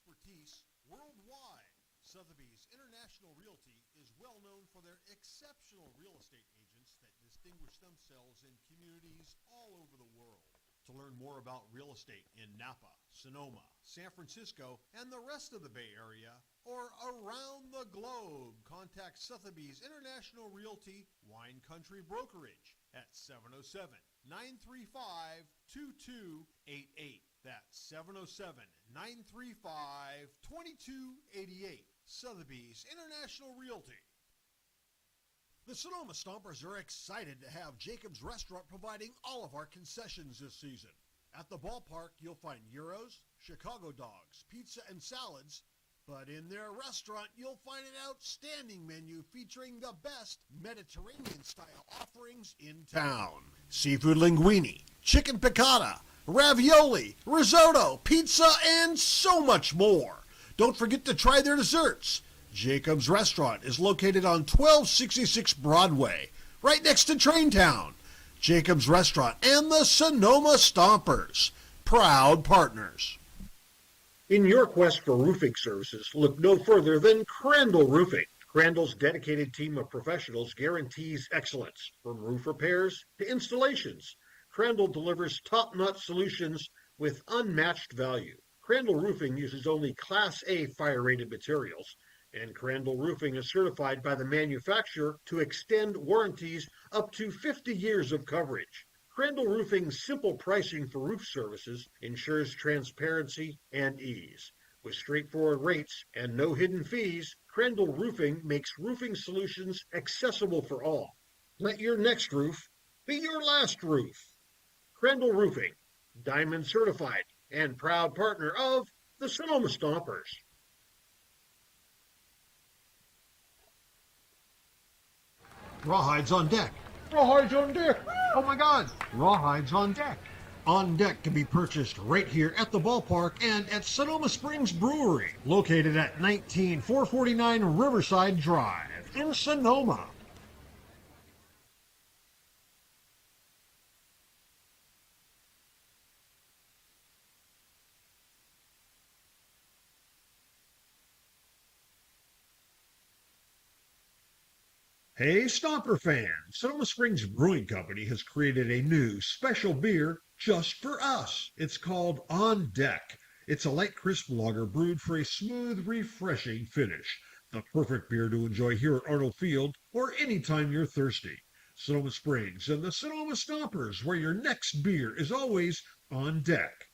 expertise worldwide. Sotheby's International Realty is well known for their exceptional real estate agents that distinguish themselves in communities all over the world. To learn more about real estate in Napa, Sonoma, San Francisco, and the rest of the Bay Area, or around the globe, contact Sotheby's International Realty Wine Country Brokerage at 707-935-2288. That's 707-935-2288. Sotheby's International Realty. The Sonoma Stompers are excited to have Jacob's Restaurant providing all of our concessions this season. At the ballpark, you'll find gyros, Chicago dogs, pizza, and salads. But in their restaurant, you'll find an outstanding menu featuring the best Mediterranean-style offerings in town. Seafood linguine, chicken piccata, ravioli, risotto, pizza, and so much more. Don't forget to try their desserts. Jacob's Restaurant is located on 1266 Broadway, right next to Traintown. Jacob's Restaurant and the Sonoma Stompers, proud partners. In your quest for roofing services, look no further than Crandall Roofing. Crandall's dedicated team of professionals guarantees excellence, from roof repairs to installations. Crandall delivers top-notch solutions with unmatched value. Crandall Roofing uses only Class A fire-rated materials, and Crandall Roofing is certified by the manufacturer to extend warranties up to 50 years of coverage. Crandall Roofing's simple pricing for roof services ensures transparency and ease. With straightforward rates and no hidden fees, Crandall Roofing makes roofing solutions accessible for all. Let your next roof be your last roof. Crandall Roofing, Diamond certified and proud partner of the Sonoma Stompers. Rawhides on deck. Rawhides on deck. Oh my God. Rawhides on deck. On Deck can be purchased right here at the ballpark and at Sonoma Springs Brewery, located at 19449 Riverside Drive in Sonoma. Hey, Stomper fans! Sonoma Springs Brewing Company has created a new special beer just for us. It's called On Deck. It's a light, crisp lager brewed for a smooth, refreshing finish. The perfect beer to enjoy here at Arnold Field or anytime you're thirsty. Sonoma Springs and the Sonoma Stompers, where your next beer is always on deck.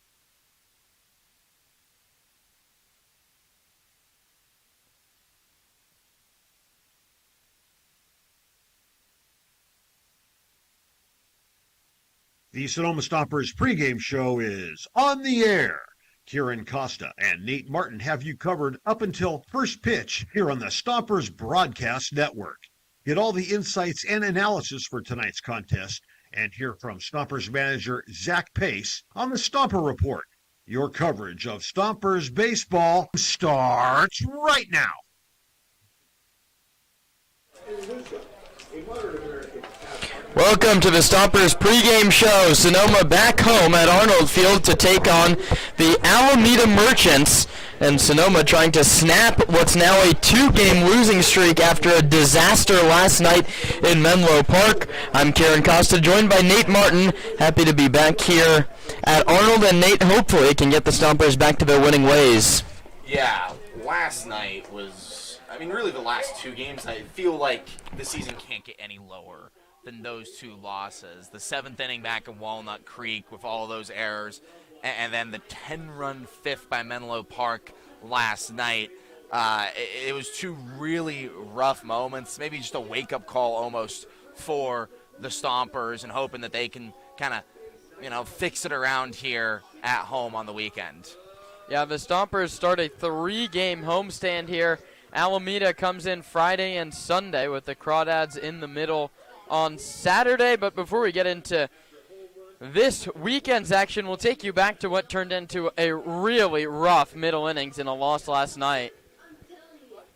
The Sonoma Stompers pregame show is on the air. Kieran Costa and Nate Martin have you covered up until first pitch here on the Stompers Broadcast Network. Get all the insights and analysis for tonight's contest and hear from Stompers manager Zach Pace on the Stomper Report. Your coverage of Stompers baseball starts right now. Welcome to the Stompers pregame show. Sonoma back home at Arnold Field to take on the Alameda Merchants. And Sonoma trying to snap what's now a two-game losing streak after a disaster last night in Menlo Park. I'm Kieran Costa, joined by Nate Martin. Happy to be back here at Arnold. And Nate, hopefully, can get the Stompers back to their winning ways. Yeah, last night was, really the last two games, I feel like the season can't get any lower than those two losses. The seventh inning back in Walnut Creek with all those errors, and then the 10-run fifth by Menlo Park last night. It was two really rough moments, maybe just a wake-up call almost for the Stompers, and hoping that they can kind of, fix it around here at home on the weekend. Yeah, the Stompers start a 3-game homestand here. Alameda comes in Friday and Sunday with the Crawdads in the middle on Saturday. But before we get into this weekend's action, we'll take you back to what turned into a really rough middle innings in a loss last night.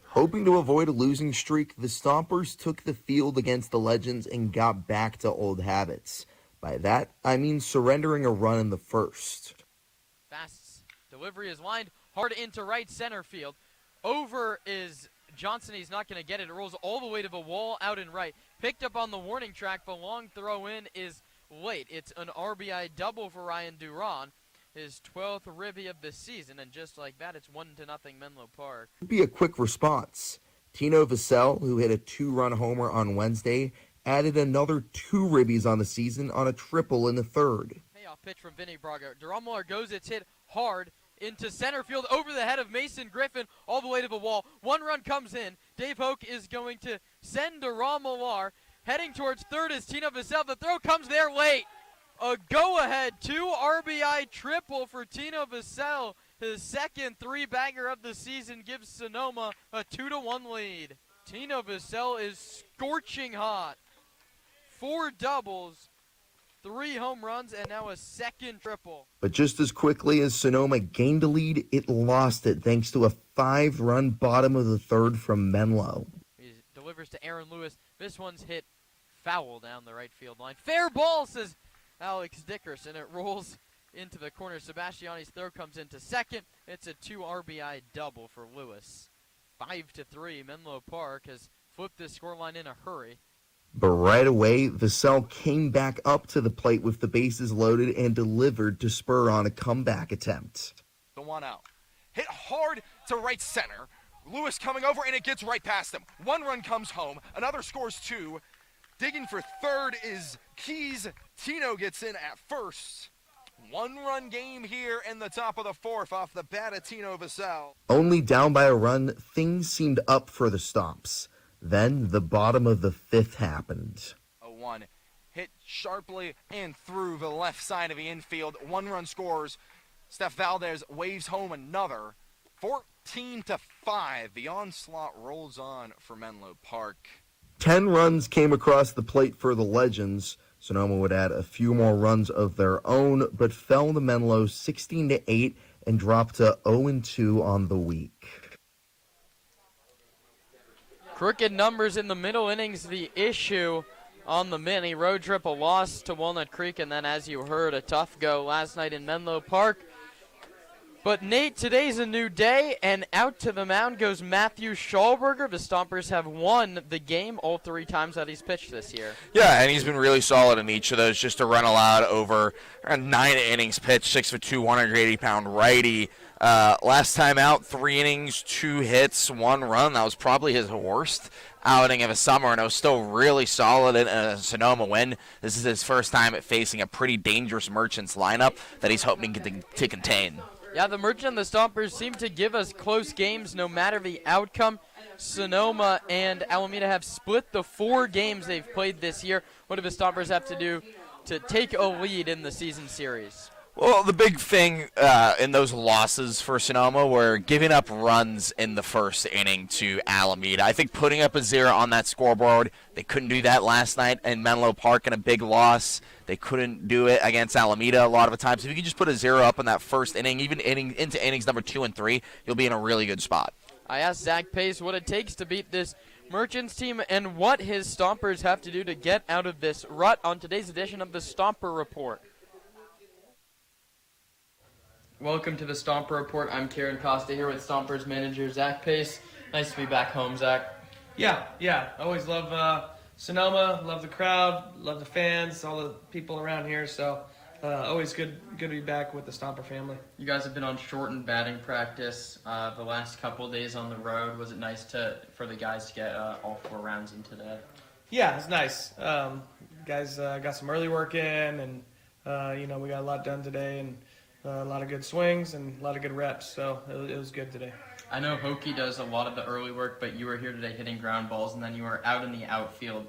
Hoping to avoid a losing streak, the Stompers took the field against the Legends and got back to old habits. By that, I mean surrendering a run in the first. Fast's delivery is lined hard into right center field. Over is Johnson. He's not going to get it. It rolls all the way to the wall out in right. Picked up on the warning track. The long throw in is late. It's an RBI double for Ryan Duran, his 12th ribby of the season. And just like that, it's 1-0 Menlo Park. Be a quick response. Tino Vassell, who hit a 2-run homer on Wednesday, added another 2 ribbies on the season on a triple in the third. Payoff pitch from Vinny Braga. Duran Millar goes, it's hit hard into center field over the head of Mason Griffin all the way to the wall. 1 run comes in. Dave Hoke is going to send Duran Millar. Heading towards third is Tino Vassell. The throw comes there late. A go-ahead 2 RBI triple for Tino Vassell. His second 3-bagger of the season gives Sonoma a 2-1 lead. Tino Vassell is scorching hot. 4 doubles, 3 home runs, and now a second triple. But just as quickly as Sonoma gained a lead, it lost it thanks to a 5-run bottom of the third from Menlo. He delivers to Aaron Lewis. This one's hit foul down the right field line. Fair ball, says Alex Dickerson. It rolls into the corner. Sebastiani's throw comes into second. It's a 2 RBI double for Lewis. 5-3. Menlo Park has flipped this scoreline in a hurry. But right away, Vassell came back up to the plate with the bases loaded and delivered to spur on a comeback attempt. The 1 out. Hit hard to right center. Lewis coming over, and it gets right past him. 1 run comes home. Another scores 2. Digging for third is Keys. Tino gets in at first. 1-run game here in the top of the 4th off the bat of Tino Vassell. Only down by a run, things seemed up for the Stomps. Then the bottom of the 5th happened. A 1 hit sharply and through the left side of the infield. 1 run scores. Steph Valdez waves home another. 14-5. The onslaught rolls on for Menlo Park. 10 runs came across the plate for the Legends. Sonoma would add a few more runs of their own, but fell to Menlo 16-8 and dropped to 0-2 on the week. Crooked numbers in the middle innings, the issue on the mini. Road trip, a loss to Walnut Creek, and then, as you heard, a tough go last night in Menlo Park. But, Nate, today's a new day, and out to the mound goes Matthew Schallberger. The Stompers have won the game all 3 times that he's pitched this year. Yeah, and he's been really solid in each of those. Just a run allowed over 9 innings pitched, 6'2", 180-pound righty. Last time out, 3 innings, 2 hits, 1 run. That was probably his worst outing of a summer, and it was still really solid in a Sonoma win. This is his first time at facing a pretty dangerous Merchants lineup that he's hoping to contain. Yeah, the Merchant and the Stompers seem to give us close games no matter the outcome. Sonoma and Alameda have split the 4 games they've played this year. What do the Stompers have to do to take a lead in the season series? Well, the big thing in those losses for Sonoma were giving up runs in the first inning to Alameda. I think putting up a 0 on that scoreboard, they couldn't do that last night in Menlo Park in a big loss. They couldn't do it against Alameda a lot of the times. If you can just put a 0 up in that first inning, even into innings number 2 and 3, you'll be in a really good spot. I asked Zach Pace what it takes to beat this Merchants team and what his Stompers have to do to get out of this rut on today's edition of the Stomper Report. Welcome to the Stomper Report. I'm Kieran Costa here with Stompers manager Zach Pace. Nice to be back home, Zach. Yeah. I always love Sonoma, love the crowd, love the fans, all the people around here. So always good to be back with the Stomper family. You guys have been on shortened batting practice the last couple of days on the road. Was it nice for the guys to get all 4 rounds in today? Yeah, it's nice. Guys got some early work in, and we got a lot done today, and a lot of good swings and a lot of good reps. So it was good today. I know Hokie does a lot of the early work, but you were here today hitting ground balls, and then you were out in the outfield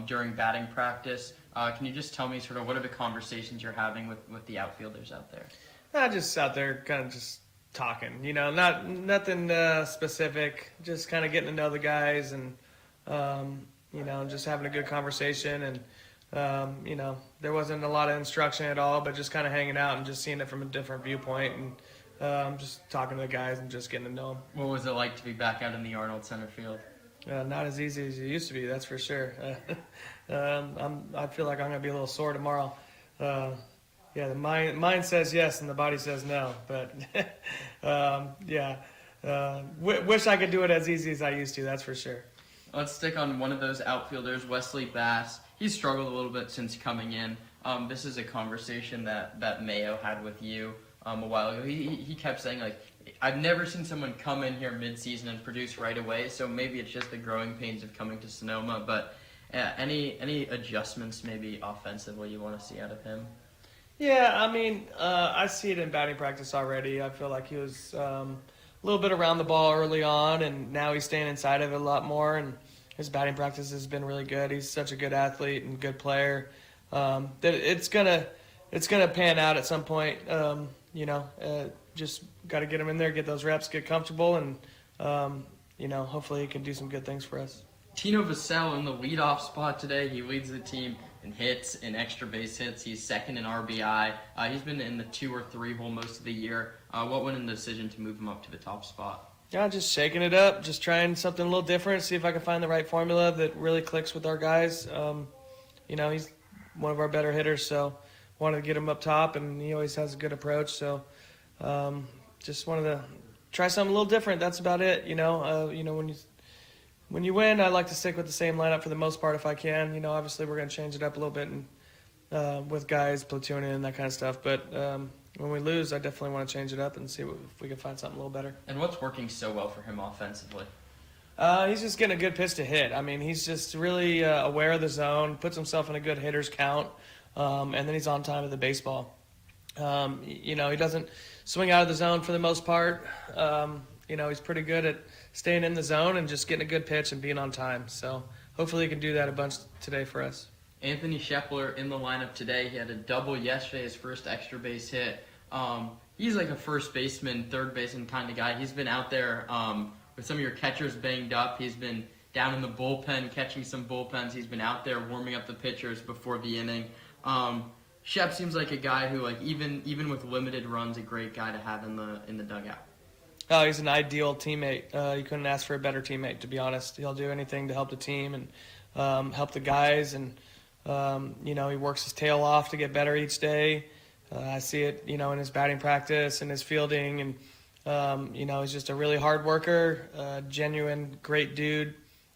during batting practice. Can you just tell me sort of what are the conversations you're having with the outfielders out there? Just out there kind of just talking, nothing specific, just kind of getting to know the guys and, just having a good conversation. And, there wasn't a lot of instruction at all, but just kind of hanging out and just seeing it from a different viewpoint and just talking to the guys and just getting to know them. What was it like to be back out in the Arnold center field? Not as easy as it used to be, that's for sure. I feel like I'm going to be a little sore tomorrow. The mind says yes and the body says no, but Wish I could do it as easy as I used to, that's for sure. Let's stick on one of those outfielders, Wesley Bass. He's struggled a little bit since coming in. This is a conversation that Mayo had with you a while ago. He kept saying, like, I've never seen someone come in here mid-season and produce right away, so maybe it's just the growing pains of coming to Sonoma. But any adjustments maybe offensively you want to see out of him? Yeah, I mean, I see it in batting practice already. I feel like he was a little bit around the ball early on, and now he's staying inside of it a lot more, and his batting practice has been really good. He's such a good athlete and good player that it's gonna pan out at some point. Just got to get him in there, get those reps, get comfortable, and hopefully he can do some good things for us. Tino Vassell in the leadoff spot today. He leads the team in hits, in extra base hits. He's second in RBI. He's been in the 2 or 3 hole most of the year. What went in the decision to move him up to the top spot? Yeah, just shaking it up, just trying something a little different, see if I can find the right formula that really clicks with our guys. He's one of our better hitters, so wanted to get him up top, and he always has a good approach. So just wanted to try something a little different. That's about it. When you win, I like to stick with the same lineup for the most part if I can. Obviously we're going to change it up a little bit and with guys platooning and that kind of stuff. But when we lose, I definitely want to change it up and see if we can find something a little better. And what's working so well for him offensively? He's just getting a good pitch to hit. I mean, he's just really aware of the zone, puts himself in a good hitter's count, and then he's on time with the baseball. He doesn't swing out of the zone for the most part. He's pretty good at staying in the zone and just getting a good pitch and being on time. So hopefully he can do that a bunch today for us. Anthony Scheffler in the lineup today. He had a double yesterday, his first extra base hit. He's like a first baseman, third baseman kind of guy. He's been out there with some of your catchers banged up. He's been down in the bullpen catching some bullpens. He's been out there warming up the pitchers before the inning. Shep seems like a guy who, like, even with limited runs, a great guy to have in the dugout. Oh, he's an ideal teammate. You couldn't ask for a better teammate, to be honest. He'll do anything to help the team and help the guys. And, he works his tail off to get better each day. I see it, in his batting practice and his fielding. And, he's just a really hard worker, genuine, great dude,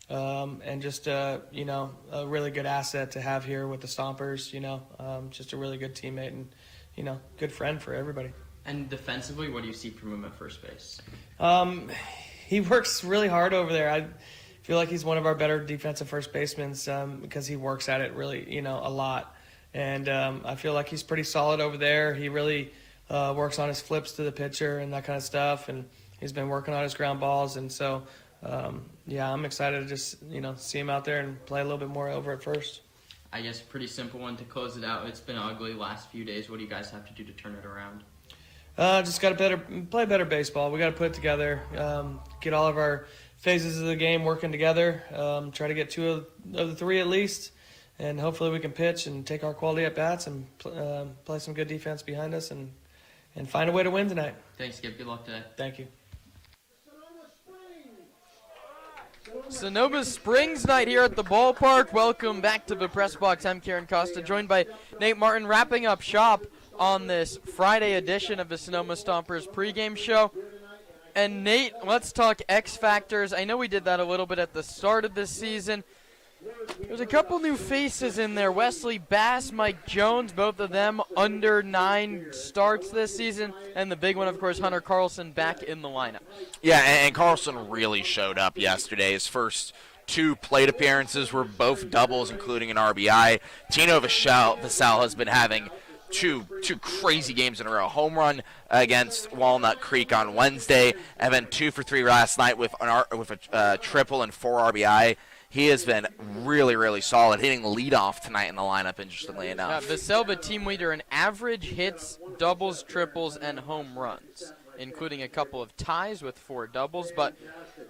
and just, a really good asset to have here with the Stompers, just a really good teammate and, good friend for everybody. And defensively, what do you see from him at first base? He works really hard over there. I feel like he's one of our better defensive first basemen because he works at it really, a lot. And I feel like he's pretty solid over there. He really works on his flips to the pitcher and that kind of stuff. And he's been working on his ground balls. And so, I'm excited to just, see him out there and play a little bit more over at first. I guess a pretty simple one to close it out. It's been ugly last few days. What do you guys have to do to turn it around? Just got to play better baseball. We got to put it together, get all of our phases of the game working together, try to get 2 of the 3 at least, and hopefully we can pitch and take our quality at bats and play some good defense behind us and find a way to win tonight. Thanks, Skip. Good luck today. Thank you. Sonoma Springs night here at the ballpark. Welcome back to the press box. I'm Kieran Costa, joined by Nate Martin, wrapping up shop on this Friday edition of the Sonoma Stompers pregame show. And Nate, let's talk X Factors. I know we did that a little bit at the start of this season. There's a couple new faces in there. Wesley Bass, Mike Jones, both of them under 9 starts this season. And the big one, of course, Hunter Carlson back in the lineup. Yeah, and Carlson really showed up yesterday. His first 2 plate appearances were both doubles, including an RBI. Tino Vassell has been having two crazy games in a row. Home run against Walnut Creek on Wednesday, and then 2 for 3 last night with a triple and 4 RBI. He has been really, really solid, hitting leadoff tonight in the lineup, interestingly enough. Vassell, the team leader in average hits, doubles, triples, and home runs, including a couple of ties with 4 doubles. But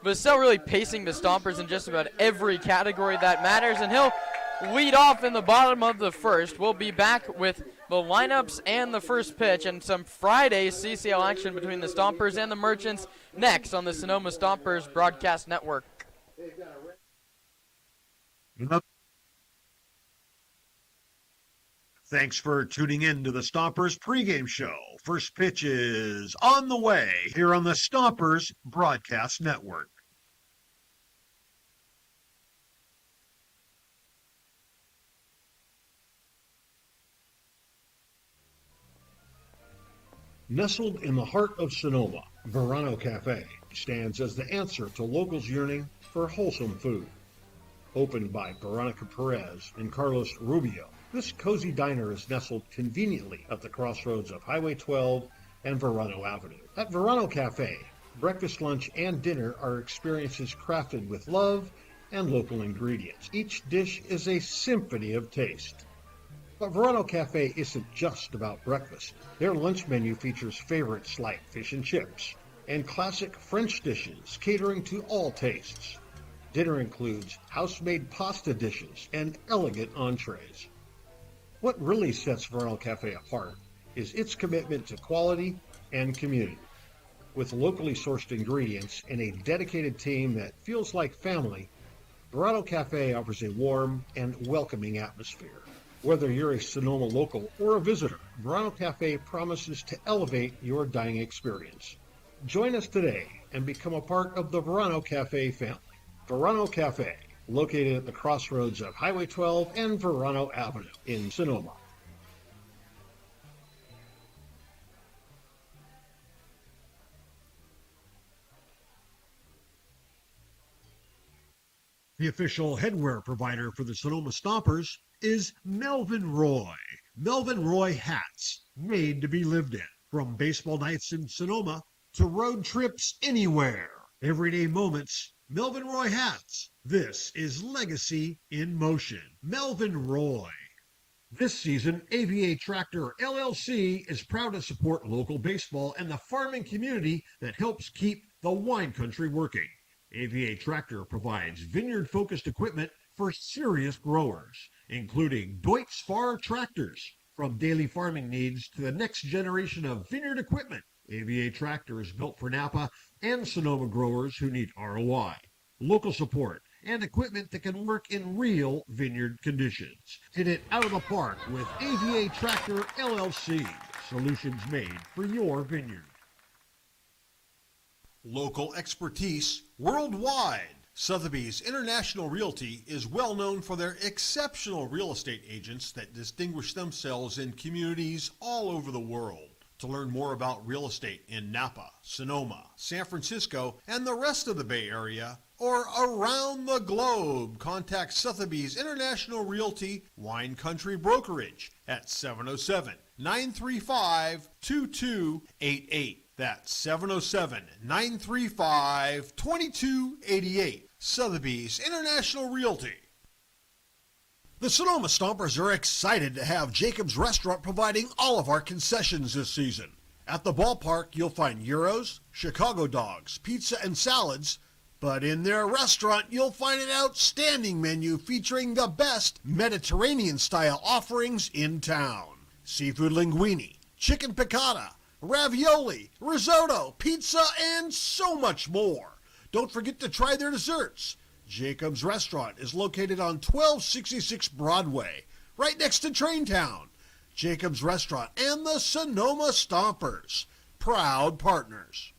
Vassell really pacing the Stompers in just about every category that matters, and he'll lead off in the bottom of the first. We'll be back with the lineups and the first pitch and some Friday CCL action between the Stompers and the Merchants next on the Sonoma Stompers Broadcast Network. Thanks for tuning in to the Stompers pregame show. First pitch is on the way here on the Stompers Broadcast Network. Nestled in the heart of Sonoma, Verano Cafe stands as the answer to locals yearning for wholesome food. Opened by Veronica Perez and Carlos Rubio, this cozy diner is nestled conveniently at the crossroads of Highway 12 and Verano Avenue. At Verano Cafe, breakfast, lunch, and dinner are experiences crafted with love and local ingredients. Each dish is a symphony of taste. But Verano Cafe isn't just about breakfast. Their lunch menu features favorites like fish and chips and classic French dishes catering to all tastes. Dinner includes house-made pasta dishes and elegant entrees. What really sets Verano Cafe apart is its commitment to quality and community. With locally sourced ingredients and a dedicated team that feels like family, Verano Cafe offers a warm and welcoming atmosphere. Whether you're a Sonoma local or a visitor, Verano Cafe promises to elevate your dining experience. Join us today and become a part of the Verano Cafe family. Verano Cafe, located at the crossroads of Highway 12 and Verano Avenue in Sonoma. The official headwear provider for the Sonoma Stompers is Melvin Roy. Melvin Roy hats, made to be lived in. From baseball nights in Sonoma to road trips anywhere. Everyday moments, Melvin Roy hats. This is legacy in motion. Melvin Roy. This season, AVA Tractor LLC is proud to support local baseball and the farming community that helps keep the wine country working. AVA Tractor provides vineyard-focused equipment for serious growers, including Deutz Fahr tractors. From daily farming needs to the next generation of vineyard equipment, AVA Tractor is built for Napa and Sonoma growers who need ROI, local support, and equipment that can work in real vineyard conditions. Hit it out of the park with AVA Tractor LLC. Solutions made for your vineyard. Local expertise worldwide. Sotheby's International Realty is well known for their exceptional real estate agents that distinguish themselves in communities all over the world. To learn more about real estate in Napa, Sonoma, San Francisco, and the rest of the Bay Area, or around the globe, contact Sotheby's International Realty Wine Country Brokerage at 707-935-2288. That's 707-935-2288. Sotheby's International Realty. The Sonoma Stompers are excited to have Jacob's Restaurant providing all of our concessions this season. At the ballpark, you'll find gyros, Chicago dogs, pizza, and salads. But in their restaurant, you'll find an outstanding menu featuring the best Mediterranean-style offerings in town. Seafood linguine, chicken piccata, ravioli, risotto, pizza, and so much more. Don't forget to try their desserts. Jacob's Restaurant is located on 1266 Broadway, right next to Traintown. Jacob's Restaurant and the Sonoma Stompers, proud partners.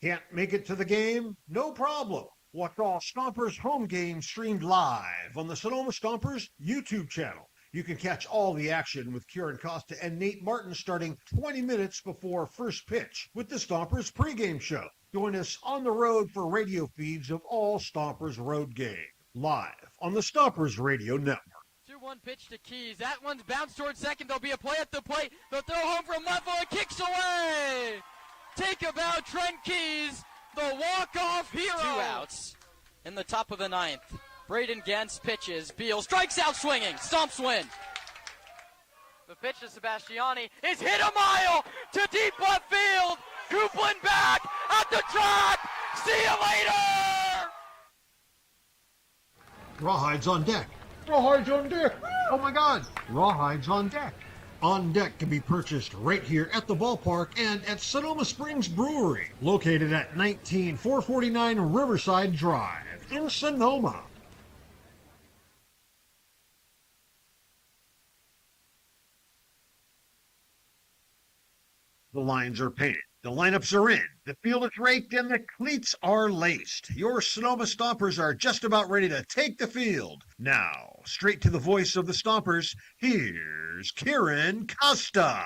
Can't make it to the game? No problem. Watch all Stompers home games streamed live on the Sonoma Stompers YouTube channel. You can catch all the action with Kieran Costa and Nate Martin starting 20 minutes before first pitch with the Stompers pregame show. Join us on the road for radio feeds of all Stompers road games, live on the Stompers Radio Network. 2-1 pitch to Keys. That one's bounced towards second. There'll be a play at the plate. They'll throw home from left field. Kicks away. Take a bow, Trent Keys, the walk-off hero. 2 outs in the top of the ninth. Braden Gens pitches. Beal strikes out swinging. Stomps win. The pitch to Sebastiani is hit a mile to deep left field. Coupland back at the track. See you later. Rawhides on deck. Rawhides on deck. Oh my God. Rawhides on deck. On Deck can be purchased right here at the ballpark and at Sonoma Springs Brewery, located at 19449 Riverside Drive in Sonoma. The lines are painted, the lineups are in, the field is raked, and the cleats are laced. Your Sonoma Stompers are just about ready to take the field. Now, straight to the voice of the Stompers, here's Kieran Costa.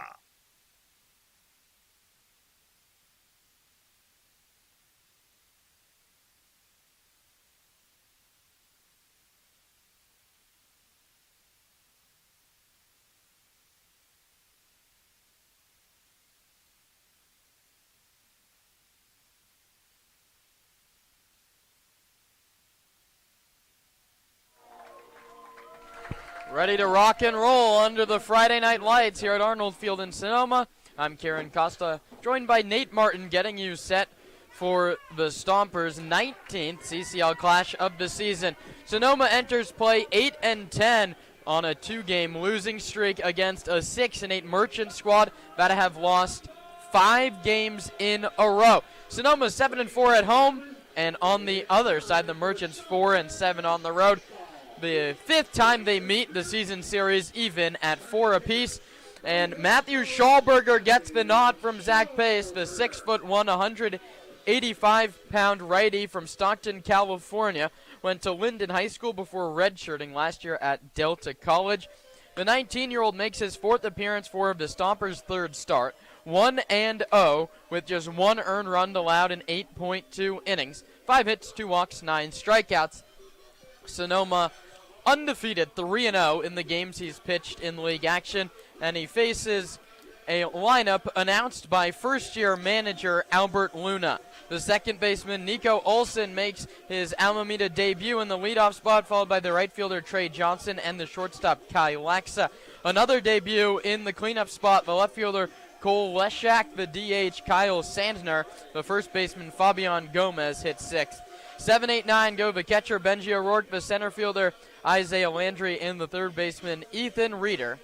Ready to rock and roll under the Friday night lights here at Arnold Field in Sonoma. I'm Kieran Costa, joined by Nate Martin, getting you set for the Stompers' 19th CCL clash of the season. Sonoma enters play 8-10 on a 2-game losing streak against a 6-8 Merchant squad that have lost 5 games in a row. Sonoma 7-4 at home, and on the other side, the Merchants 4-7 on the road. The 5th time they meet, the season series even at 4 apiece. And Matthew Schallberger gets the nod from Zach Pace, the 6'1", 185-pound righty from Stockton, California. Went to Linden High School before redshirting last year at Delta College. The 19-year-old makes his 4th appearance for the Stompers' 3rd start. 1-0 with just 1 earned run allowed in 8.2 innings. 5 hits, 2 walks, 9 strikeouts. Sonoma undefeated 3-0 in the games he's pitched in league action, and he faces a lineup announced by first-year manager Albert Luna. The second baseman Nico Olson makes his Alameda debut in the leadoff spot, followed by the right fielder Trey Johnson and the shortstop Kai Laxa. Another debut in the cleanup spot, the left fielder Cole Leshak, the DH Kyle Sandner, the first baseman Fabian Gomez hit 6th. 7, 8, 9 go the catcher Benji O'Rourke, the center fielder Isaiah Landry, and the third baseman Ethan Reeder.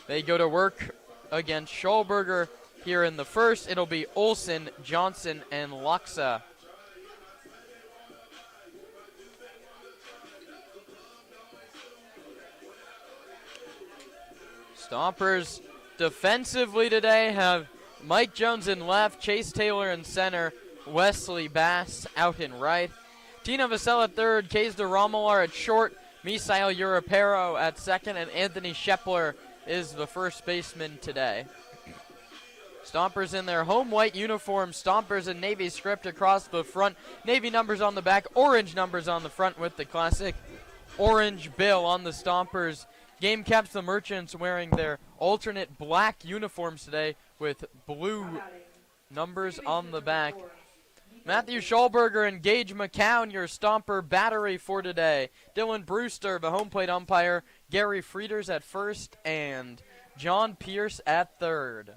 They go to work against Schallberger here in the first. It'll be Olson, Johnson, and Laxa. Stompers defensively today have Mike Jones in left, Chase Taylor in center, Wesley Bass out in right. Tina Vassell at third, Kays de Romular at short, Misael Europero at second, and Anthony Shepler is the first baseman today. Stompers in their home white uniform, Stompers in Navy script across the front, Navy numbers on the back, orange numbers on the front with the classic orange bill on the Stompers. Game caps, the Merchants wearing their alternate black uniforms today with blue numbers on the back. Matthew Schallberger and Gage McCown, your Stomper battery for today. Dylan Brewster, the home plate umpire. Gary Frieders at first, and John Pierce at third.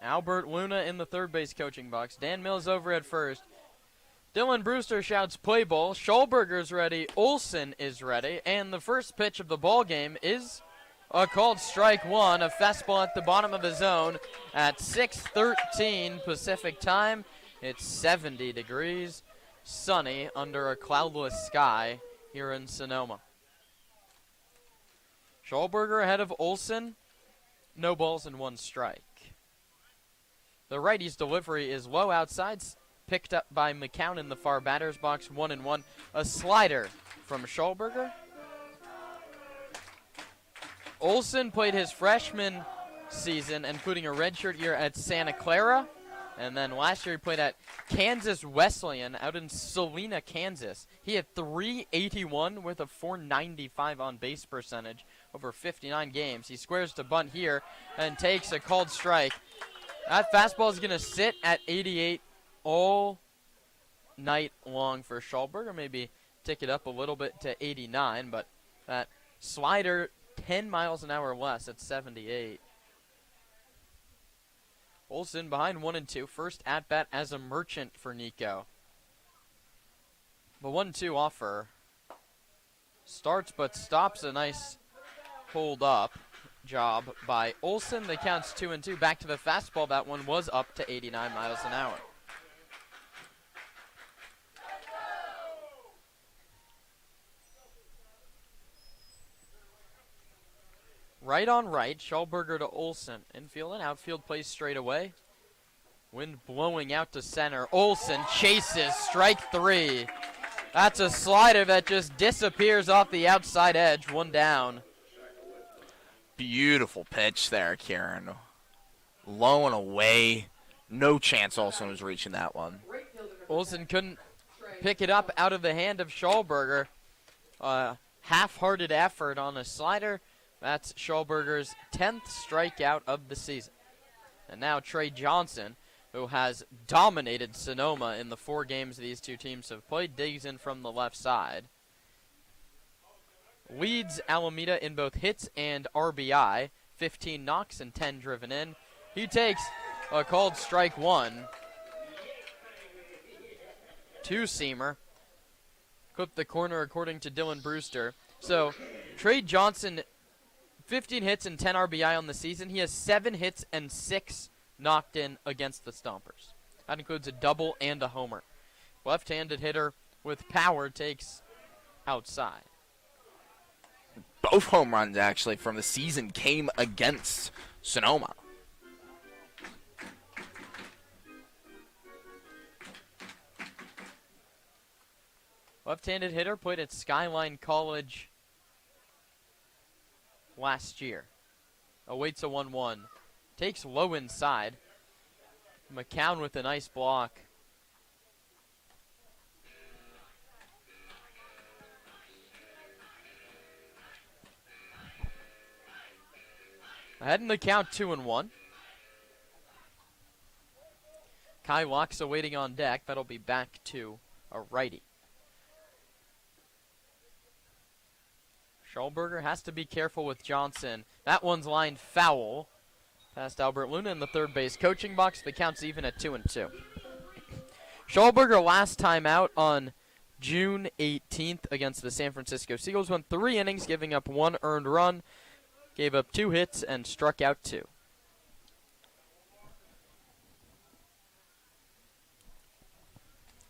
Albert Luna in the third base coaching box. Dan Mills over at first. Dylan Brewster shouts play ball. Schallberger's ready. Olson is ready. And the first pitch of the ball game is a called strike one, a fastball at the bottom of the zone at 6:13 Pacific time. It's 70 degrees, sunny under a cloudless sky here in Sonoma. Schallberger ahead of Olson. No balls and 1 strike. The righty's delivery is low outside, picked up by McCown in the far batter's box, 1-1. A slider from Schallberger. Olson played his freshman season, including a redshirt year at Santa Clara. And then last year he played at Kansas Wesleyan out in Salina, Kansas. He had .381 with a .495 on base percentage over 59 games. He squares to bunt here and takes a called strike. That fastball is going to sit at 88 all night long for Schallberger. Maybe tick it up a little bit to 89, but that slider 10 miles an hour less at 78. Olson behind 1-2. First at bat as a Merchant for Nico. The 1-2 offer starts but stops. A nice hold up job by Olsen. The count's 2-2. Back to the fastball. That one was up to 89 miles an hour. Right on right, Schallberger to Olsen. Infield and outfield plays straight away. Wind blowing out to center. Olsen chases, strike 3. That's a slider that just disappears off the outside edge, 1 down. Beautiful pitch there, Kieran. Low and away. No chance Olsen was reaching that one. Olsen couldn't pick it up out of the hand of Schallberger. Half-hearted effort on a slider. That's Schallberger's 10th strikeout of the season. And now Trey Johnson, who has dominated Sonoma in the 4 games these two teams have played, digs in from the left side. Leads Alameda in both hits and RBI, 15 knocks and 10 driven in. He takes a called strike 1. Two-seamer. Clipped the corner according to Dylan Brewster. So Trey Johnson, 15 hits and 10 RBI on the season. He has 7 hits and 6 knocked in against the Stompers. That includes a double and a homer. Left-handed hitter with power takes outside. Both home runs, actually, from the season came against Sonoma. Left-handed hitter played at Skyline College last year. Awaits a 1-1. Takes low inside. McCown with a nice block. Ahead in the count, 2-1. Kai Loxa waiting on deck. That'll be back to a righty. Schallberger has to be careful with Johnson. That one's lined foul. Past Albert Luna in the third base coaching box. The count's even at 2-2. Schallberger last time out on June 18th against the San Francisco Seagulls. Went 3 innings, giving up 1 earned run. Gave up 2 hits and struck out 2.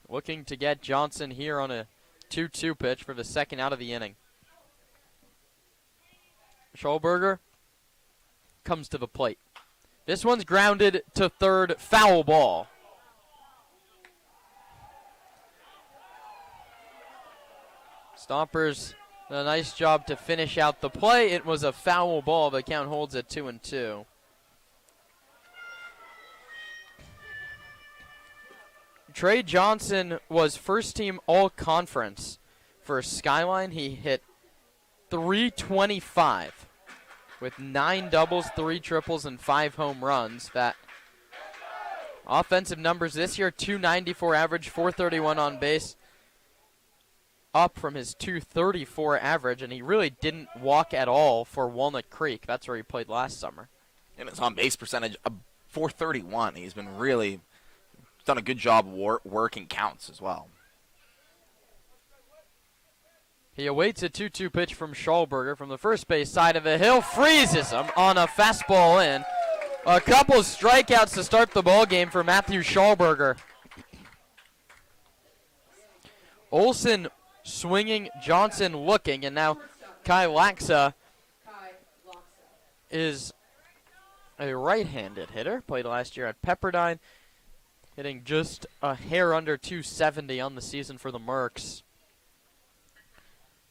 Looking to get Johnson here on a 2-2 pitch for the second out of the inning. Schallberger comes to the plate. This one's grounded to third, foul ball. Stompers did a nice job to finish out the play. It was a foul ball. The count holds at 2-2. Trey Johnson was first team all-conference for Skyline. He hit .325 with 9 doubles, 3 triples, and 5 home runs. That offensive numbers this year, .294 average, .431 on base, up from his .234 average, and he really didn't walk at all for Walnut Creek. That's where he played last summer. And his on-base percentage, .431. He's been really done a good job working counts as well. He awaits a 2-2 pitch from Schallberger from the first base side of the hill. Freezes him on a fastball in. A couple of strikeouts to start the ball game for Matthew Schallberger. Olsen swinging, Johnson looking, and now Kai Loxa is a right-handed hitter. Played last year at Pepperdine, hitting just a hair under .270 on the season for the Mercs.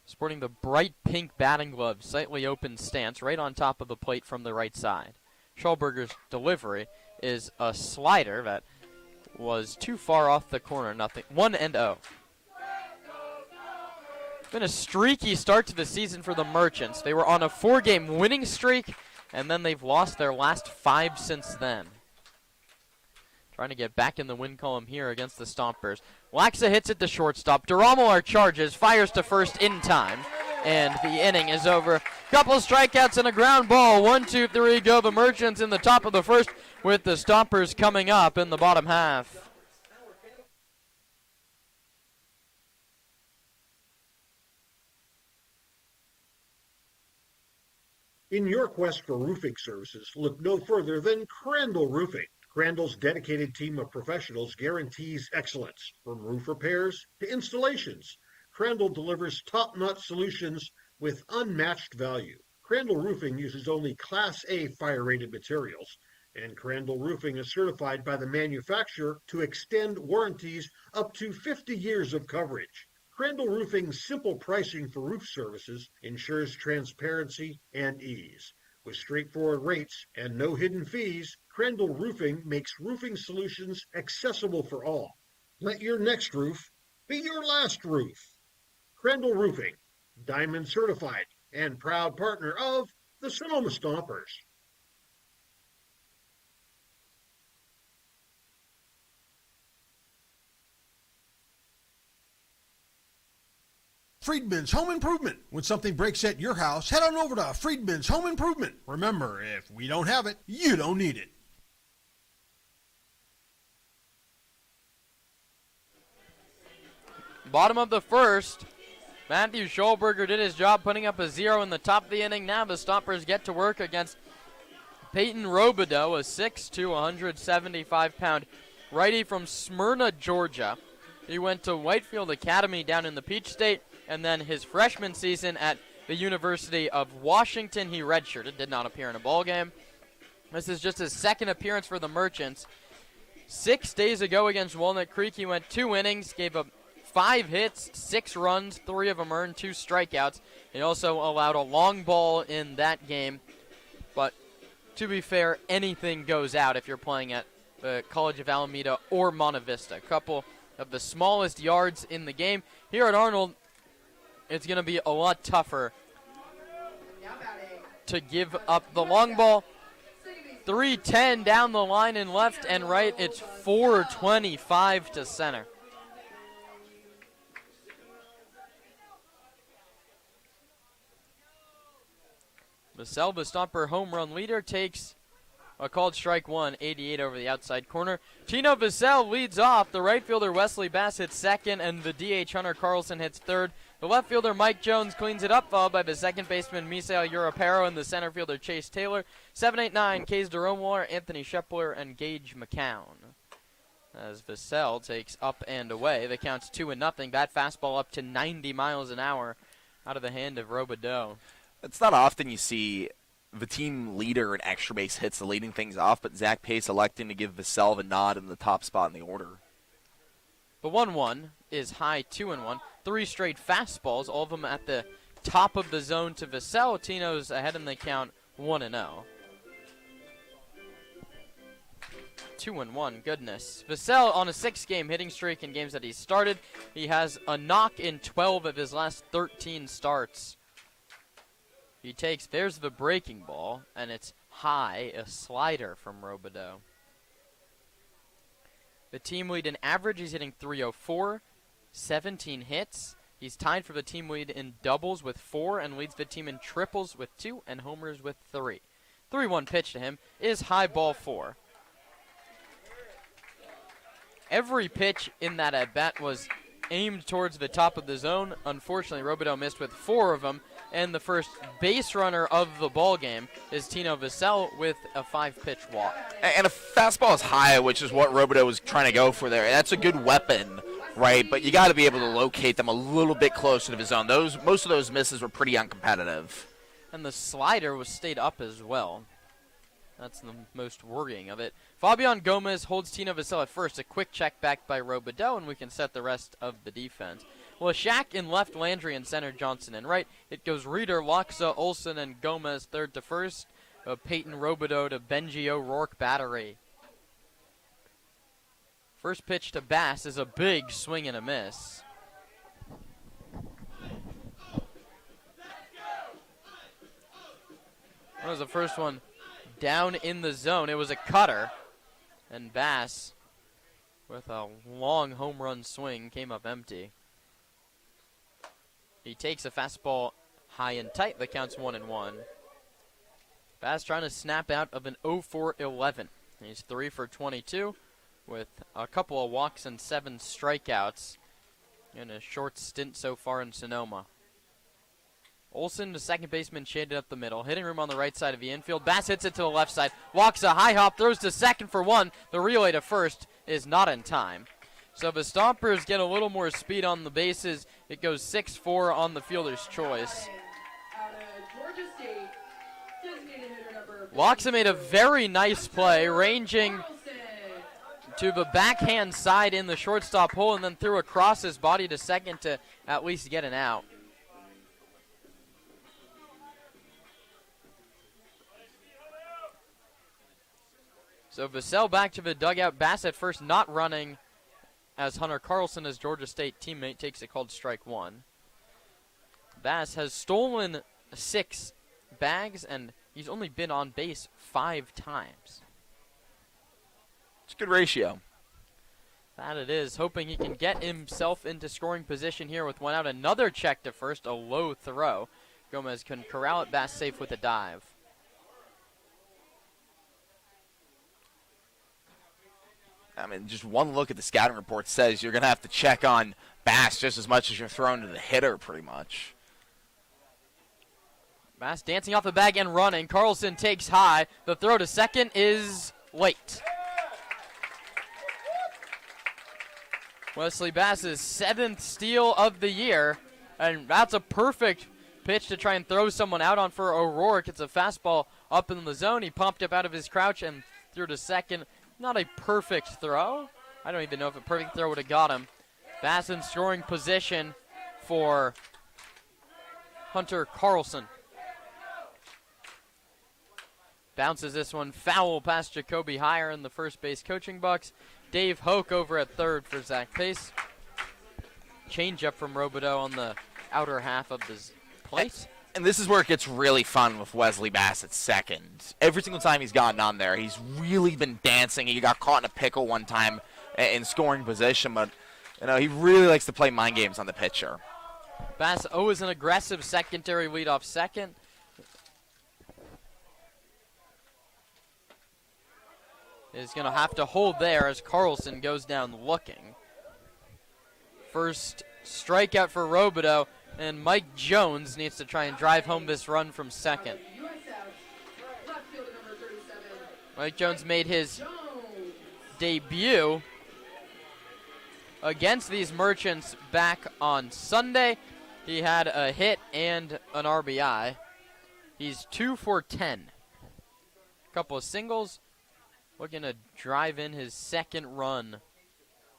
Sporting the bright pink batting glove, slightly open stance, right on top of the plate from the right side. Schallberger's delivery is a slider that was too far off the corner. 1-0. Been a streaky start to the season for the Merchants. They were on a 4-game winning streak, and then they've lost their last 5 since then. Trying to get back in the win column here against the Stompers. Loxa hits it to shortstop. Duramolar charges, fires to first in time, and the inning is over. Couple of strikeouts and a ground ball. 1, 2, 3 go the Merchants in the top of the first, with the Stompers coming up in the bottom half. In your quest for roofing services, look no further than Crandall Roofing. Crandall's dedicated team of professionals guarantees excellence. From roof repairs to installations, Crandall delivers top-notch solutions with unmatched value. Crandall Roofing uses only Class A fire-rated materials, and Crandall Roofing is certified by the manufacturer to extend warranties up to 50 years of coverage. Crandall Roofing's simple pricing for roof services ensures transparency and ease. With straightforward rates and no hidden fees, Crandall Roofing makes roofing solutions accessible for all. Let your next roof be your last roof. Crandall Roofing, Diamond certified and proud partner of the Sonoma Stompers. Friedman's Home Improvement. When something breaks at your house, head on over to Friedman's Home Improvement. Remember, if we don't have it, you don't need it. Bottom of the first, Matthew Schulberger did his job putting up a 0 in the top of the inning. Now the Stompers get to work against Peyton Robideau, a 6'2", 175-pound righty from Smyrna, Georgia. He went to Whitefield Academy down in the Peach State, and then his freshman season at the University of Washington, he redshirted, did not appear in a ball game. This is just his second appearance for the Merchants. 6 days ago against Walnut Creek, he went 2 innings, gave up 5 hits, 6 runs, 3 of them earned, 2 strikeouts. He also allowed a long ball in that game. But to be fair, anything goes out if you're playing at the College of Alameda or Monte Vista. A couple of the smallest yards in the game. Here at Arnold, it's going to be a lot tougher to give up the long ball. 310 down the line and left and right. It's 425 to center. Vassell, the Stomper home run leader, takes a called strike one, 88 over the outside corner. Tino Vassell leads off. The right fielder Wesley Bass hits second, and the DH Hunter Carlson hits third. The left fielder Mike Jones cleans it up, followed by the second baseman Misael Europero and the center fielder Chase Taylor. 7-8-9, Kays Deromwar, Anthony Shepler, and Gage McCown. As Vassell takes up and away, the count's 2-0. That fastball up to 90 miles an hour out of the hand of Robideau. It's not often you see the team leader in extra base hits leading things off, but Zach Pace electing to give Vassell the nod in the top spot in the order. The 1-1 is high 2-1. 3 straight fastballs, all of them at the top of the zone to Vassell. Tino's ahead in the count 1-0. 2-1, goodness. Vassell on a 6-game hitting streak in games that he started. He has a knock in 12 of his last 13 starts. He takes, there's the breaking ball, and it's high, a slider from Robideau. The team lead in average, he's hitting .304, 17 hits. He's tied for the team lead in doubles with 4 and leads the team in triples with 2 and homers with 3. 3-1 pitch to him is high ball 4. Every pitch in that at-bat was aimed towards the top of the zone. Unfortunately, Robideau missed with 4 of them. And the first base runner of the ball game is Tino Vassell with a 5-pitch walk. And a fastball is high, which is what Robideau was trying to go for there. That's a good weapon, right? But you got to be able to locate them a little bit closer to the zone. Most of those misses were pretty uncompetitive. And the slider was stayed up as well. That's the most worrying of it. Fabian Gomez holds Tino Vassell at first. A quick check back by Robideau, and we can set the rest of the defense. Well, Shack in left, Landry in center, Johnson in right. It goes Reeder, Loxa, Olson, and Gomez third to first. Peyton Robideau to Benji O'Rourke battery. First pitch to Bass is a big swing and a miss. That was the first one down in the zone. It was a cutter. And Bass, with a long home run swing, came up empty. He takes a fastball high and tight. The count's 1-1. Bass trying to snap out of an 0-4-11. He's 3 for 22 with a couple of walks and 7 strikeouts in a short stint so far in Sonoma. Olsen, the second baseman, shaded up the middle. Hitting room on the right side of the infield. Bass hits it to the left side. Walks a high hop, throws to second for one. The relay to first is not in time. So the Stompers get a little more speed on the bases. It goes 6-4 on the fielder's choice. Loxa made a very nice play, ranging to the backhand side in the shortstop hole and then threw across his body to second to at least get an out. So Vassell back to the dugout. Bass at first not running as Hunter Carlson, his Georgia State teammate, takes it called strike one. Bass has stolen 6 bags, and he's only been on base 5 times. It's a good ratio. That it is. Hoping he can get himself into scoring position here with one out. Another check to first, a low throw. Gomez can corral it. Bass safe with a dive. I mean, just one look at the scouting report says you're going to have to check on Bass just as much as you're throwing to the hitter, pretty much. Bass dancing off the bag and running. Carlson takes high. The throw to second is late. Wesley Bass's 7th steal of the year, and that's a perfect pitch to try and throw someone out on for O'Rourke. It's a fastball up in the zone. He pumped up out of his crouch and threw to second. Not a perfect throw. I don't even know if a perfect throw would have got him. Bass in scoring position for Hunter Carlson. Bounces this one foul past Jacoby Heyer in the first base coaching box. Dave Hoke over at third for Zach Pace. Change up from Robideau on the outer half of his plate. And this is where it gets really fun with Wesley Bass at second. Every single time he's gotten on there, he's really been dancing. He got caught in a pickle one time in scoring position, but he really likes to play mind games on the pitcher. Bass always an aggressive secondary leadoff second. Is going to have to hold there as Carlson goes down looking. First strikeout for Robideau, and Mike Jones needs to try and drive home this run from second. Mike Jones made his debut against these Merchants back on Sunday. He had a hit and an RBI. He's 2 for 10. A couple of singles. Looking to drive in his second run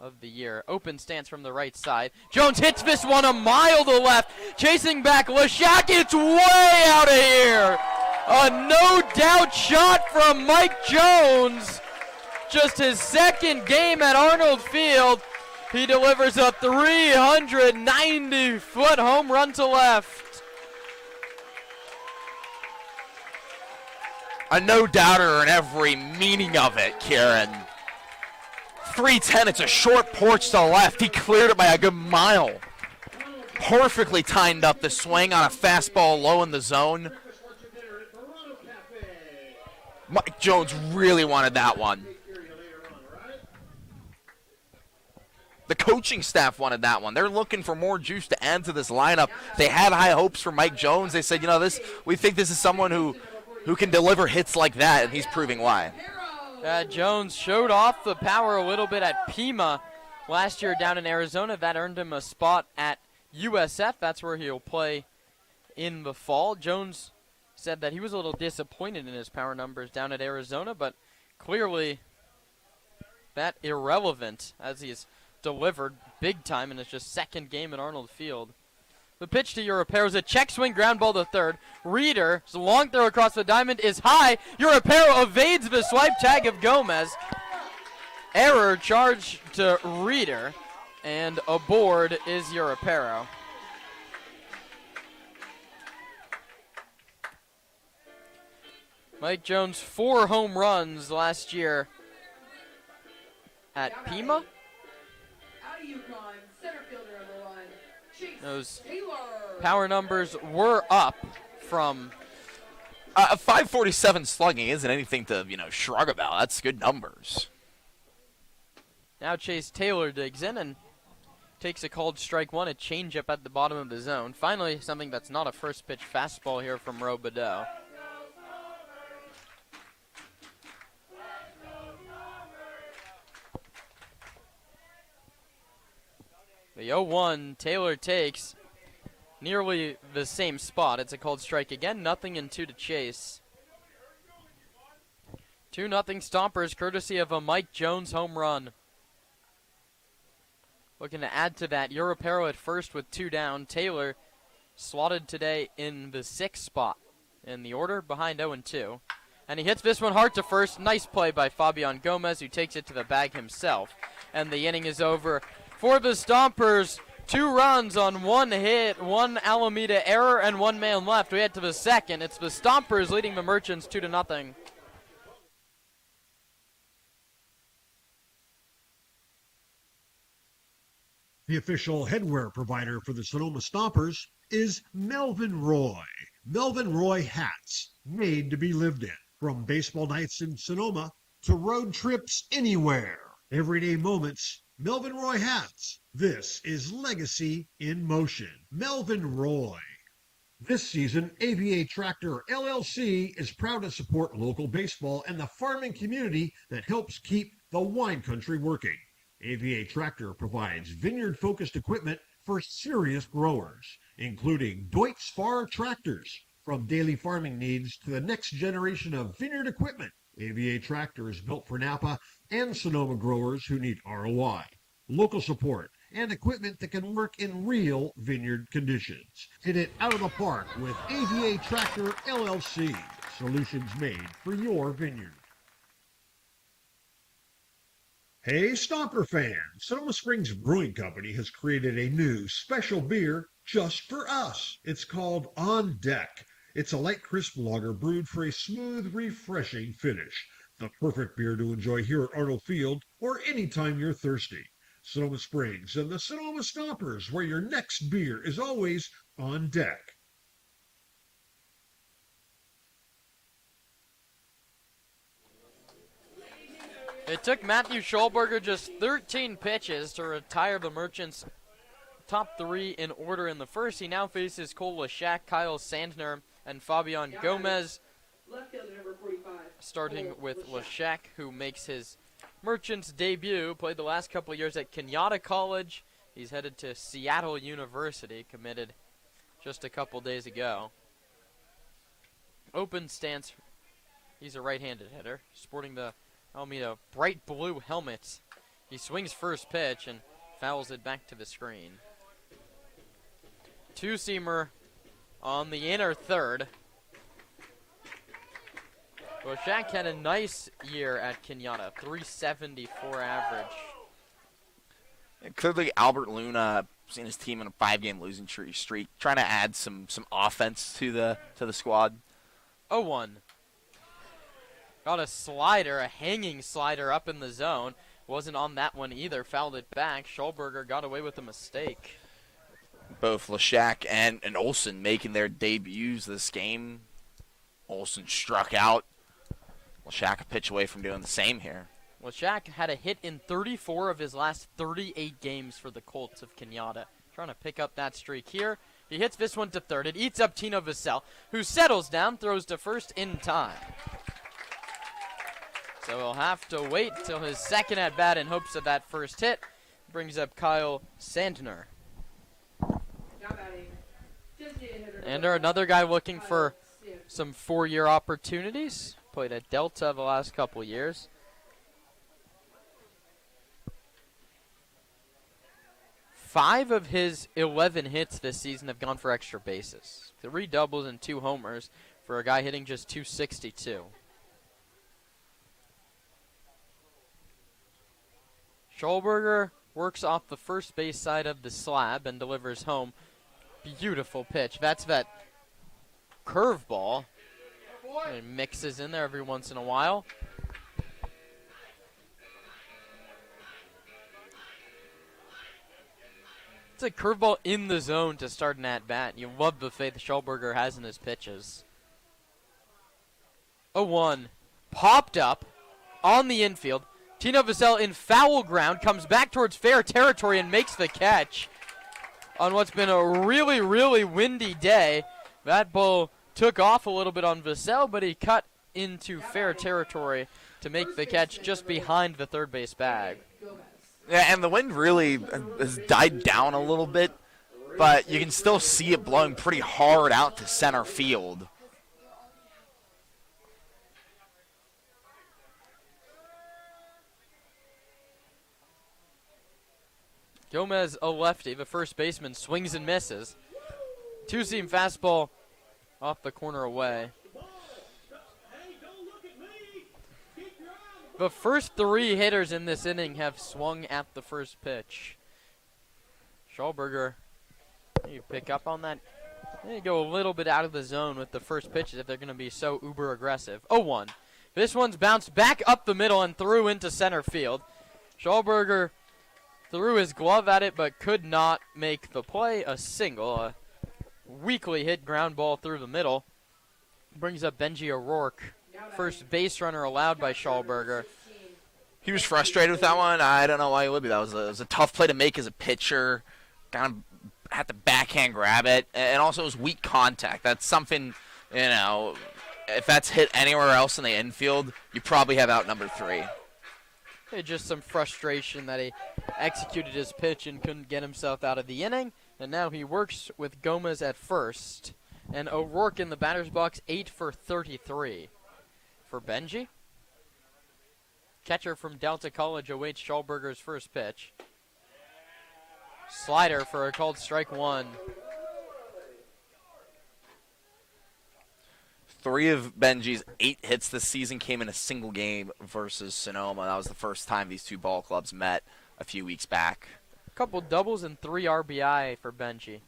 of the year. Open stance from the right side. Jones hits this one a mile to left. Chasing back Lashak. It's way out of here. A no-doubt shot from Mike Jones. Just his second game at Arnold Field. He delivers a 390-foot home run to left. A no-doubter in every meaning of it, Kieran. 310, it's a short porch to the left. He cleared it by a good mile. Perfectly timed up the swing on a fastball low in the zone. Mike Jones really wanted that one. The coaching staff wanted that one. They're looking for more juice to add to this lineup. They had high hopes for Mike Jones. They said, we think this is someone who can deliver hits like that, and he's proving why. Jones showed off the power a little bit at Pima last year down in Arizona. That earned him a spot at USF. That's where he'll play in the fall. Jones said that he was a little disappointed in his power numbers down at Arizona, but clearly that irrelevant as he's delivered big time in his just second game at Arnold Field. The pitch to Europero is a check swing ground ball to third. Reeder's long throw across the diamond is high. Europero evades the swipe tag of Gomez. Error charge to Reeder, and aboard is Europero. Mike Jones, 4 home runs last year at Pima. Those power numbers were up from 547 slugging isn't anything to, shrug about. That's good numbers. Now Chase Taylor digs in, and takes a called strike one, a changeup at the bottom of the zone. Finally, something that's not a first pitch fastball here from Robideau. The 0-1, Taylor takes nearly the same spot. It's a called strike again, 0-2 to chase. 2-0 Stompers, courtesy of a Mike Jones home run. Looking to add to that, Europero at first with 2 down. Taylor slotted today in the 6th spot in the order, behind 0-2. And he hits this one hard to first. Nice play by Fabian Gomez, who takes it to the bag himself. And the inning is over for the Stompers. 2 runs on 1 hit, 1 Alameda error, and 1 man left. We head to the 2nd. It's the Stompers leading the Merchants 2-0. The official headwear provider for the Sonoma Stompers is Melvin Roy. Melvin Roy hats, made to be lived in. From baseball nights in Sonoma to road trips anywhere. Everyday moments, Melvin Roy hats. This is legacy in motion. Melvin Roy. This season, AVA Tractor LLC is proud to support local baseball and the farming community that helps keep the wine country working. AVA Tractor provides vineyard-focused equipment for serious growers, including Deutz Fahr tractors. From daily farming needs to the next generation of vineyard equipment, AVA Tractor is built for Napa and Sonoma growers who need ROI, local support, and equipment that can work in real vineyard conditions. Hit it out of the park with AVA Tractor LLC. Solutions made for your vineyard. Hey, Stomper fans! Sonoma Springs Brewing Company has created a new special beer just for us. It's called On Deck. It's a light, crisp lager brewed for a smooth, refreshing finish. The perfect beer to enjoy here at Arnold Field or anytime you're thirsty. Sonoma Springs and the Sonoma Stompers, where your next beer is always on deck. It took Matthew Schulberger just 13 pitches to retire the Merchants' top 3 in order in the first. He now faces Cole Lashak, Kyle Sandner, and Fabian Gomez. Starting with Lashak, who makes his Merchants debut, played the last couple years at Kenyatta College. He's headed to Seattle University, committed just a couple days ago. Open stance, he's a right-handed hitter, sporting the Alameda bright blue helmet. He swings first pitch and fouls it back to the screen. Two-seamer on the inner third. Well, Shaq had a nice year at Kenyatta, 374 average. And clearly, Albert Luna seen his team in a 5-game losing streak, trying to add some offense to the squad. 0-1. Got a slider, a hanging slider up in the zone. Wasn't on that one either. Fouled it back. Schulberger got away with a mistake. Both Lashak and Olsen making their debuts this game. Olsen struck out. Lashak a pitch away from doing the same here. Lashak had a hit in 34 of his last 38 games for the Colts of Kenyatta. Trying to pick up that streak here. He hits this one to third. It eats up Tino Vassell, who settles down, throws to first in time. So he'll have to wait till his second at-bat in hopes of that first hit. Brings up Kyle Sandner. And another guy looking for some 4-year opportunities. Played at Delta the last couple years. Five of his 11 hits this season have gone for extra bases. 3 doubles and 2 homers for a guy hitting just .262. Schulberger works off the first base side of the slab and delivers home. Beautiful pitch. That's that curveball. It mixes in there every once in a while. It's a curveball in the zone to start an at-bat. You love the faith Schulberger has in his pitches. 0-1. Popped up on the infield. Tino Vassell in foul ground, comes back towards fair territory and makes the catch on what's been a really, really windy day. That ball took off a little bit on Vassell, but he cut into fair territory to make the catch just behind the third base bag. Yeah, and the wind really has died down a little bit, but you can still see it blowing pretty hard out to center field. Gomez, a lefty, the first baseman, swings and misses. Two-seam fastball off the corner away. The first three hitters in this inning have swung at the first pitch. Schallberger, you pick up on that. They go a little bit out of the zone with the first pitches if they're going to be so uber aggressive. 0-1. This one's bounced back up the middle and through into center field. Schallberger threw his glove at it but could not make the play. A single, a weakly hit ground ball through the middle. Brings up Benji O'Rourke. First base runner allowed by Schallberger. He was frustrated with that one. I don't know why he would be. That was a tough play to make as a pitcher. Kind of had to backhand grab it. And also it was weak contact. That's something, if that's hit anywhere else in the infield, you probably have out number 3. Just some frustration that he executed his pitch and couldn't get himself out of the inning. And now he works with Gomez at first. And O'Rourke in the batter's box, 8 for 33. For Benji, catcher from Delta College awaits Schallberger's first pitch. Slider for a called strike 1. 3 of Benji's 8 hits this season came in a single game versus Sonoma. That was the first time these two ball clubs met a few weeks back. A couple doubles and 3 RBI for Benji.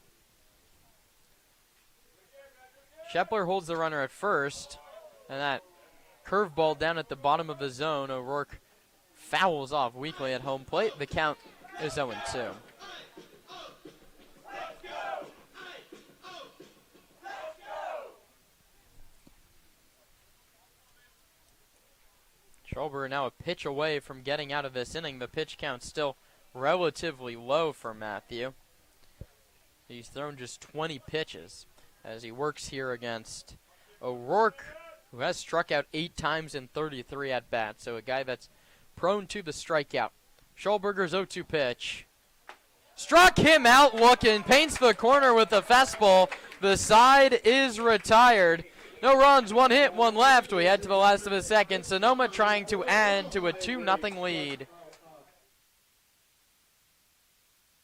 Shepler holds the runner at first, and that curveball down at the bottom of the zone. O'Rourke fouls off weakly at home plate. The count is 0-2. Schallberger now a pitch away from getting out of this inning. The pitch count still relatively low for Matthew. He's thrown just 20 pitches as he works here against O'Rourke, who has struck out 8 times in 33 at-bats, so a guy that's prone to the strikeout. Schallberger's 0-2 pitch. Struck him out looking, paints the corner with a fastball. The side is retired. No runs, 1 hit, 1 left. We head to the last of the second. Sonoma trying to add to a 2-0 lead.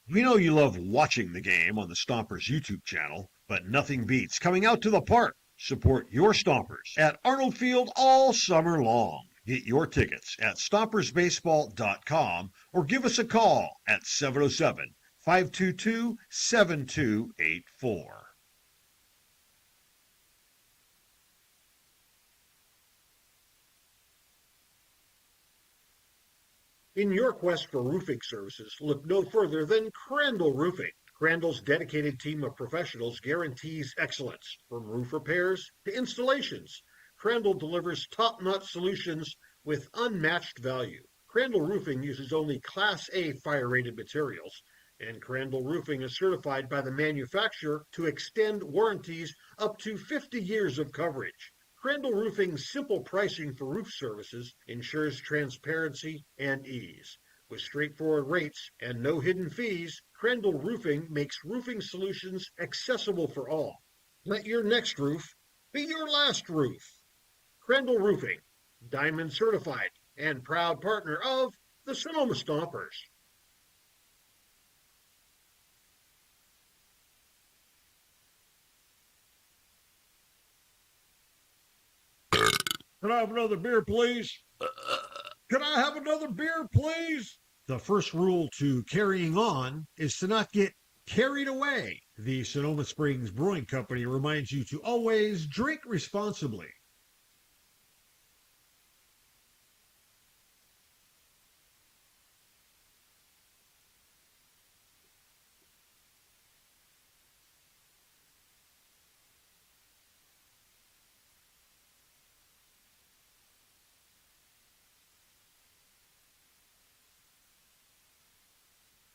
We know you love watching the game on the Stompers YouTube channel, but nothing beats coming out to the park. Support your Stompers at Arnold Field all summer long. Get your tickets at stompersbaseball.com or give us a call at 707-522-7284. In your quest for roofing services, look no further than Crandall Roofing. Crandall's dedicated team of professionals guarantees excellence. From roof repairs to installations, Crandall delivers top-notch solutions with unmatched value. Crandall Roofing uses only Class A fire-rated materials, and Crandall Roofing is certified by the manufacturer to extend warranties up to 50 years of coverage. Crandall Roofing's simple pricing for roof services ensures transparency and ease. With straightforward rates and no hidden fees, Crandall Roofing makes roofing solutions accessible for all. Let your next roof be your last roof. Crandall Roofing, Diamond certified and proud partner of the Sonoma Stompers. Can I have another beer, please? Can I have another beer, please? The first rule to carrying on is to not get carried away. The Sonoma Springs Brewing Company reminds you to always drink responsibly.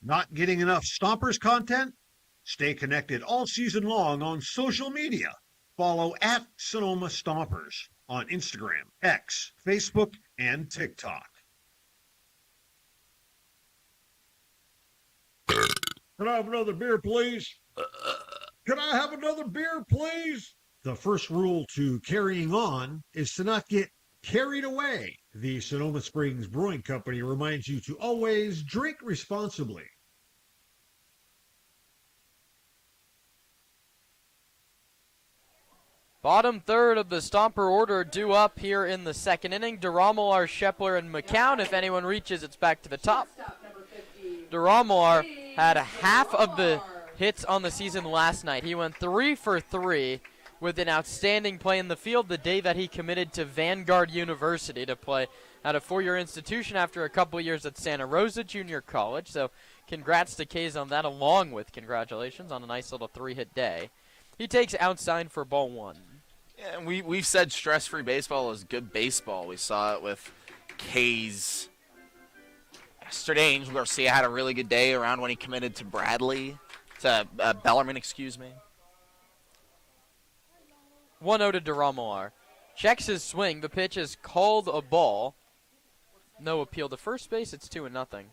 Not getting enough Stompers content? Stay connected all season long on social media. Follow at Sonoma Stompers on Instagram, X, Facebook, and TikTok. Can I have another beer, please? Can I have another beer, please? The first rule to carrying on is to not get carried away. The Sonoma Springs Brewing Company reminds you to always drink responsibly. Bottom third of the Stomper order due up here in the second inning. DeRomular, Shepler, and McCown. If anyone reaches, it's back to the top. DeRomular had half of the hits on the season last night. He went 3 for 3 with an outstanding play in the field the day that he committed to Vanguard University to play at a four-year institution after a couple years at Santa Rosa Junior College. So congrats to Kays on that, along with congratulations on a nice little 3-hit day. He takes outside for ball 1. Yeah, and we've said stress-free baseball is good baseball. We saw it with Kays yesterday. Angel Garcia had a really good day around when he committed to Bellarmine, excuse me. 1-0 to DeRomular. Checks his swing. The pitch is called a ball. No appeal to first base. It's 2-0.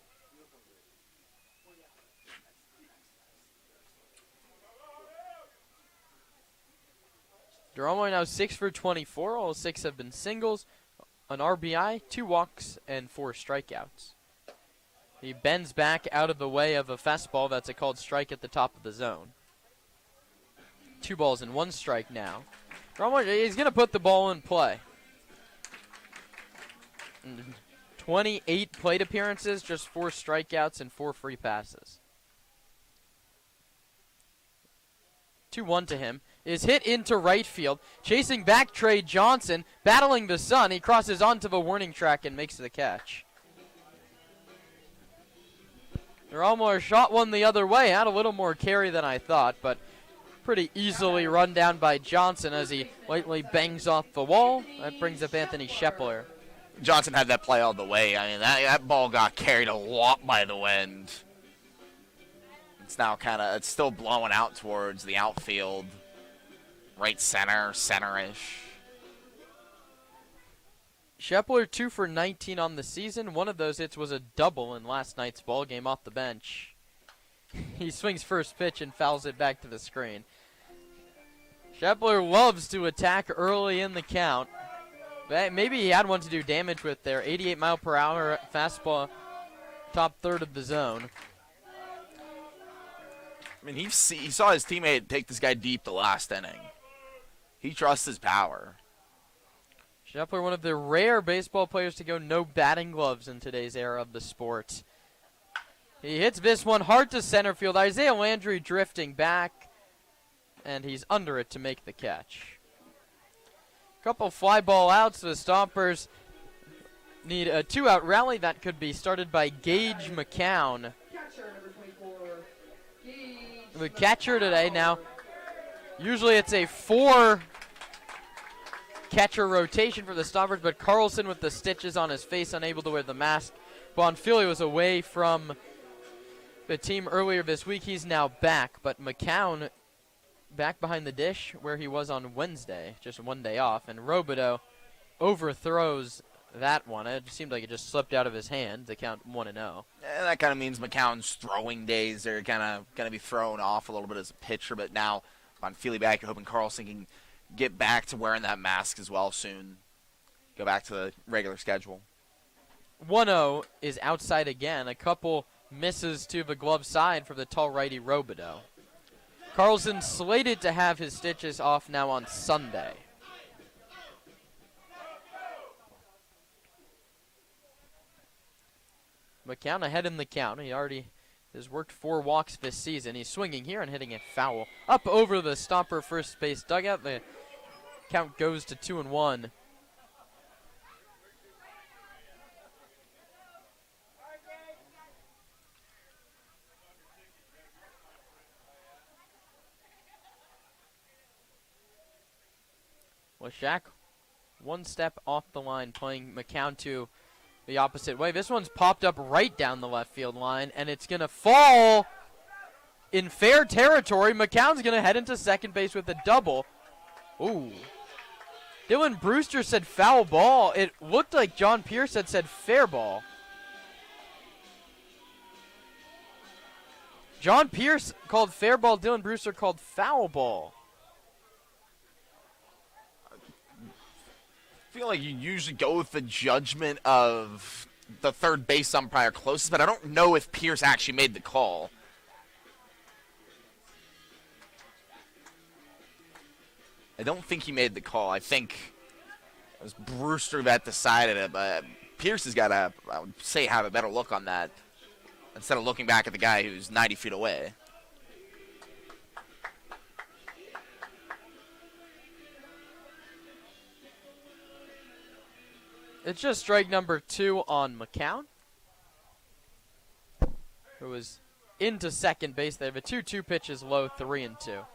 DeRomular now 6 for 24. All 6 have been singles, an RBI, 2 walks, and 4 strikeouts. He bends back out of the way of a fastball. That's a called strike at the top of the zone. 2 balls and 1 strike now. DeRomular, he's going to put the ball in play. 28 plate appearances, just 4 strikeouts and 4 free passes. 2-1 to him. Is hit into right field. Chasing back Trey Johnson, battling the sun. He crosses onto the warning track and makes the catch. DeRomular shot one the other way. Had a little more carry than I thought, but pretty easily run down by Johnson as he lightly bangs off the wall. That brings up Anthony Shepler. Johnson had that play all the way. I mean, that ball got carried a lot by the wind. It's now it's still blowing out towards the outfield. Right center, center-ish. Shepler 2 for 19 on the season. One of those hits was a double in last night's ball game off the bench. He swings first pitch and fouls it back to the screen. Shepler loves to attack early in the count. Maybe he had one to do damage with there. 88 mile per hour fastball, top third of the zone. I mean, he saw his teammate take this guy deep the last inning. He trusts his power. Shepler, one of the rare baseball players to go no batting gloves in today's era of the sport. He hits this one hard to center field. Isaiah Landry drifting back, and he's under it to make the catch. Couple fly ball outs. The Stompers need a 2-out rally that could be started by Gage McCown. The catcher today now. Usually it's a 4 catcher rotation for the Stompers, but Carlson with the stitches on his face, unable to wear the mask. Bonfili was away from the team earlier this week. He's now back, but McCown back behind the dish where he was on Wednesday, just one day off, and Robideau overthrows that one. It seemed like it just slipped out of his hand to count 1-0. And that kind of means McCown's throwing days are kind of going to be thrown off a little bit as a pitcher, but now Bonfili back, you're hoping Carlson can get back to wearing that mask as well soon. Go back to the regular schedule. 1-0 is outside again. A couple misses to the glove side for the tall righty Robideau. Carlson slated to have his stitches off now on Sunday. McCown ahead in the count. He already has worked 4 walks this season. He's swinging here and hitting it foul. Up over the Stomper first base dugout. The count goes to 2-1. Well, Shaq, one step off the line, playing McCown to the opposite way. This one's popped up right down the left field line, and it's going to fall in fair territory. McCown's going to head into second base with a double. Ooh. Dylan Brewster said foul ball. It looked like John Pierce had said fair ball. John Pierce called fair ball. Dylan Brewster called foul ball. I feel like you usually go with the judgment of the third base umpire closest, but I don't know if Pierce actually made the call. I don't think he made the call. I think it was Brewster that decided it, but Pierce has got to, I would say, have a better look on that instead of looking back at the guy who's 90 feet away. It's just strike number 2 on McCown, who was into second base. They have a 2-2 pitches low, 3-2.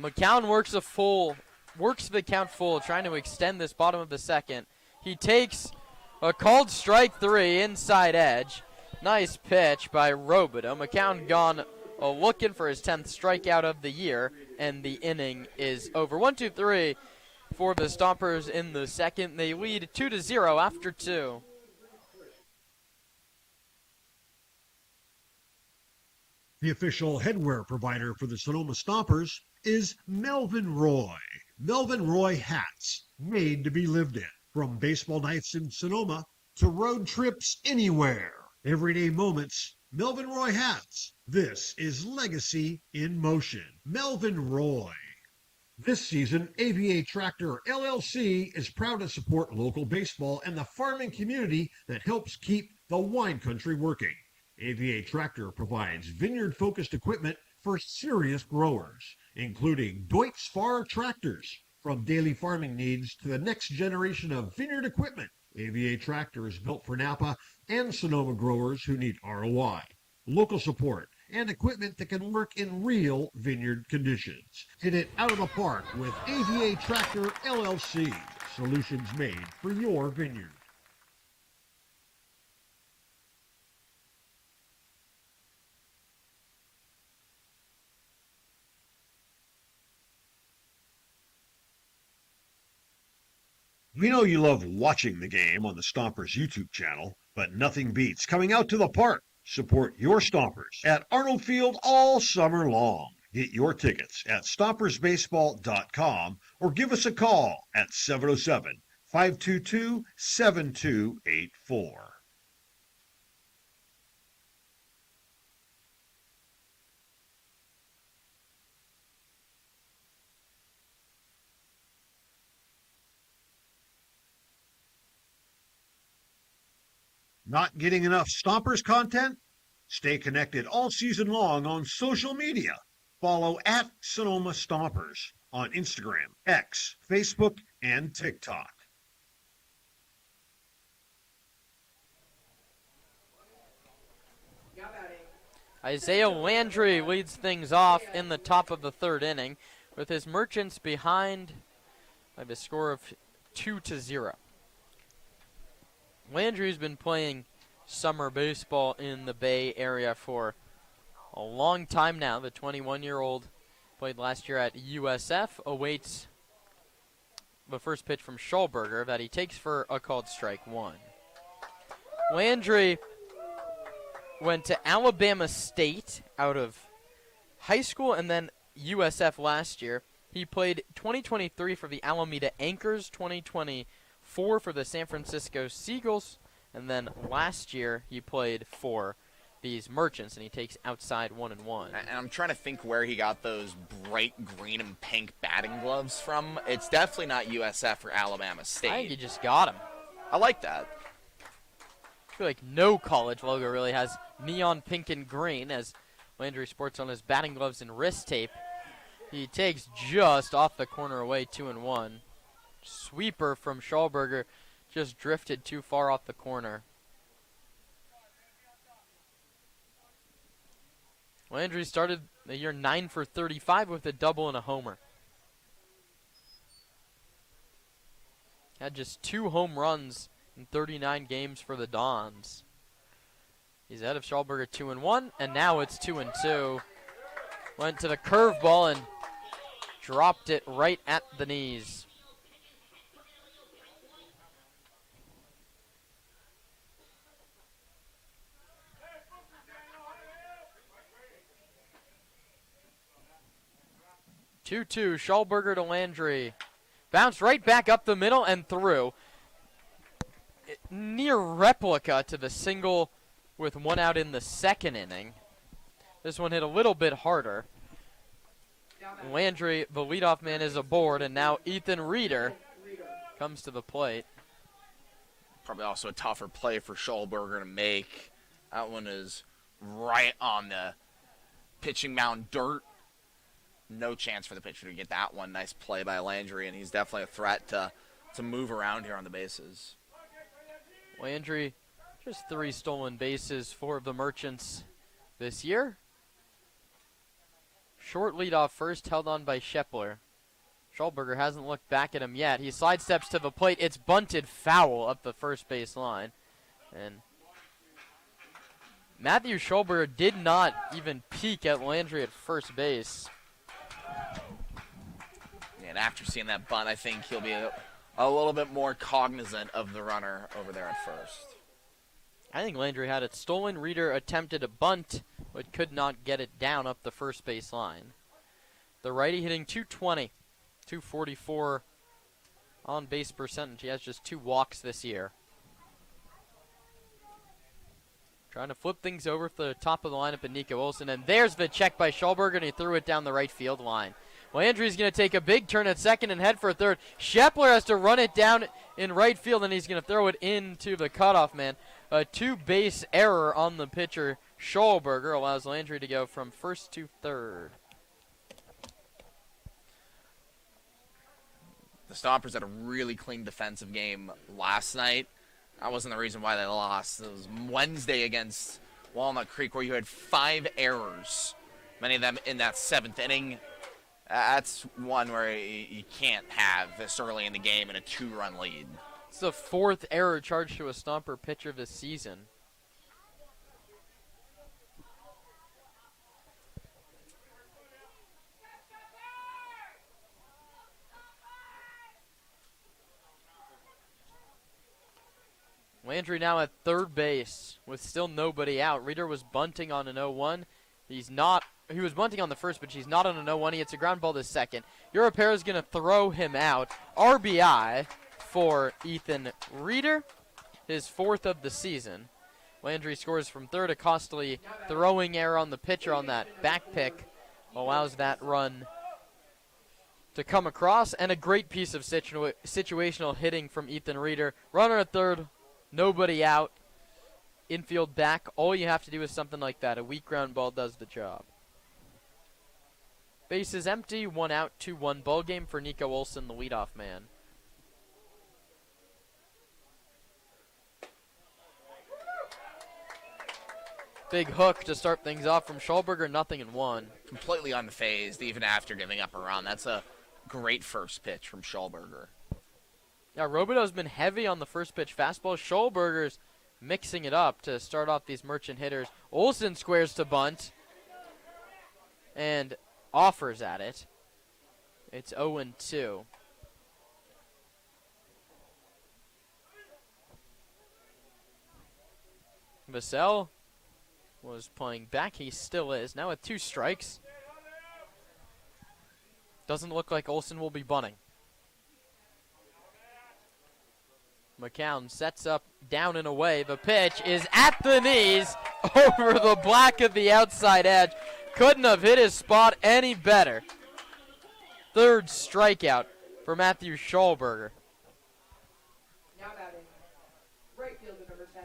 McCown works the count full, trying to extend this bottom of the second. He takes a called strike 3, inside edge. Nice pitch by Robideau. McCown gone looking for his 10th strikeout of the year, and the inning is over. 1-2-3 for the Stompers in the second. They lead 2-0 after 2. The official headwear provider for the Sonoma Stompers is Melvin Roy. Melvin Roy hats, made to be lived in. From baseball nights in Sonoma to road trips anywhere. Everyday moments, Melvin Roy hats. This is legacy in motion. Melvin Roy. This season, AVA Tractor LLC is proud to support local baseball and the farming community that helps keep the wine country working. AVA Tractor provides vineyard-focused equipment for serious growers, including Deutz Fahr tractors. From daily farming needs to the next generation of vineyard equipment, AVA Tractor is built for Napa and Sonoma growers who need ROI, local support, and equipment that can work in real vineyard conditions. Hit it out of the park with AVA Tractor LLC. Solutions made for your vineyard. We know you love watching the game on the Stompers YouTube channel, but nothing beats coming out to the park. Support your Stompers at Arnold Field all summer long. Get your tickets at stompersbaseball.com or give us a call at 707-522-7284. Not getting enough Stompers content? Stay connected all season long on social media. Follow at Sonoma Stompers on Instagram, X, Facebook, and TikTok. Isaiah Landry leads things off in the top of the third inning with his Merchants behind by the score of 2-0. Landry's been playing summer baseball in the Bay Area for a long time now. The 21-year-old played last year at USF, awaits the first pitch from Schulberger that he takes for a called strike 1. Landry went to Alabama State out of high school and then USF last year. He played 2023 for the Alameda Anchors, 2024 for the San Francisco Seagulls, and then last year he played for these Merchants, and he takes outside 1-1. And I'm trying to think where he got those bright green and pink batting gloves from. It's definitely not USF or Alabama State. I think he just got them. I like that. I feel like no college logo really has neon pink and green, as Landry sports on his batting gloves and wrist tape. He takes just off the corner away, 2-1. Sweeper from Schulberger just drifted too far off the corner. Landry started the year 9 for 35 with a double and a homer. Had just 2 home runs in 39 games for the Dons. He's ahead of Schallberger 2-1, and now it's 2-2. Went to the curveball and dropped it right at the knees. Two-two, Schallberger to Landry. Bounced right back up the middle and through. Near replica to the single with 1 out in the second inning. This one hit a little bit harder. Landry, the leadoff man, is aboard, and now Ethan Reeder comes to the plate. Probably also a tougher play for Schallberger to make. That one is right on the pitching mound dirt. No chance for the pitcher to get that one. Nice play by Landry, and he's definitely a threat to move around here on the bases. Landry, just 3 stolen bases for the Merchants this year. Short leadoff first, held on by Shepler. Schallberger hasn't looked back at him yet. He sidesteps to the plate. It's bunted foul up the first base line. And Matthew Schallberger did not even peek at Landry at first base. And after seeing that bunt, I think he'll be a little bit more cognizant of the runner over there at first. I think Landry had it stolen. Reeder attempted a bunt, but could not get it down up the first base line. The righty hitting .220, .244 on base percentage. He has just 2 walks this year. Trying to flip things over to the top of the lineup in Nico Olson, and there's the check by Schallberger, and he threw it down the right field line. Landry's going to take a big turn at second and head for third. Shepler has to run it down in right field, and he's going to throw it into the cutoff man. A 2-base error on the pitcher. Schallberger allows Landry to go from first to third. The Stompers had a really clean defensive game last night. That wasn't the reason why they lost. It was Wednesday against Walnut Creek where you had 5 errors, many of them in that 7th inning. That's one where you can't have this early in the game in a 2-run lead. It's the 4th error charged to a Stomper pitcher this season. Landry now at third base with still nobody out. Reeder was bunting on an 0-1. He was bunting on the first, but he's not on an 0-1. He hits a ground ball to second. Europera is going to throw him out. RBI for Ethan Reeder, his 4th of the season. Landry scores from third. A costly throwing error on the pitcher on that back pick allows that run to come across, and a great piece of situational hitting from Ethan Reeder. Runner at third, nobody out. Infield back. All you have to do is something like that. A weak ground ball does the job. Base is empty, 1 out, 2-1 ball game for Nico Olson, the leadoff man. Big hook to start things off from Schallberger, 0-1. Completely unfazed, even after giving up a run. That's a great first pitch from Schallberger. Yeah, Robidoux been heavy on the first pitch fastball. Schallberger's mixing it up to start off these Merchant hitters. Olson squares to bunt and offers at it. It's 0-2. Vassell was playing back. He still is. Now with 2 strikes. Doesn't look like Olson will be bunting. McCown sets up down and away. The pitch is at the knees over the black of the outside edge. Couldn't have hit his spot any better. 3rd strikeout for Matthew Schallberger. Now batting, right fielder number 10,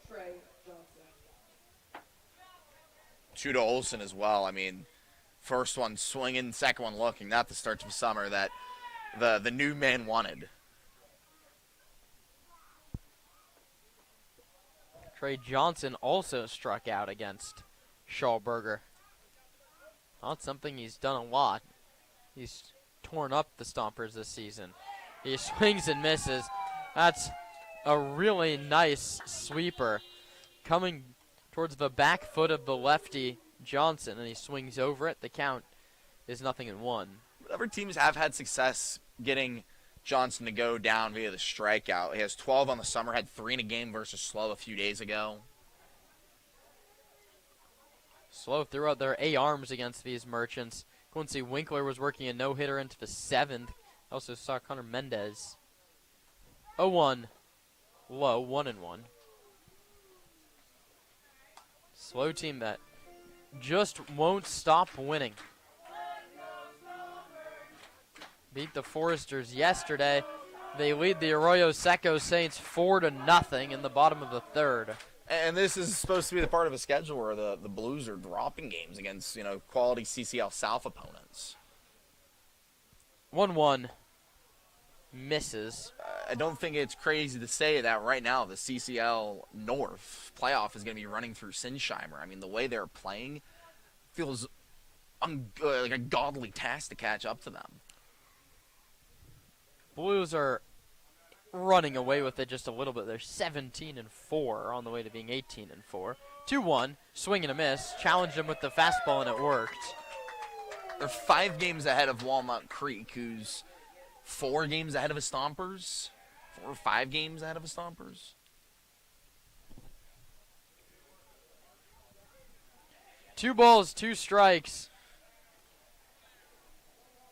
Trey Johnson. 2 to Olson as well. I mean, first one swinging, second one looking. Not the start of summer that the new man wanted. Trey Johnson also struck out against Schallberger. Not something he's done a lot. He's torn up the Stompers this season. He swings and misses. That's a really nice sweeper coming towards the back foot of the lefty Johnson, and he swings over it. The count is 0-1. Other teams have had success getting Johnson to go down via the strikeout. He has 12 on the summer, had 3 in a game versus Slow a few days ago. Slow threw out their A-arms against these Merchants. Quincy Winkler was working a no-hitter into the 7th. Also saw Connor Mendez. 0-1. Low, 1-1. Slow team that just won't stop winning. Beat the Foresters yesterday. They lead the Arroyo Seco Saints 4-0 in the bottom of the 3rd. And this is supposed to be the part of a schedule where the Blues are dropping games against, quality CCL South opponents. 1-1. Misses. I don't think it's crazy to say that right now the CCL North playoff is going to be running through Sinsheimer. I mean, the way they're playing feels like a godly task to catch up to them. Blues are running away with it just a little bit. They're 17-4 on the way to being 18-4. 2-1, swing and a miss. Challenged him with the fastball, and it worked. They're 5 games ahead of Walnut Creek, who's 4 games ahead of the Stompers. 4 or 5 games ahead of the Stompers. Two balls, 2 strikes.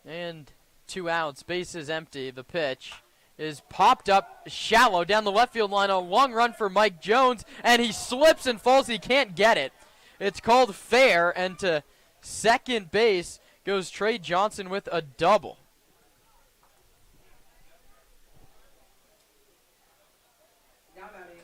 And 2 outs. Base is empty. The pitch is popped up shallow down the left field line. A long run for Mike Jones, and he slips and falls. He can't get it. It's called fair, and to second base goes Trey Johnson with a double. Now batting,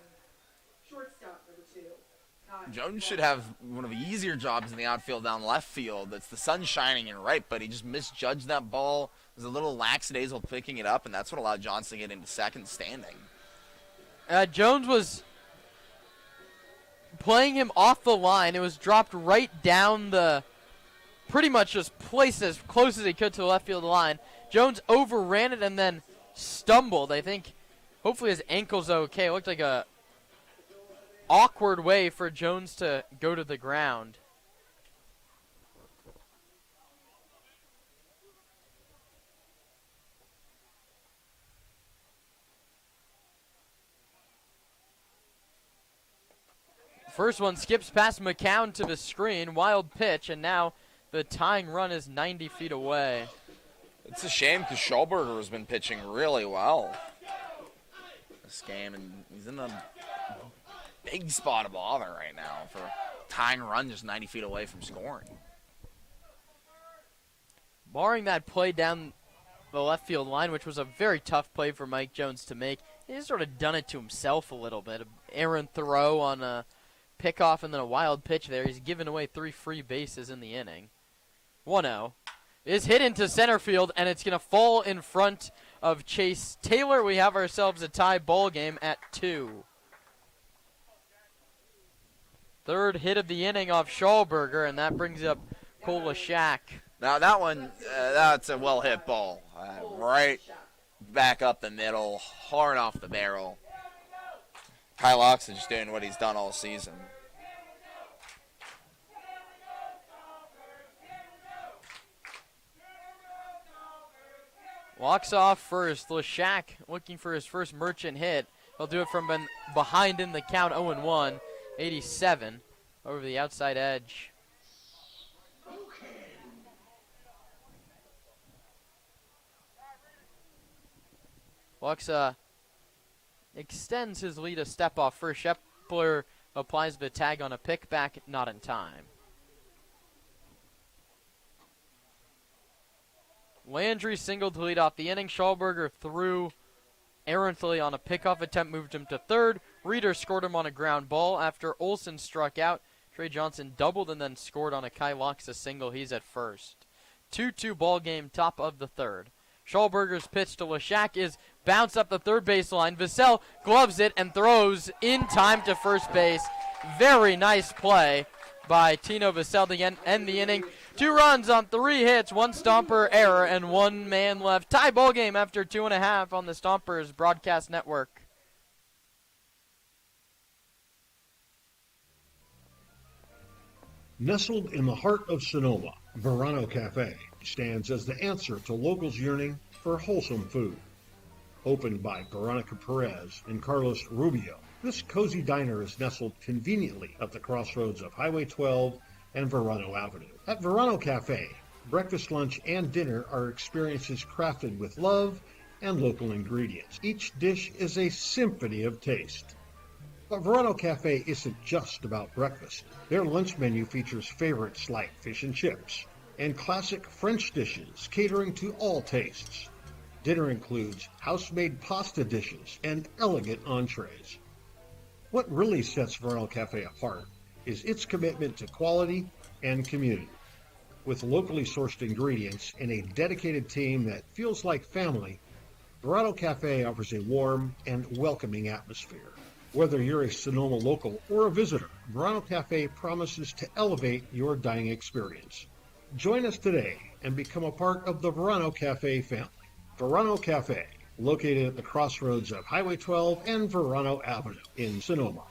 shortstop number 2. Jones should have one of the easier jobs in the outfield down left field. It's the sun shining in right, but he just misjudged that ball. Was a little lackadaisical picking it up, and that's what allowed Johnson to get into second standing. Jones was playing him off the line. It was dropped right down the, pretty much just placed as close as he could to the left field line. Jones overran it and then stumbled. I think hopefully his ankle's okay. It looked like a awkward way for Jones to go to the ground. First one skips past McCown to the screen. Wild pitch, and now the tying run is 90 feet away. It's a shame because Schulberger has been pitching really well this game, and he's in a big spot of bother right now for tying run just 90 feet away from scoring. Barring that play down the left field line, which was a very tough play for Mike Jones to make, he's sort of done it to himself a little bit. An errant throw on a pickoff and then a wild pitch there. He's given away 3 free bases in the inning. 1-0 is hit into center field, and it's going to fall in front of Chase Taylor. We have ourselves a tie ball game at 2. Third hit of the inning off Schulberger, and that brings up Cole Lashak. Now that one, that's a well-hit ball. Right back up the middle, hard off the barrel. Kyle Oxen's just doing what he's done all season. Walks off first. Lashak looking for his first Merchant hit. He'll do it from behind in the count, 0-1. 87 over the outside edge. Walks extends his lead a step off first. Shepler applies the tag on a pick back, not in time. Landry singled to lead off the inning. Schulberger threw errantly on a pickoff attempt, moved him to third. Reeder scored him on a ground ball after Olson struck out. Trey Johnson doubled and then scored on a Kai Loxa single. He's at first. 2-2 ball game, top of the third. Schulberger's pitch to Lashak is bounced up the third baseline. Vassell gloves it and throws in time to first base. Very nice play by Tino Vassell to end the inning. 2 runs on 3 hits, 1 Stomper error, and 1 man left. Tie ball game after 2.5 on the Stompers Broadcast Network. Nestled in the heart of Sonoma, Verano Cafe stands as the answer to locals yearning for wholesome food. Opened by Veronica Perez and Carlos Rubio, this cozy diner is nestled conveniently at the crossroads of Highway 12 and Verano Avenue. At Verano Cafe, breakfast, lunch, and dinner are experiences crafted with love and local ingredients. Each dish is a symphony of taste. But Verano Cafe isn't just about breakfast. Their lunch menu features favorites like fish and chips and classic French dishes catering to all tastes. Dinner includes house-made pasta dishes and elegant entrees. What really sets Verano Cafe apart is its commitment to quality and community. With locally sourced ingredients and a dedicated team that feels like family, Verano Cafe offers a warm and welcoming atmosphere. Whether you're a Sonoma local or a visitor, Verano Cafe promises to elevate your dining experience. Join us today and become a part of the Verano Cafe family. Verano Cafe, located at the crossroads of Highway 12 and Verano Avenue in Sonoma.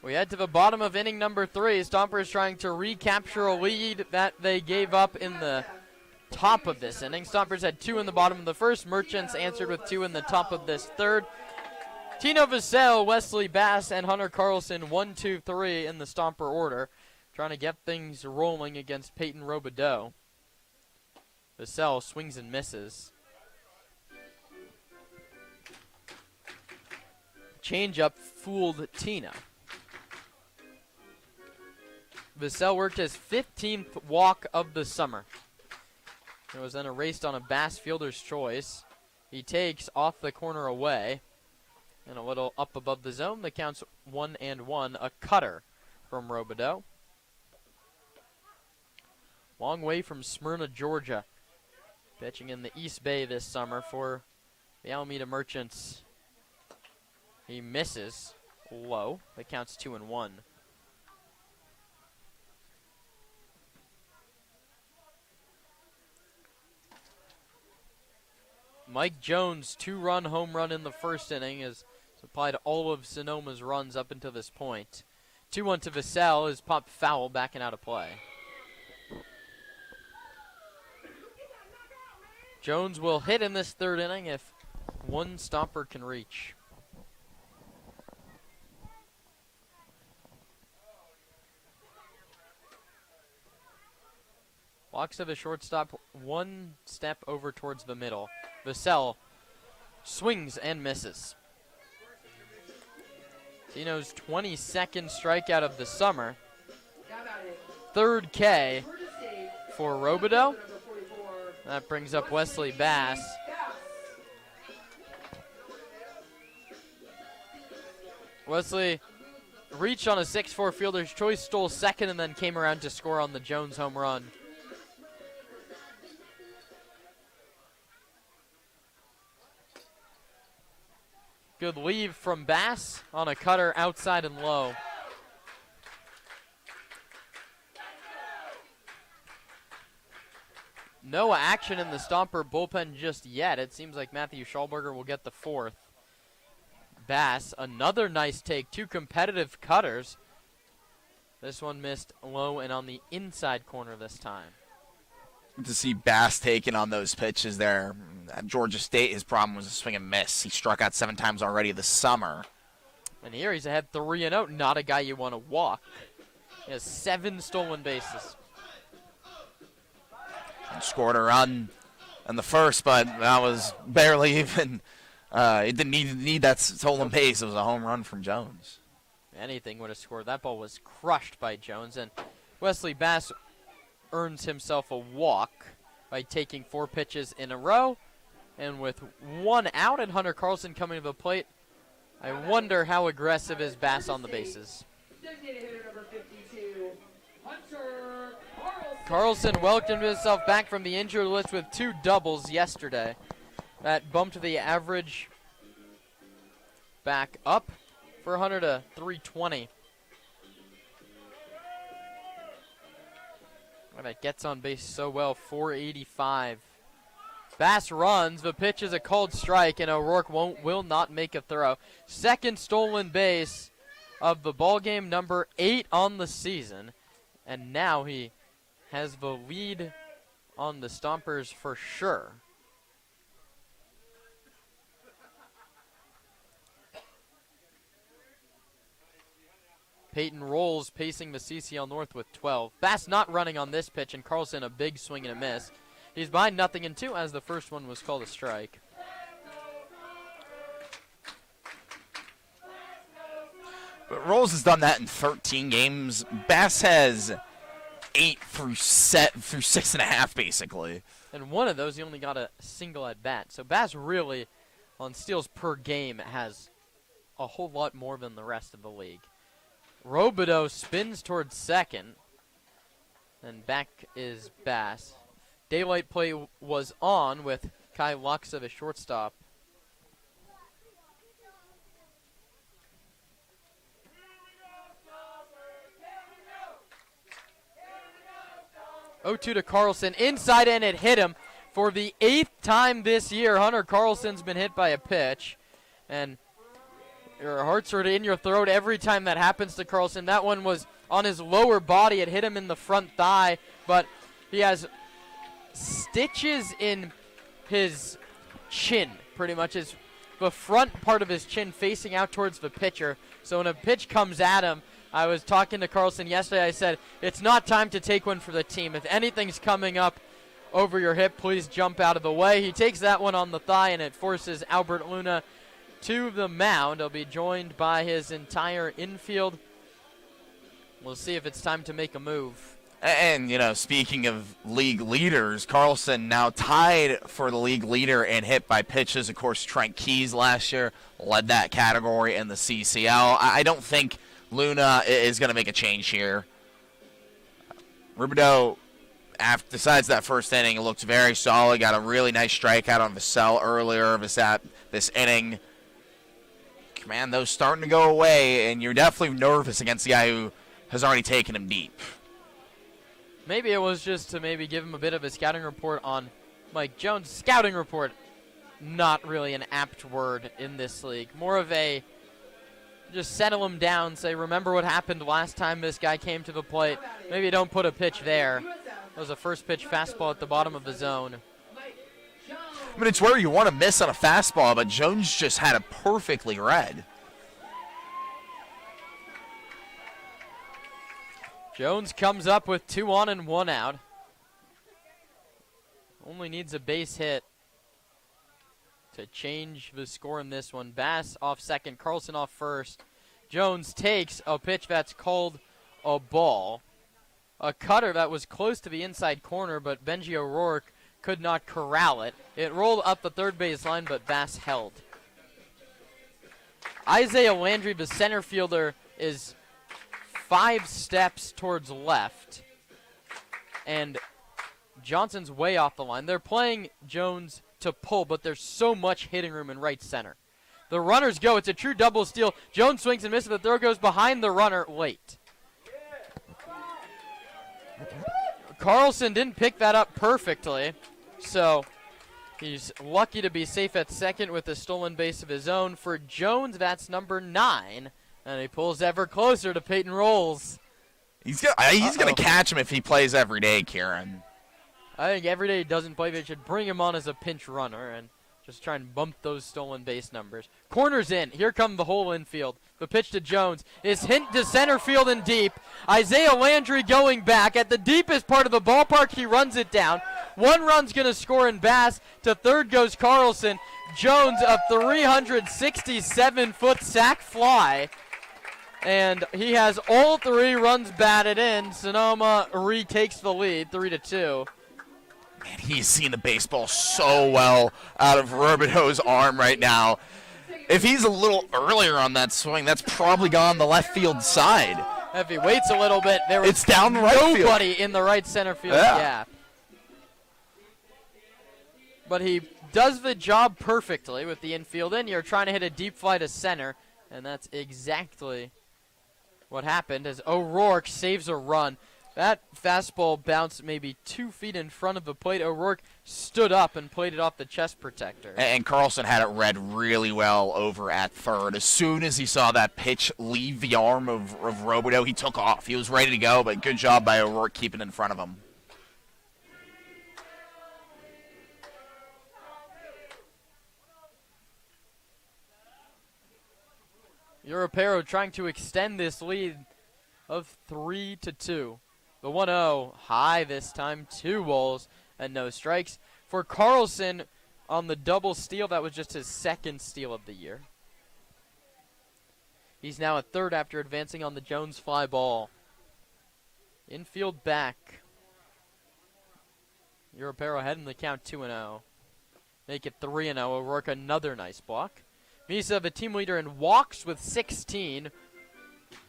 We head to the bottom of inning number 3. Stompers trying to recapture a lead that they gave up in the top of this inning. Stompers had 2 in the bottom of the first. Merchants answered with 2 in the top of this third. Tino Vassell, Wesley Bass, and Hunter Carlson 1, 2, 3 in the Stomper order, trying to get things rolling against Peyton Robideau. Vassell swings and misses. Changeup fooled Tino. Vassell worked his 15th walk of the summer. It was then erased on a Bass fielder's choice. He takes off the corner away. And a little up above the zone. The count's 1-1. A cutter from Robideau. Long way from Smyrna, Georgia. Pitching in the East Bay this summer for the Alameda Merchants. He misses low. The count's 2-1. Mike Jones' 2-run home run in the first inning has supplied all of Sonoma's runs up until this point. 2-1 to Vassell is popped foul, backing out of play. Jones will hit in this third inning if one Stomper can reach. Walks to the shortstop, 1 step over towards the middle. Vassell swings and misses. Tino's 22nd strikeout of the summer. 3rd K for Robideau. That brings up Wesley Bass. Wesley reached on a 6-4 fielder's choice, stole second, and then came around to score on the Jones home run. Good leave from Bass on a cutter outside and low. No action in the Stomper bullpen just yet. It seems like Matthew Schallberger will get the 4th. Bass, another nice take. 2 competitive cutters. This one missed low and on the inside corner this time. To see Bass taking on those pitches there. At Georgia State, his problem was a swing and miss. He struck out 7 times already this summer. And here he's ahead 3-0. Not a guy you want to walk. He has 7 stolen bases. And scored a run in the first, but that was barely even. It didn't need that stolen base. It was a home run from Jones. Anything would have scored. That ball was crushed by Jones. And Wesley Bass earns himself a walk by taking 4 pitches in a row. And with 1 out and Hunter Carlson coming to the plate, I wonder how aggressive is Bass on the bases. Designated hitter number 52, Hunter Carlson welcomed himself back from the injured list with 2 doubles yesterday. That bumped the average back up for Hunter to 320. And it gets on base so well, 485. Bass runs, the pitch is a called strike, and O'Rourke will not make a throw. 2nd stolen base of the ball game, number 8 on the season. And now he has the lead on the Stompers for sure. Peyton Rolls pacing the CCL North with 12. Bass not running on this pitch, and Carlson a big swing and a miss. He's behind 0-2 as the first one was called a strike. But Rolls has done that in 13 games. Bass has 8 through 6.5, basically. And one of those, he only got a single at bat. So Bass really, on steals per game, has a whole lot more than the rest of the league. Robideau spins towards second. And back is Bass. Daylight play was on with Kai Lux of a shortstop. Oh, 2 to Carlson. Inside, and it hit him. For the 8th time this year, Hunter Carlson's been hit by a pitch. And your heart's sort of in your throat every time that happens to Carlson. That one was on his lower body. It hit him in the front thigh. But he has stitches in his chin, pretty much. The front part of his chin facing out towards the pitcher. So when a pitch comes at him, I was talking to Carlson yesterday. I said, it's not time to take one for the team. If anything's coming up over your hip, please jump out of the way. He takes that one on the thigh, and it forces Albert Luna to the mound. He'll be joined by his entire infield. We'll see if it's time to make a move. And, speaking of league leaders, Carlson now tied for the league leader in hit by pitches. Of course, Trent Keys last year led that category in the CCL. I don't think Luna is going to make a change here. Robideau, besides that first inning, it looked very solid. Got a really nice strikeout on Vassell earlier this inning. Man, those starting to go away, and you're definitely nervous against the guy who has already taken him deep. Maybe it was just to maybe give him a bit of a scouting report on Mike Jones. Scouting report, not really an apt word in this league. More of a just settle him down, say, remember what happened last time this guy came to the plate. Maybe don't put a pitch there. That was a first pitch fastball at the bottom of the zone. I mean, it's where you want to miss on a fastball, but Jones just had it perfectly read. Jones comes up with 2 on and 1 out. Only needs a base hit to change the score in this one. Bass off second, Carlson off first. Jones takes a pitch that's called a ball. A cutter that was close to the inside corner, but Benji O'Rourke could not corral it. It rolled up the third base line, but Bass held. Isaiah Landry, the center fielder, is 5 steps towards left. And Johnson's way off the line. They're playing Jones to pull, but there's so much hitting room in right center. The runners go. It's a true double steal. Jones swings and misses. The throw goes behind the runner late. Carlson didn't pick that up perfectly, so he's lucky to be safe at second with a stolen base of his own. For Jones, that's number 9, and he pulls ever closer to Peyton Rolls. He's gonna catch him if he plays every day, Kieran. I think every day he doesn't play, they should bring him on as a pinch runner and just try and bump those stolen base numbers. Corner's in. Here come the whole infield. The pitch to Jones is hit to center field and deep. Isaiah Landry going back. At the deepest part of the ballpark, he runs it down. 1 run's going to score in Bass. To third goes Carlson. Jones, a 367-foot sac fly. And he has all 3 runs batted in. Sonoma retakes the lead, 3-2. Man, he's seeing the baseball so well out of Robideau's arm right now. If he's a little earlier on that swing, that's probably gone the left field side. If he waits a little bit, there was down the right nobody field. In the right center field gap. But he does the job perfectly with the infield in. You're trying to hit a deep fly to center, and that's exactly what happened as O'Rourke saves a run. That fastball bounced maybe 2 feet in front of the plate. O'Rourke stood up and played it off the chest protector. And Carlson had it read really well over at third. As soon as he saw that pitch leave the arm of Robideau, he took off. He was ready to go, but good job by O'Rourke keeping in front of him. Europero trying to extend this lead of 3-2. The 1-0 high this time, 2 balls and no strikes. For Carlson on the double steal, that was just his 2nd steal of the year. He's now at third after advancing on the Jones fly ball. Infield back. Europero ahead in the count 2-0. Make it 3-0. O'Rourke another nice block. Misa, the team leader in walks with 16.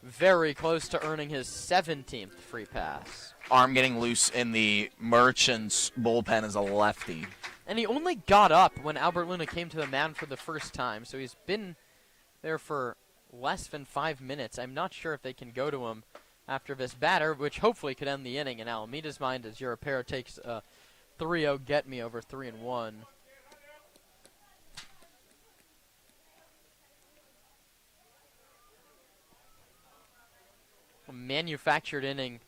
Very close to earning his 17th free pass. Arm getting loose in the Merchants bullpen as a lefty. And he only got up when Albert Luna came to the mound for the first time, so he's been there for less than 5 minutes. I'm not sure if they can go to him after this batter, which hopefully could end the inning in Alameda's mind as Europero takes a 3-0 get-me over 3-1. A manufactured inning.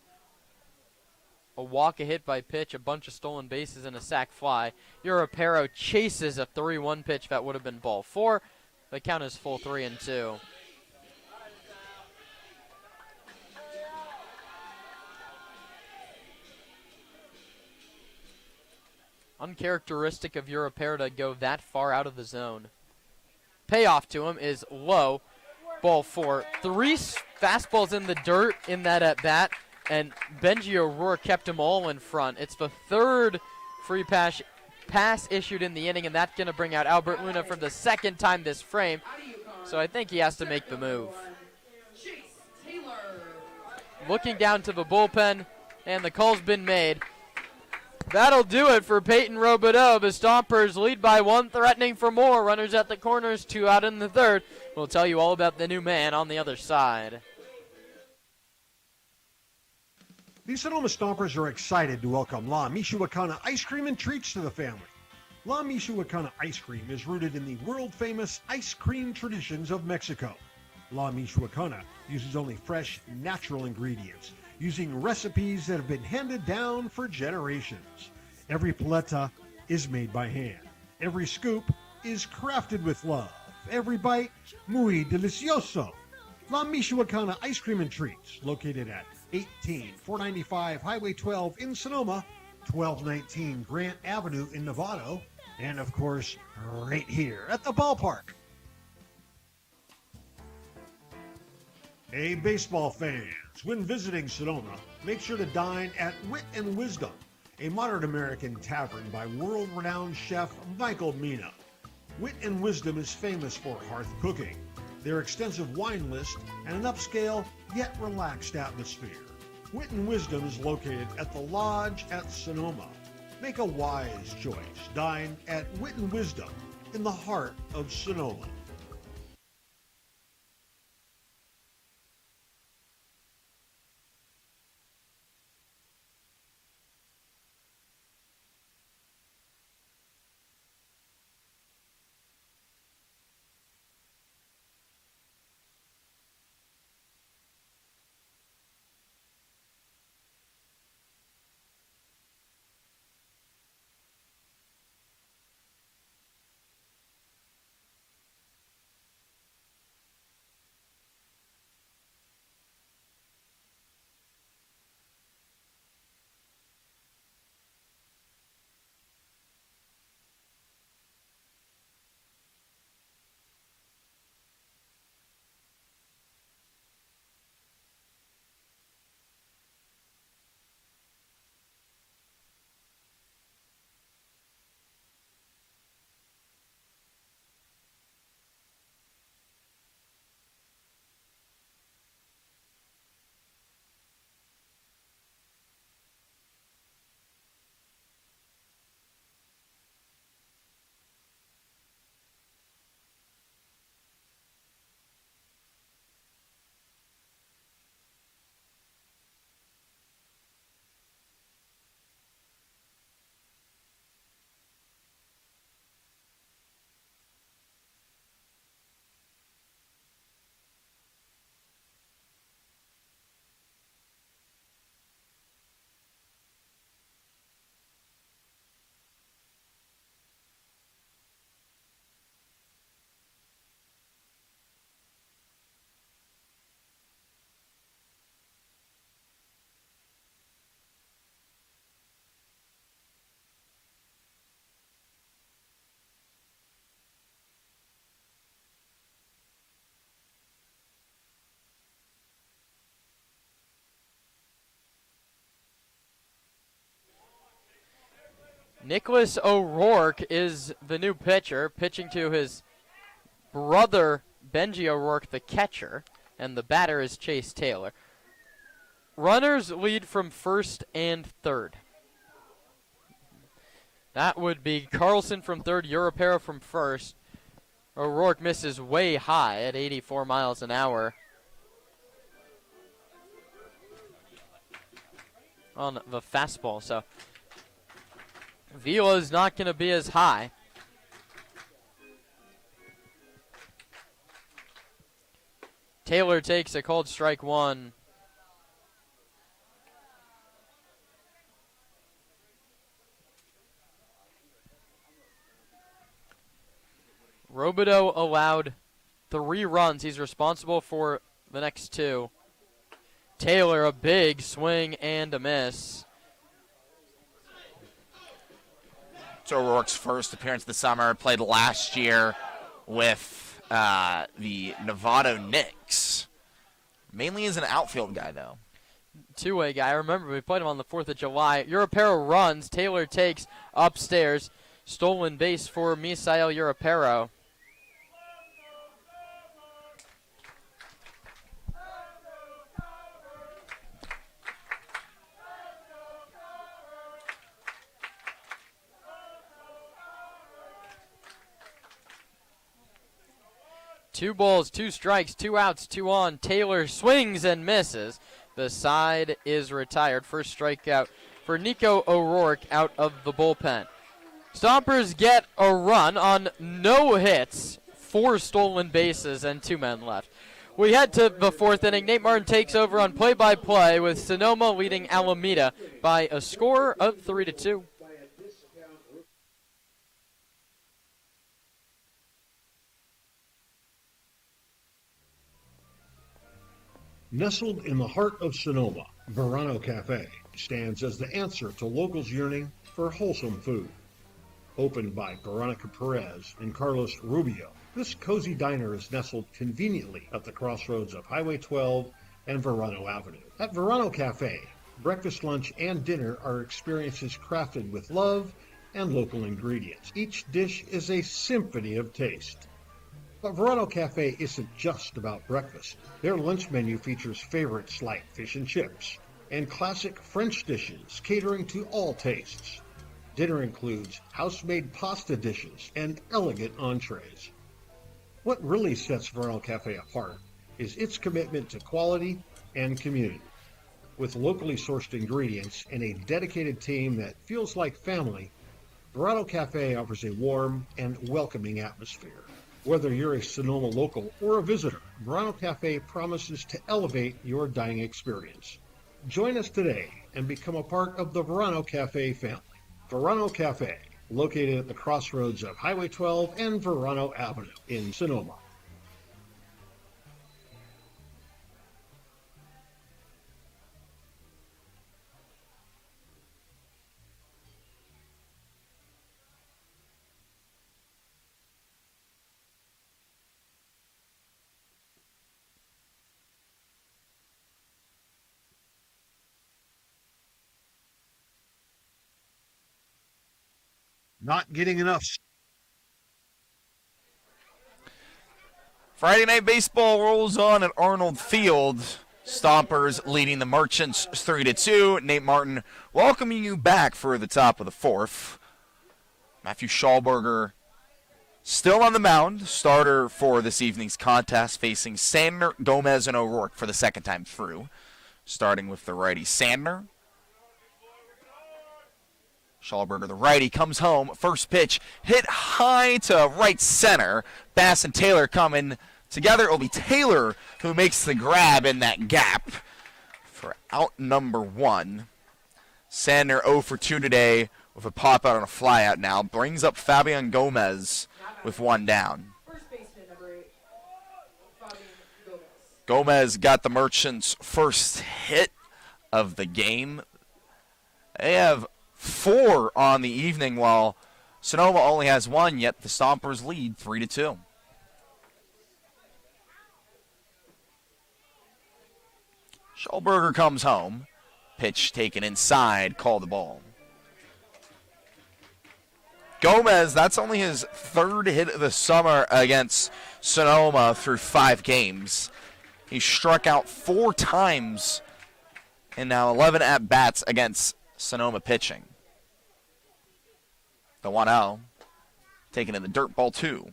A walk, a hit by pitch, a bunch of stolen bases, and a sac fly. Europero chases a 3-1 pitch that would have been ball 4. The count is full 3-2. Uncharacteristic of Europero to go that far out of the zone. Payoff to him is low. Ball 4. 3 fastballs in the dirt in that at bat, and Benji O'Rourke kept them all in front. It's the 3rd free pass issued in the inning, and that's going to bring out Albert Luna for the 2nd time this frame. So I think he has to make the move. Looking down to the bullpen, and the call's been made. That'll do it for Peyton Robideau. The Stompers lead by 1, threatening for more. Runners at the corners, 2 out in the 3rd. We'll tell you all about the new man on the other side. The Sonoma Stompers are excited to welcome La Michoacana Ice Cream and Treats to the family. La Michoacana Ice Cream is rooted in the world-famous ice cream traditions of Mexico. La Michoacana uses only fresh, natural ingredients, using recipes that have been handed down for generations. Every paleta is made by hand. Every scoop is crafted with love. Every bite, muy delicioso. La Michoacana Ice Cream and Treats, located at 18495 Highway 12 in Sonoma, 1219 Grant Avenue in Novato, and of course, right here at the ballpark. Hey, baseball fans, when visiting Sonoma, make sure to dine at Wit and Wisdom, a modern American tavern by world-renowned chef Michael Mina. Wit and Wisdom is famous for hearth cooking, their extensive wine list, and an upscale yet relaxed atmosphere. Wit and Wisdom is located at the Lodge at Sonoma. Make a wise choice. Dine at Wit and Wisdom in the heart of Sonoma. Nicholas O'Rourke is the new pitcher, pitching to his brother Benji O'Rourke, the catcher, and the batter is Chase Taylor. Runners lead from first and third. That would be Carlson from third, Europero from first. O'Rourke misses way high at 84 miles an hour on the fastball, so velo is not going to be as high. Taylor takes a called strike one. Robideau allowed 3 runs. He's responsible for the next 2. Taylor, a big swing and a miss. It's O'Rourke's first appearance of the summer. Played last year with the Novato Knicks. Mainly as an outfield guy, though. Two-way guy. I remember we played him on the 4th of July. Europero runs. Taylor takes upstairs. Stolen base for Misael Europero. Two balls, 2 strikes, 2 outs, 2 on. Taylor swings and misses. The side is retired. First strikeout for Nico O'Rourke out of the bullpen. Stompers get a run on no hits, 4 stolen bases, and 2 men left. We head to the 4th inning. Nate Martin takes over on play-by-play with Sonoma leading Alameda by a score of 3-2. Nestled in the heart of Sonoma, Verano Cafe stands as the answer to locals yearning for wholesome food. Opened by Veronica Perez and Carlos Rubio, this cozy diner is nestled conveniently at the crossroads of Highway 12 and Verano Avenue. At Verano Cafe, breakfast, lunch, and dinner are experiences crafted with love and local ingredients. Each dish is a symphony of taste. But Verano Cafe isn't just about breakfast. Their lunch menu features favorites like fish and chips and classic French dishes catering to all tastes. Dinner includes house-made pasta dishes and elegant entrees. What really sets Verano Cafe apart is its commitment to quality and community. With locally sourced ingredients and a dedicated team that feels like family, Verano Cafe offers a warm and welcoming atmosphere. Whether you're a Sonoma local or a visitor, Verano Cafe promises to elevate your dining experience. Join us today and become a part of the Verano Cafe family. Verano Cafe, located at the crossroads of Highway 12 and Verano Avenue in Sonoma. Not getting enough. Friday Night Baseball rolls on at Arnold Field. Stompers leading the Merchants 3-2. Nate Martin welcoming you back for the top of the 4th. Matthew Schallberger still on the mound, starter for this evening's contest, facing Sandner, Gomez, and O'Rourke for the second time through. Starting with the righty Sandner. Schallberger, the righty, comes home. First pitch hit high to right center. Bass and Taylor coming together. It'll be Taylor who makes the grab in that gap for out number 1. Sandner 0 for 2 today with a pop out on a fly out now. Brings up Fabian Gomez with 1 down. First baseman, number 8, Fabian Gomez. Gomez got the Merchants' first hit of the game. They have 4 on the evening, while Sonoma only has 1, yet the Stompers lead 3-2. Schallberger comes home. Pitch taken inside, call the ball. Gomez, that's only his third hit of the summer against Sonoma through 5 games. He struck out 4 times in now 11 at-bats against Sonoma pitching. The 1-0, taken in the dirt, ball 2.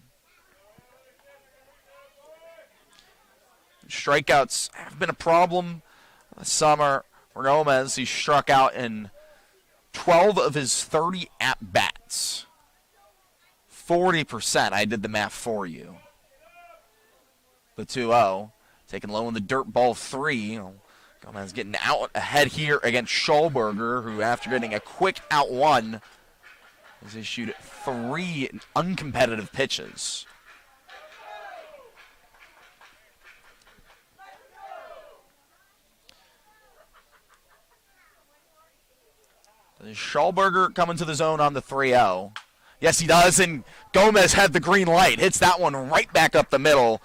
Strikeouts have been a problem this summer for Gomez. He struck out in 12 of his 30 at-bats. 40%, I did the math for you. The 2-0, taken low in the dirt, ball 3. Gomez getting out ahead here against Schulberger, who after getting a quick out 1, has issued 3 uncompetitive pitches. Is Schulberger coming to the zone on the 3-0? Yes, he does, and Gomez had the green light. Hits that one right back up the middle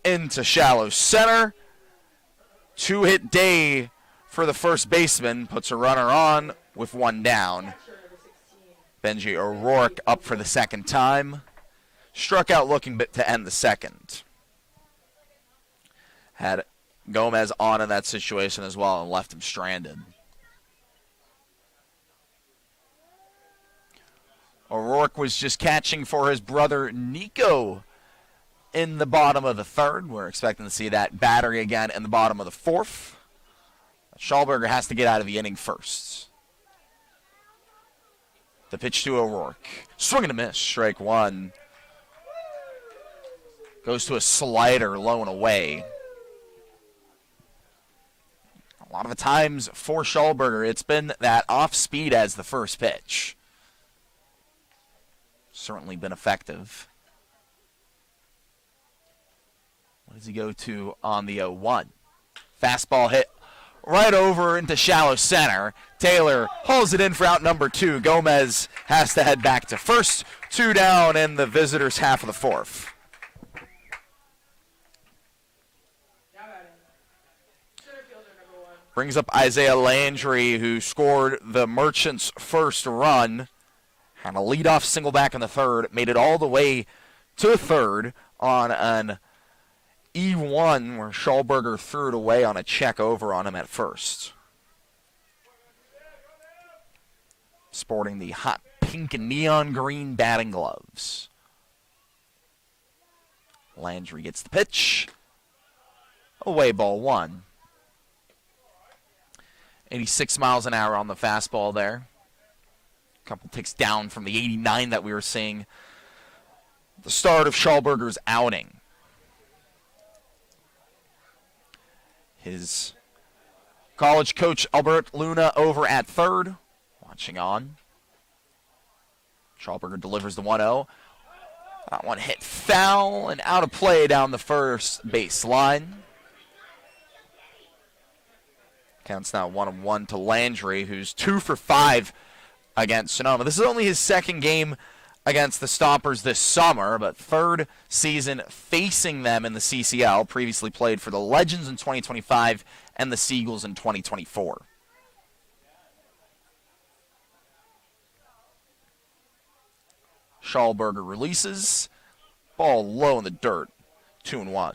into shallow center. 2-hit day for the first baseman. Puts a runner on with 1 down. Benji O'Rourke up for the second time. Struck out looking to end the second. Had Gomez on in that situation as well and left him stranded. O'Rourke was just catching for his brother Nico in the bottom of the 3rd. We're expecting to see that battery again in the bottom of the 4th. Schulberger has to get out of the inning first. The pitch to O'Rourke. Swing and a miss. Strike 1. Goes to a slider low and away. A lot of the times for Schulberger, it's been that off speed as the first pitch. Certainly been effective. What does he go to on the 0-1? Fastball hit right over into shallow center. Taylor hauls it in for out number 2. Gomez has to head back to first. 2 down in the visitors' half of the 4th. Brings up Isaiah Landry, who scored the Merchants' first run. Had a leadoff single back in the 3rd. Made it all the way to the 3rd on an E1 where Schulberger threw it away on a check over on him at first. Sporting the hot pink and neon green batting gloves. Landry gets the pitch. Away, ball 1. 86 miles an hour on the fastball there. Couple ticks down from the 89 that we were seeing at the start of Schulberger's outing. His college coach Albert Luna over at 3rd, watching on. Schulberger delivers the 1-0. That one hit foul and out of play down the first base line. Counts now 1-1 to Landry, who's 2 for 5 against Sonoma. This is only his 2nd game against the Stompers this summer, but 3rd season facing them in the CCL. Previously played for the Legends in 2025 and the Seagulls in 2024. Schulberger releases. Ball low in the dirt. 2-1.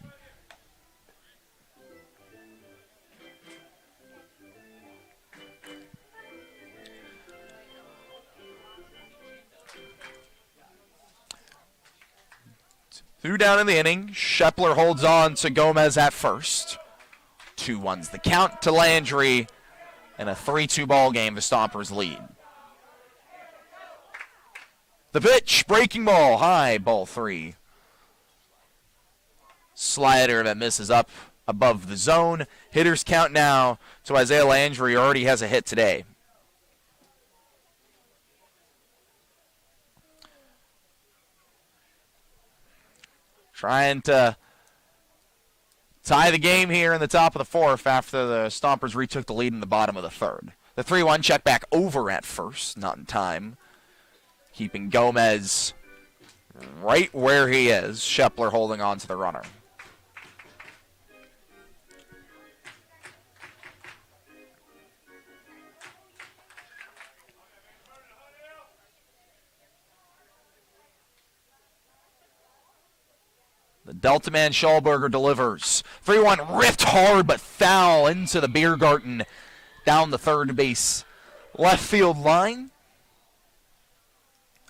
Threw down in the inning. Shepler holds on to Gomez at first. 2-1's the count to Landry. And a 3-2 ball game. The Stompers lead. The pitch. Breaking ball. High. Ball 3. Slider that misses up above the zone. Hitters count now to Isaiah Landry. Already has a hit today. Trying to tie the game here in the top of the 4th after the Stompers retook the lead in the bottom of the 3rd. The 3-1 check back over at first, not in time. Keeping Gomez right where he is. Shepler holding on to the runner. The Delta man Schallberger delivers. 3-1 ripped hard but foul into the beer garden down the third base left field line.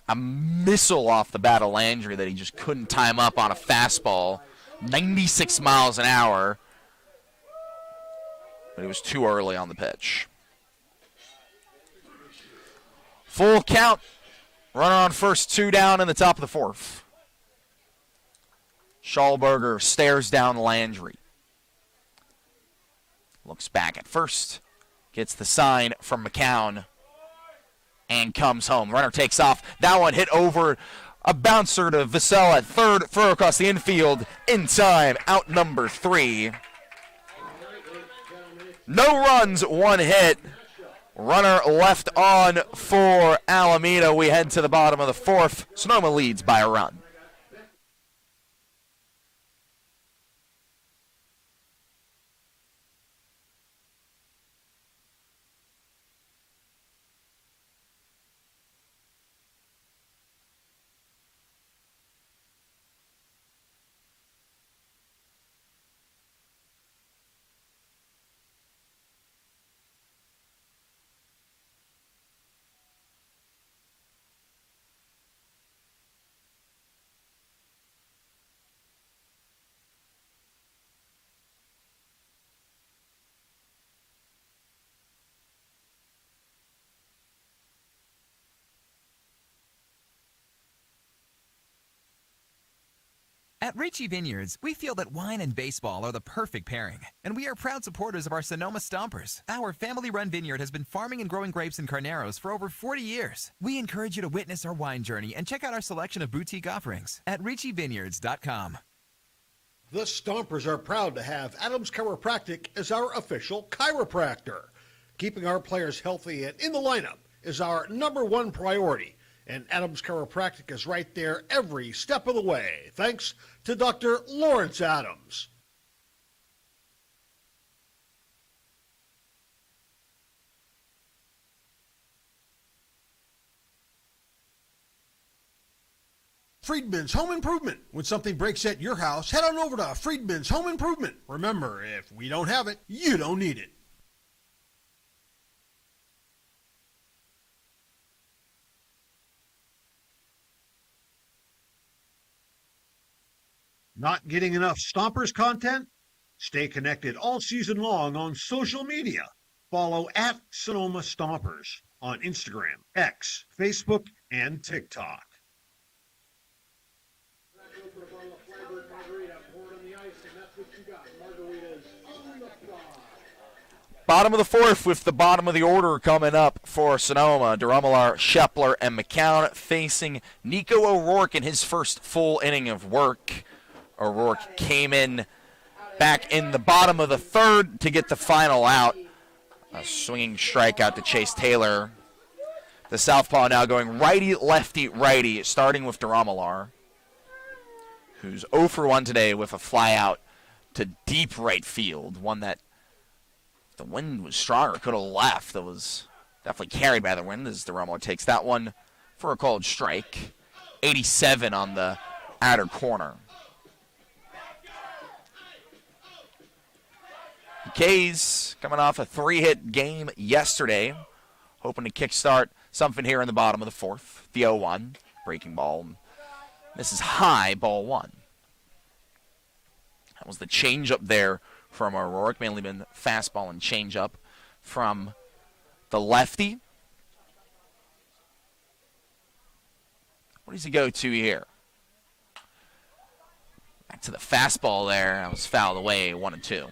A missile off the bat of Landry that he just couldn't time up on a fastball. 96 miles an hour. But it was too early on the pitch. Full count. Runner on first, 2 down in the top of the fourth. Schallberger stares down Landry. Looks back at first. Gets the sign from McCown. And comes home. Runner takes off. That one hit over a bouncer to Vassell at third. Throw across the infield. In time. Out number 3. No runs, 1 hit. Runner left on for Alameda. We head to the bottom of the fourth. Sonoma leads by a run. At Ritchie Vineyards, we feel that wine and baseball are the perfect pairing, and we are proud supporters of our Sonoma Stompers. Our family-run vineyard has been farming and growing grapes and carneros for over 40 years. We encourage you to witness our wine journey and check out our selection of boutique offerings at RitchieVineyards.com. The Stompers are proud to have Adams Chiropractic as our official chiropractor. Keeping our players healthy and in the lineup is our #1 priority. And Adams Chiropractic is right there every step of the way, thanks to Dr. Lawrence Adams. Friedman's Home Improvement. When something breaks at your house, head on over to Friedman's Home Improvement. Remember, if we don't have it, you don't need it. Not getting enough Stompers content? Stay connected all season long on social media. Follow at Sonoma Stompers on Instagram, X, Facebook, and TikTok. Bottom of the fourth with the bottom of the order coming up for Sonoma. Duramalar, Shepler, and McCown facing Nico O'Rourke in his first full inning of work. O'Rourke came in back in the bottom of the third to get the final out. A swinging strikeout to Chase Taylor. The southpaw now going righty, lefty, righty, starting with Duramalar, who's 0 for 1 today with a fly out to deep right field. One that, if the wind was stronger, could have left. That was definitely carried by the wind as Duramalar takes that one for a called strike. 87 on the outer corner. K's coming off a 3-hit game yesterday, hoping to kickstart something here in the bottom of the fourth. The 0-1, breaking ball. This is high, ball 1. That was the changeup there from O'Rourke, mainly been fastball and changeup from the lefty. What does he go to here? Back to the fastball there. That was fouled away, 1-2.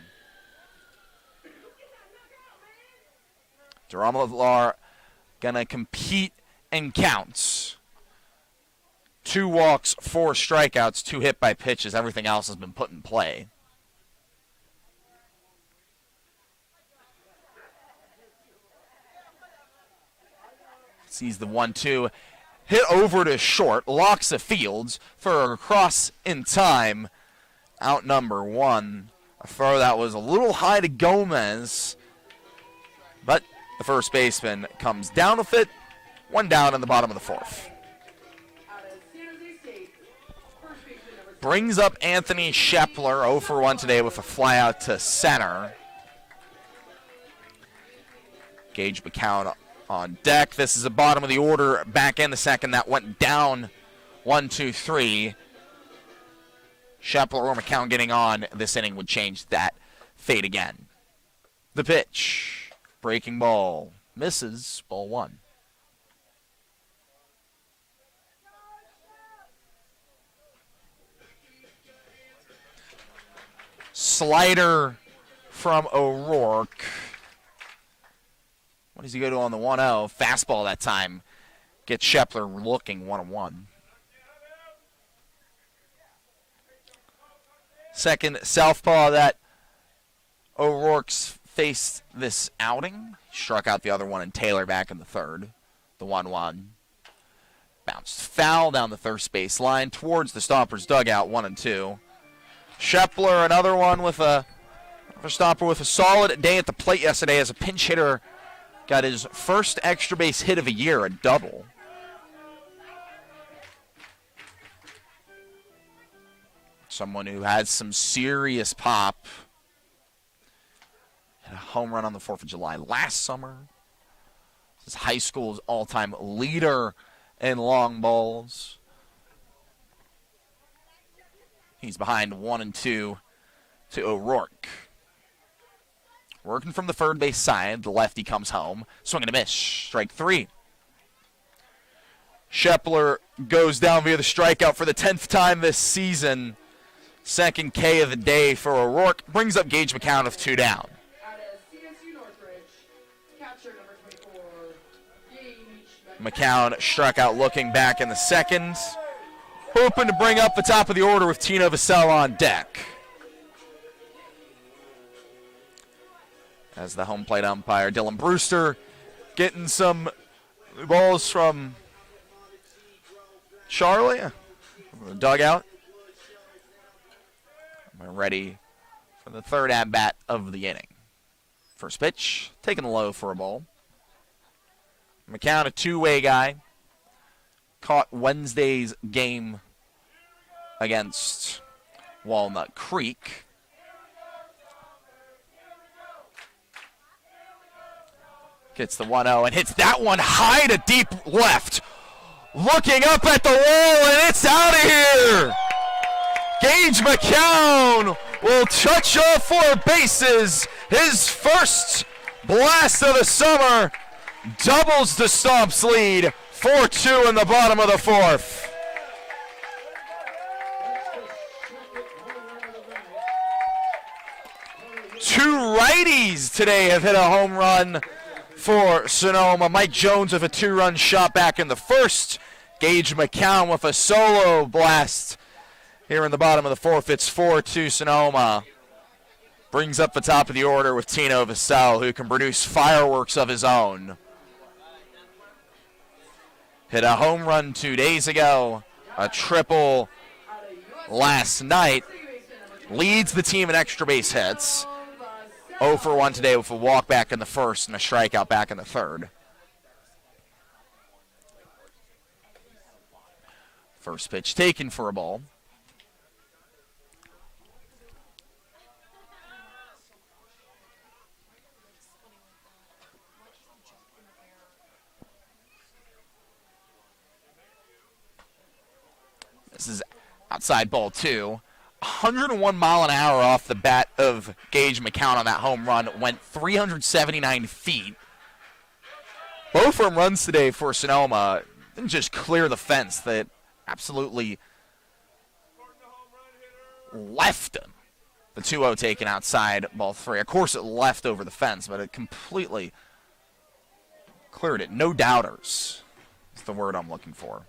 Duramalar gonna compete and counts. 2 walks, 4 strikeouts, 2 hit by pitches. Everything else has been put in play. Sees the 1-2. Hit over to short. Locks the fields for a cross in time. Out number 1. A throw that was a little high to Gomez. But the first baseman comes down with it. 1 down in the bottom of the fourth. brings up Anthony Shepler, 0 for 1 today with a fly out to center. Gage McCown on deck. This is the bottom of the order. Back in the second, that went down 1, 2, 3. Shepler or McCown getting on this inning would change that fate again. The pitch. Breaking ball. Misses. Ball 1. Slider from O'Rourke. What does he go to on the 1-0? Fastball that time. Gets Shepler looking 1-1. Second southpaw that O'Rourke's faced this outing. Struck out the other one and Taylor back in the third. The 1-1. Bounced foul down the first base line towards the Stompers dugout, 1-2. Shepler, another one with a Stomper with a solid day at the plate yesterday as a pinch hitter. Got his first extra base hit of the year, a double. Someone who had some serious pop. Had a home run on the 4th of July last summer. This is high school's all-time leader in long balls. He's behind 1-2 to O'Rourke. Working from the third base side, the lefty comes home. Swing and a miss. Strike 3. Shepler goes down via the strikeout for the 10th time this season. Second K of the day for O'Rourke. Brings up Gage McCown with 2 down. McCown struck out looking back in the second. Hoping to bring up the top of the order with Tino Vassell on deck. As the home plate umpire, Dylan Brewster, getting some balls from Charlie, the dugout. We're ready for the third at-bat of the inning. First pitch, taken low for a ball. McCown, a two-way guy. Caught Wednesday's game against Walnut Creek. Gets the 1-0 and hits that one high to deep left. Looking up at the wall, and it's out of here. Gage McCown will touch all 4 bases. His first blast of the summer doubles the Stomps lead. 4-2 in the bottom of the 4th. Two righties today have hit a home run for Sonoma. Mike Jones with a 2-run shot back in the first. Gage McCown with a solo blast here in the bottom of the 4th. It's 4-2 Sonoma. Brings up the top of the order with Tino Vassell, who can produce fireworks of his own. Hit a home run 2 days ago, a triple last night. Leads the team in extra base hits. 0 for 1 today with a walk back in the first and a strikeout back in the third. First pitch taken for a ball. This is outside ball 2. 101 mile an hour off the bat of Gage McCown on that home run. Went 379 feet. Both home runs today for Sonoma didn't just clear the fence. That absolutely left him. The 2-0 taken outside ball 3. Of course it left over the fence, but it completely cleared it. No doubters is the word I'm looking for.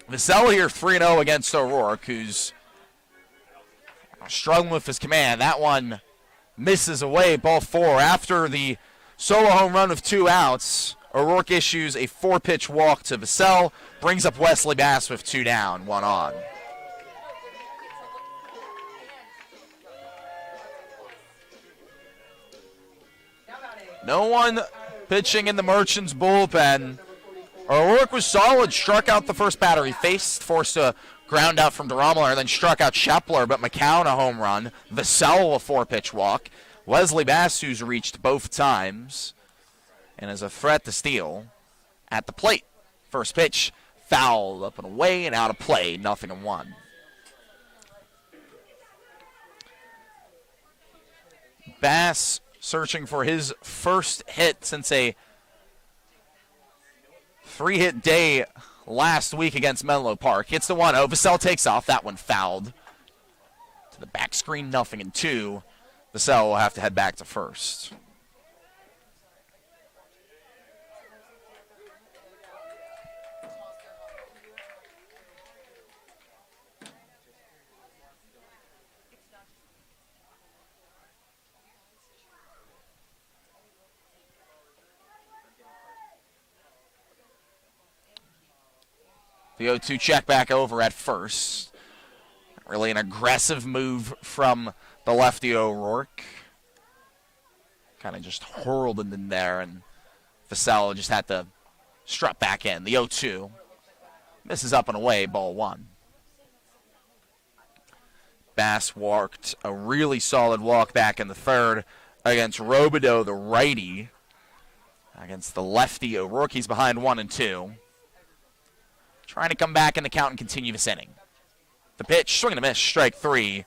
Vassell here 3-0 against O'Rourke, who's struggling with his command. That one misses away, ball 4. After the solo home run with 2 outs, O'Rourke issues a 4-pitch walk to Vassell, brings up Wesley Bass with 2 down, 1 on. No one pitching in the Merchants bullpen. O'Rourke was solid, struck out the first batter. He forced a ground out from DeRommler, and then struck out Shepler, but McCown a home run. Vassell a 4-pitch walk. Wesley Bass, who's reached both times, and is a threat to steal at the plate. First pitch, fouled up and away and out of play, 0-1. Bass searching for his first hit since a 3-hit day last week against Menlo Park. Hits the 1-0. Vassell takes off. That one fouled. To the back screen, 0-2. Vassell will have to head back to first. The 0-2 check back over at first. Really an aggressive move from the lefty O'Rourke. Kind of just hurled it in there, and Vassell just had to strut back in. The 0-2 misses up and away, ball 1. Bass walked a really solid walk back in the third against Robideau, the righty. Against the lefty O'Rourke, he's behind 1-2. Trying to come back in the count and continue this inning. The pitch, swing and a miss, strike 3.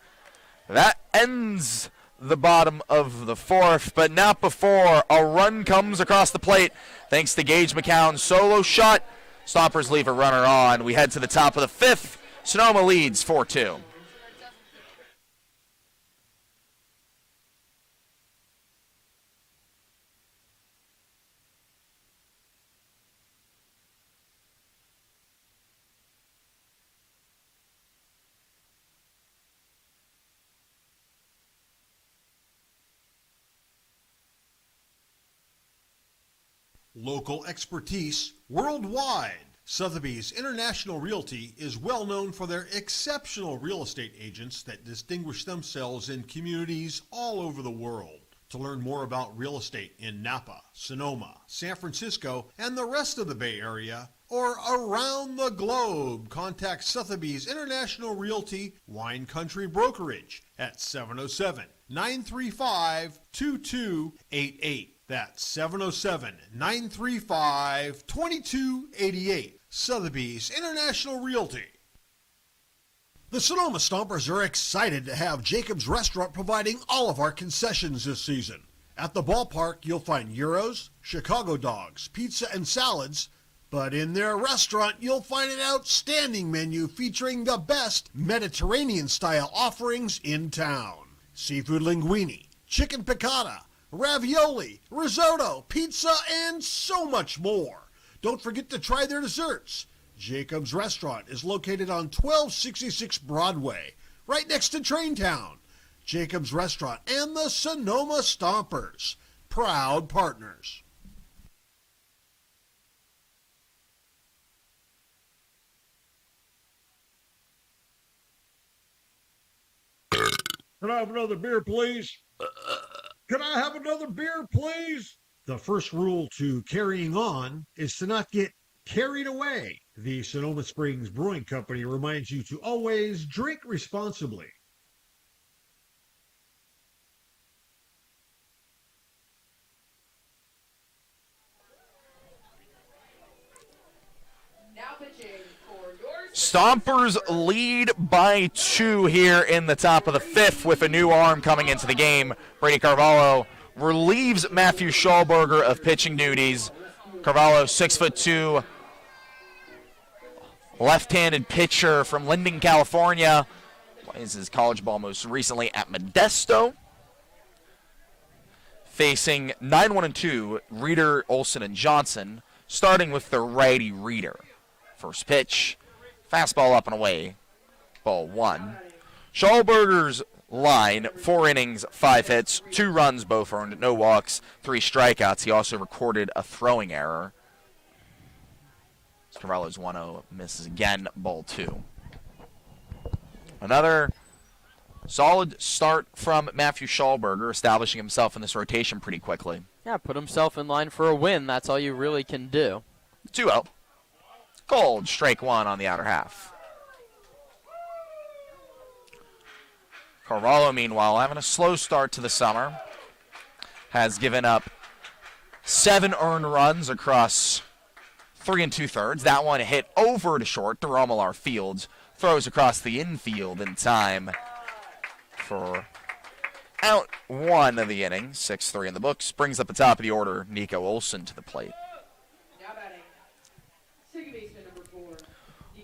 That ends the bottom of the 4th, but not before a run comes across the plate. Thanks to Gage McCown's solo shot. Stompers leave a runner on. We head to the top of the 5th. Sonoma leads 4-2. Local expertise worldwide. Sotheby's International Realty is well known for their exceptional real estate agents that distinguish themselves in communities all over the world. To learn more about real estate in Napa, Sonoma, San Francisco, and the rest of the Bay Area, or around the globe, contact Sotheby's International Realty Wine Country Brokerage at 707-935-2288. That's 707-935-2288. Sotheby's International Realty. The Sonoma Stompers are excited to have Jacob's Restaurant providing all of our concessions this season. At the ballpark, you'll find gyros, Chicago dogs, pizza, and salads. But in their restaurant, you'll find an outstanding menu featuring the best Mediterranean-style offerings in town. Seafood linguine, chicken piccata, ravioli, risotto, pizza, and so much more. Don't forget to try their desserts. Jacob's Restaurant is located on 1266 Broadway, right next to Traintown. Jacob's Restaurant and the Sonoma Stompers, proud partners. Can I have another beer, please? Can I have another beer, please? The first rule to carrying on is to not get carried away. The Sonoma Springs Brewing Company reminds you to always drink responsibly. Now pitching for yours. Stompers lead by 2 here in the top of the 5th with a new arm coming into the game. Brady Carvalho relieves Matthew Schallberger of pitching duties. Carvalho, 6'2", left-handed pitcher from Linden, California. Plays his college ball most recently at Modesto. Facing 9-1-2, Reeder, Olson, and Johnson, starting with the righty Reeder. First pitch, fastball up and away, ball 1. Schallberger's line, 4 innings, 5 hits, 2 runs, both earned, no walks, 3 strikeouts. He also recorded a throwing error. Carvalho's 1-0 misses again, ball 2. Another solid start from Matthew Schallberger, establishing himself in this rotation pretty quickly. Yeah, put himself in line for a win. That's all you really can do. 2-0. Called strike one on the outer half. Carvalho, meanwhile, having a slow start to the summer, has given up 7 earned runs across 3 2/3. That one hit over to short to Romular Fields. Throws across the infield in time for out 1 of the inning. 6-3 in the books. Brings up the top of the order, Nico Olson to the plate. Now batting, second baseman number 4.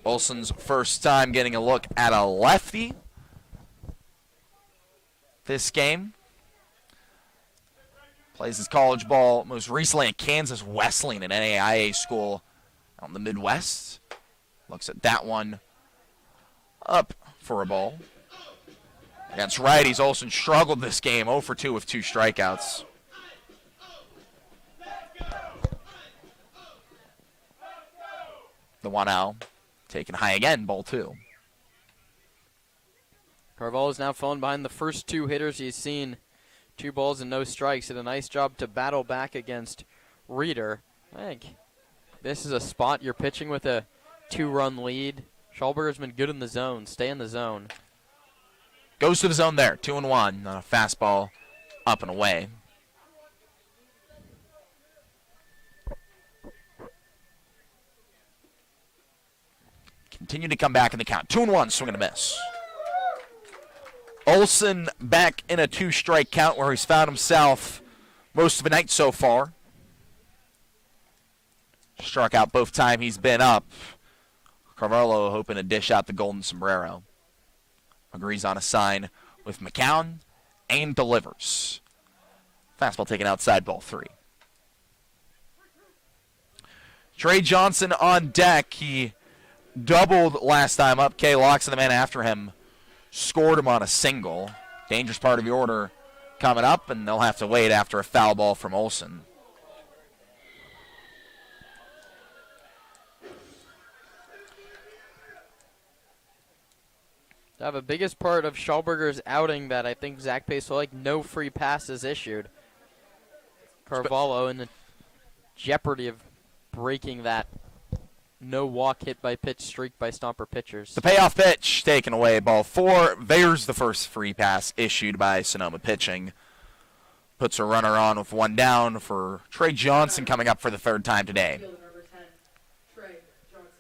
Olson's first time getting a look at a lefty this game. Plays his college ball most recently at Kansas Wesleyan, an NAIA school out in the Midwest. Looks at that one up for a ball. Against righties, Olson struggled this game, 0 for 2 with 2 strikeouts. The 1-0 taken high again, ball 2. Carvalho is now falling behind the first 2 hitters he's seen. 2 balls and no strikes. Did a nice job to battle back against Reeder. I think this is a spot you're pitching with a 2-run lead. Schallberger's been good in the zone. Stay in the zone. Goes to the zone there, 2-1 on a fastball up and away. Continue to come back in the count. 2-1, swing and a miss. Olson back in a 2-strike count where he's found himself most of the night so far. Struck out both times he's been up. Carvalho hoping to dish out the golden sombrero. Agrees on a sign with McCown and delivers. Fastball taken outside, ball 3. Trey Johnson on deck. He doubled last time up. K. Locks the man after him. Scored him on a single. Dangerous part of the order coming up, and they'll have to wait after a foul ball from Olson. Now, the biggest part of Schallberger's outing that I think Zach Pace will like, no free passes issued. Carvalho in the jeopardy of breaking that no walk hit by pitch streak by Stomper pitchers. The payoff pitch taken away, ball 4. There's the first free pass issued by Sonoma pitching. Puts a runner on with 1 down for Trey Johnson coming up for the 3rd time today. Fielder number 10, Trey Johnson.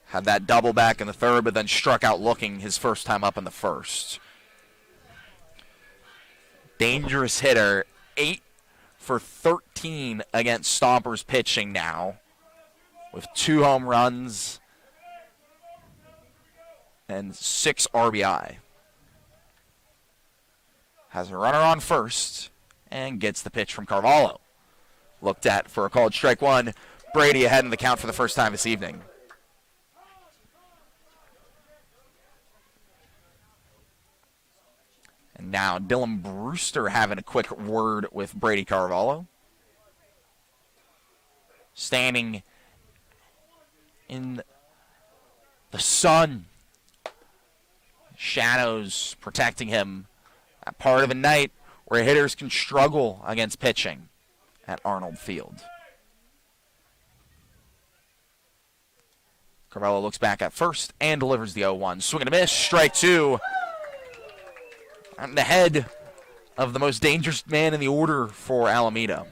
Had that double back in the 3rd, but then struck out looking his first time up in the 1st. Dangerous hitter, 8 for 13 against Stompers pitching now, with 2 home runs and 6 RBI. Has a runner on first and gets the pitch from Carvalho. Looked at for a called strike 1. Brady ahead in the count for the first time this evening. And now Dylan Brewster having a quick word with Brady Carvalho. Standing in the sun. Shadows protecting him. At part of a night where hitters can struggle against pitching at Arnold Field. Carvalho looks back at first and delivers the 0-1. Swing and a miss, strike 2. On the head of the most dangerous man in the order for Alameda.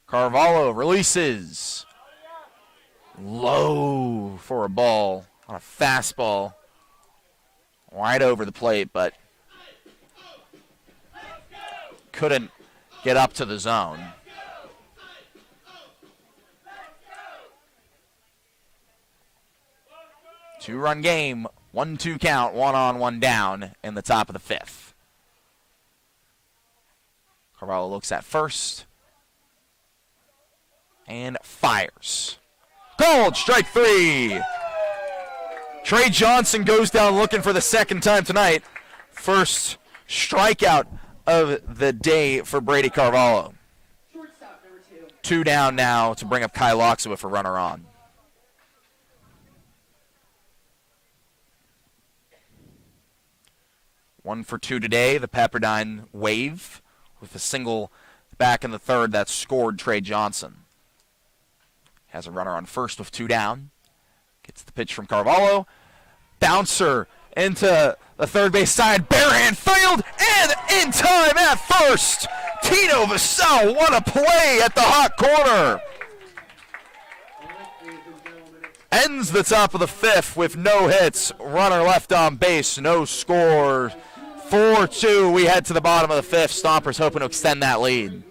Carvalho releases. Low for a ball on a fastball. Right over the plate, but couldn't get up to the zone. Two-run game, 1-2 count, 1 on, 1 down in the top of the 5th. Carvalho looks at first and fires. Called, strike 3. Trey Johnson goes down looking for the 2nd time tonight. First strikeout of the day for Brady Carvalho. Shortstop number 2. 2 down now to bring up Kai Loxa with a runner on. 1 for 2 today, the Pepperdine Wave, with a single back in the third that scored Trey Johnson. Has a runner on first with 2 down. Gets the pitch from Carvalho. Bouncer into the third base side. Barehand field and in time at first. Tino Vassell, what a play at the hot corner. Ends the top of the 5th with no hits. Runner left on base, no score. 4-2, we head to the bottom of the 5th. Stompers hoping to extend that lead.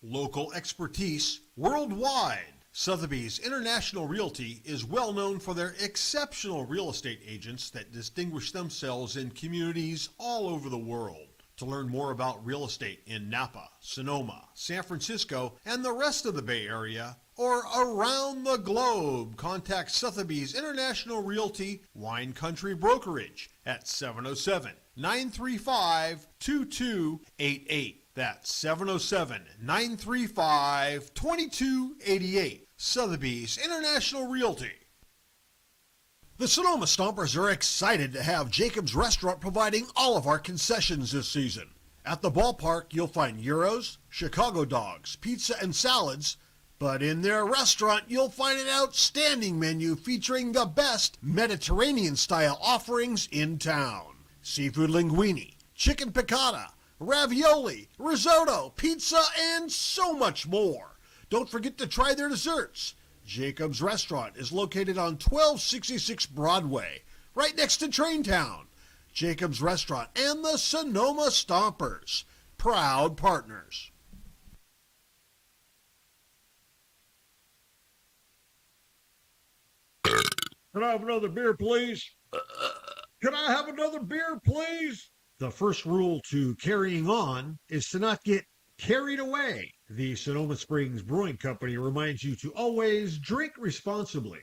Local expertise worldwide. Sotheby's International Realty is well known for their exceptional real estate agents that distinguish themselves in communities all over the world. To learn more about real estate in Napa, Sonoma, San Francisco, and the rest of the Bay Area, or around the globe, contact Sotheby's International Realty Wine Country Brokerage at 707-935-2288. That's 707-935-2288. Sotheby's International Realty. The Sonoma Stompers are excited to have Jacob's Restaurant providing all of our concessions this season. At the ballpark, you'll find gyros, Chicago dogs, pizza, and salads. But in their restaurant, you'll find an outstanding menu featuring the best Mediterranean-style offerings in town. Seafood linguine, chicken piccata, ravioli, risotto, pizza, and so much more. Don't forget to try their desserts. Jacob's Restaurant is located on 1266 Broadway, right next to Traintown. Jacob's Restaurant and the Sonoma Stompers, proud partners. Can I have another beer, please? Can I have another beer, please? The first rule to carrying on is to not get carried away. The Sonoma Springs Brewing Company reminds you to always drink responsibly.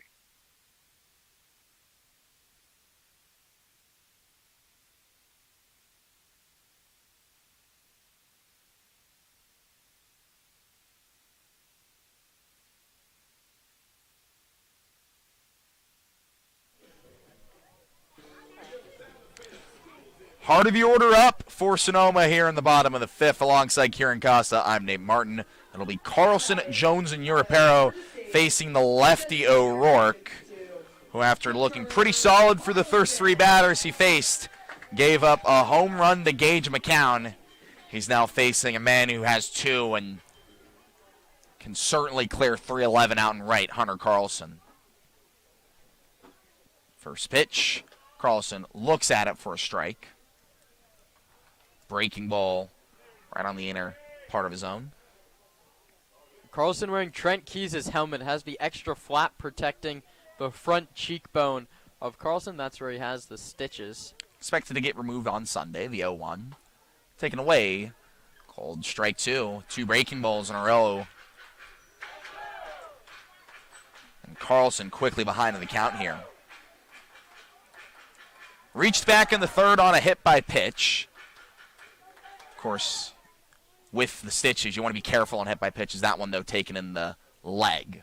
Heart of the order up for Sonoma here in the bottom of the 5th. Alongside Kieran Costa, I'm Nate Martin. It'll be Carlson, Jones, and Urapero facing the lefty O'Rourke, who after looking pretty solid for the first 3 batters he faced, gave up a home run to Gage McCown. He's now facing a man who has 2 and can certainly clear 311 out and right, Hunter Carlson. First pitch, Carlson looks at it for a strike. Breaking ball right on the inner part of his zone. Carlson wearing Trent Keys' helmet, has the extra flap protecting the front cheekbone of Carlson. That's where he has the stitches. Expected to get removed on Sunday, the 0-1. Taken away, called strike 2. 2 breaking balls in a row. And Carlson quickly behind in the count here. Reached back in the 3rd on a hit by pitch. Of course, with the stitches, you want to be careful on hit by pitches. That one, though, taken in the leg.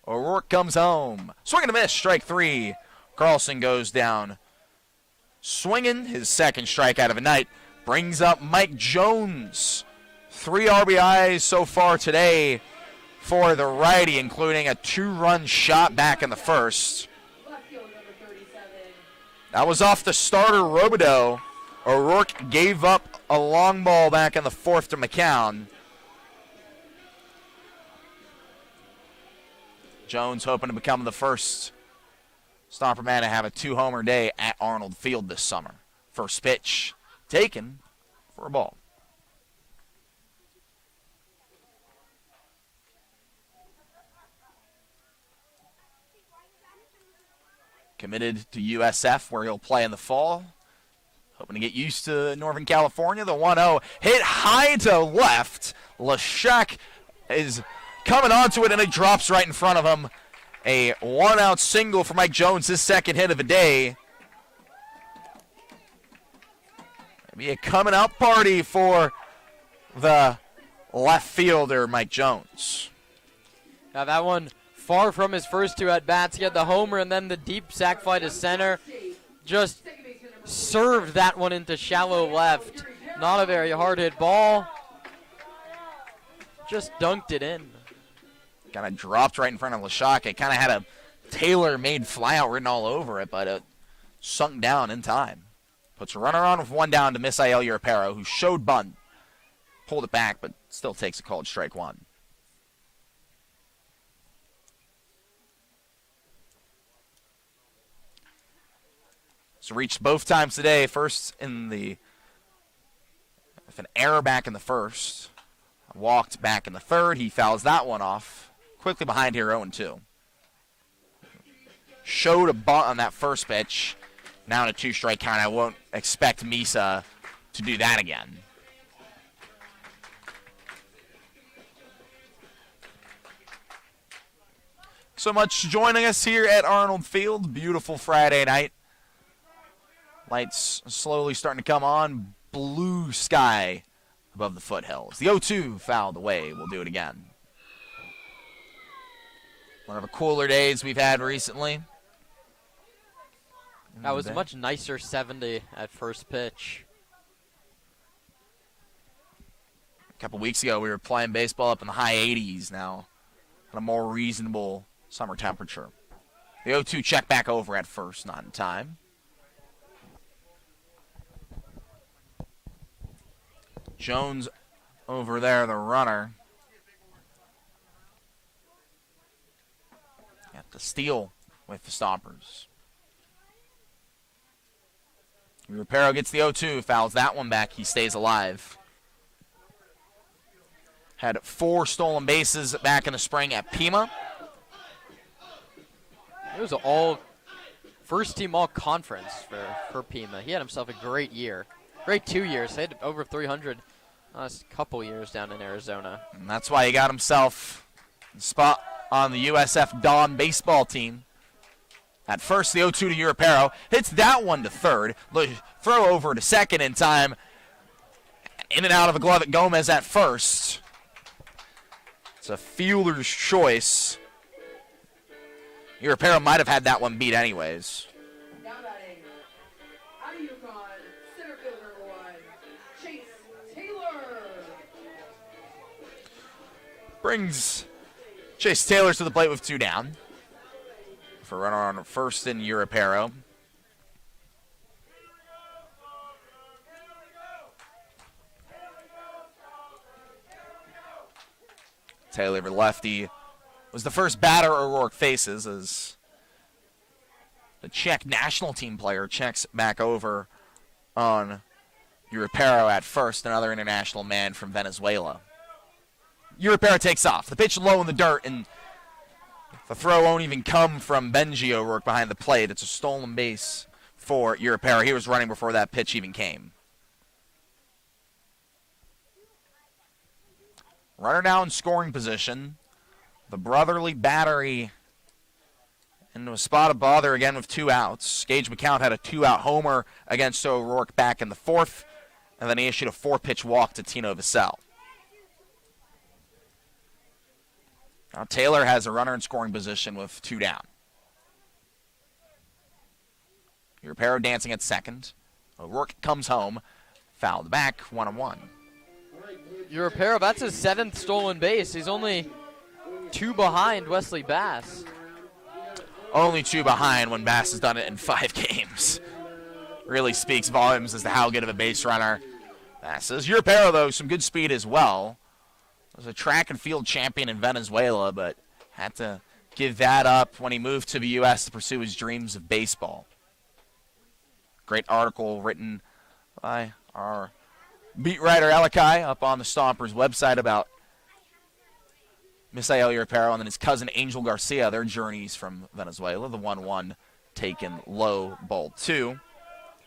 O'Rourke comes home. Swing and a miss, strike 3. Carlson goes down swinging, his 2nd strikeout of the night. Brings up Mike Jones. 3 RBIs so far today for the righty, including a 2-run shot back in the 1st. That was off the starter, Robideau. O'Rourke gave up a long ball back in the 4th to McCown. Jones hoping to become the first Stomper man to have a 2-homer day at Arnold Field this summer. First pitch taken for a ball. Committed to USF, where he'll play in the fall. Hoping to get used to Northern California. The 1-0 hit high to left. Lashak is coming onto it, and it drops right in front of him. A one-out single for Mike Jones, his second hit of the day. Maybe a coming-out party for the left fielder, Mike Jones. Now that one far from his first two at-bats. He had the homer and then the deep sac fly to center. Just served that one into shallow left. Not a very hard-hit ball. Just dunked it in. Kind of dropped right in front of Lashak. It kind of had a tailor-made flyout written all over it, but it sunk down in time. Puts a runner on with one down to Misael Europero, who showed bunt. Pulled it back, but still takes a called strike one. So reached both times today. First with an error back in the first. Walked back in the third. He fouls that one off. Quickly behind here, 0-2. Showed a bunt on that first pitch. Now in a 2-strike count. I won't expect Misa to do that again. So much joining us here at Arnold Field. Beautiful Friday night. Lights slowly starting to come on. Blue sky above the foothills. The 0-2 fouled away. We'll do it again. One of the cooler days we've had recently. That was a much nicer 70 at first pitch. A couple weeks ago, we were playing baseball up in the high 80s now. On a more reasonable summer temperature. The 0-2 check back over at first, not in time. Jones over there, the runner. Got the steal with the Stompers. Europero gets the 0-2, fouls that one back. He stays alive. Had 4 stolen bases back in the spring at Pima. It was all first team all conference for Pima. He had himself a great year. Great 2 years. He had over 300 last couple years down in Arizona. And that's why he got himself a spot on the USF Dawn baseball team. At first, the 0-2 to Europero. Hits that one to third. Throw over to second in time. In and out of a glove at Gomez at first. It's a fielder's choice. Europero might have had that one beat anyways. Now batting, out of Yukon, center fielder number 1, Chase Taylor. Brings Chase Taylor to the plate with 2 down. For runner on first in Europero. Taylor, lefty, was the first batter O'Rourke faces as the Czech national team player checks back over on Europero at first, another international man from Venezuela. Europero takes off. The pitch low in the dirt, and the throw won't even come from Benji O'Rourke behind the plate. It's a stolen base for Europero. He was running before that pitch even came. Runner now in scoring position. The Brotherly Battery into a spot of bother again with 2 outs. Gage McCount had a 2-out homer against O'Rourke back in the 4th, and then he issued a 4-pitch walk to Tino Vassell. Now Taylor has a runner in scoring position with 2 down. Europero dancing at second. O'Rourke comes home. Fouled back, 1-1. Europero, that's his 7th stolen base. He's only 2 behind Wesley Bass. Only 2 behind when Bass has done it in 5 games. Really speaks volumes as to how good of a base runner Bass is. Europero, though, some good speed as well. Was a track and field champion in Venezuela, but had to give that up when he moved to the U.S. to pursue his dreams of baseball. Great article written by our beat writer Elikai up on the Stompers website about Misael Europero and then his cousin Angel Garcia, their journeys from Venezuela. The 1-1 taken low, ball 2.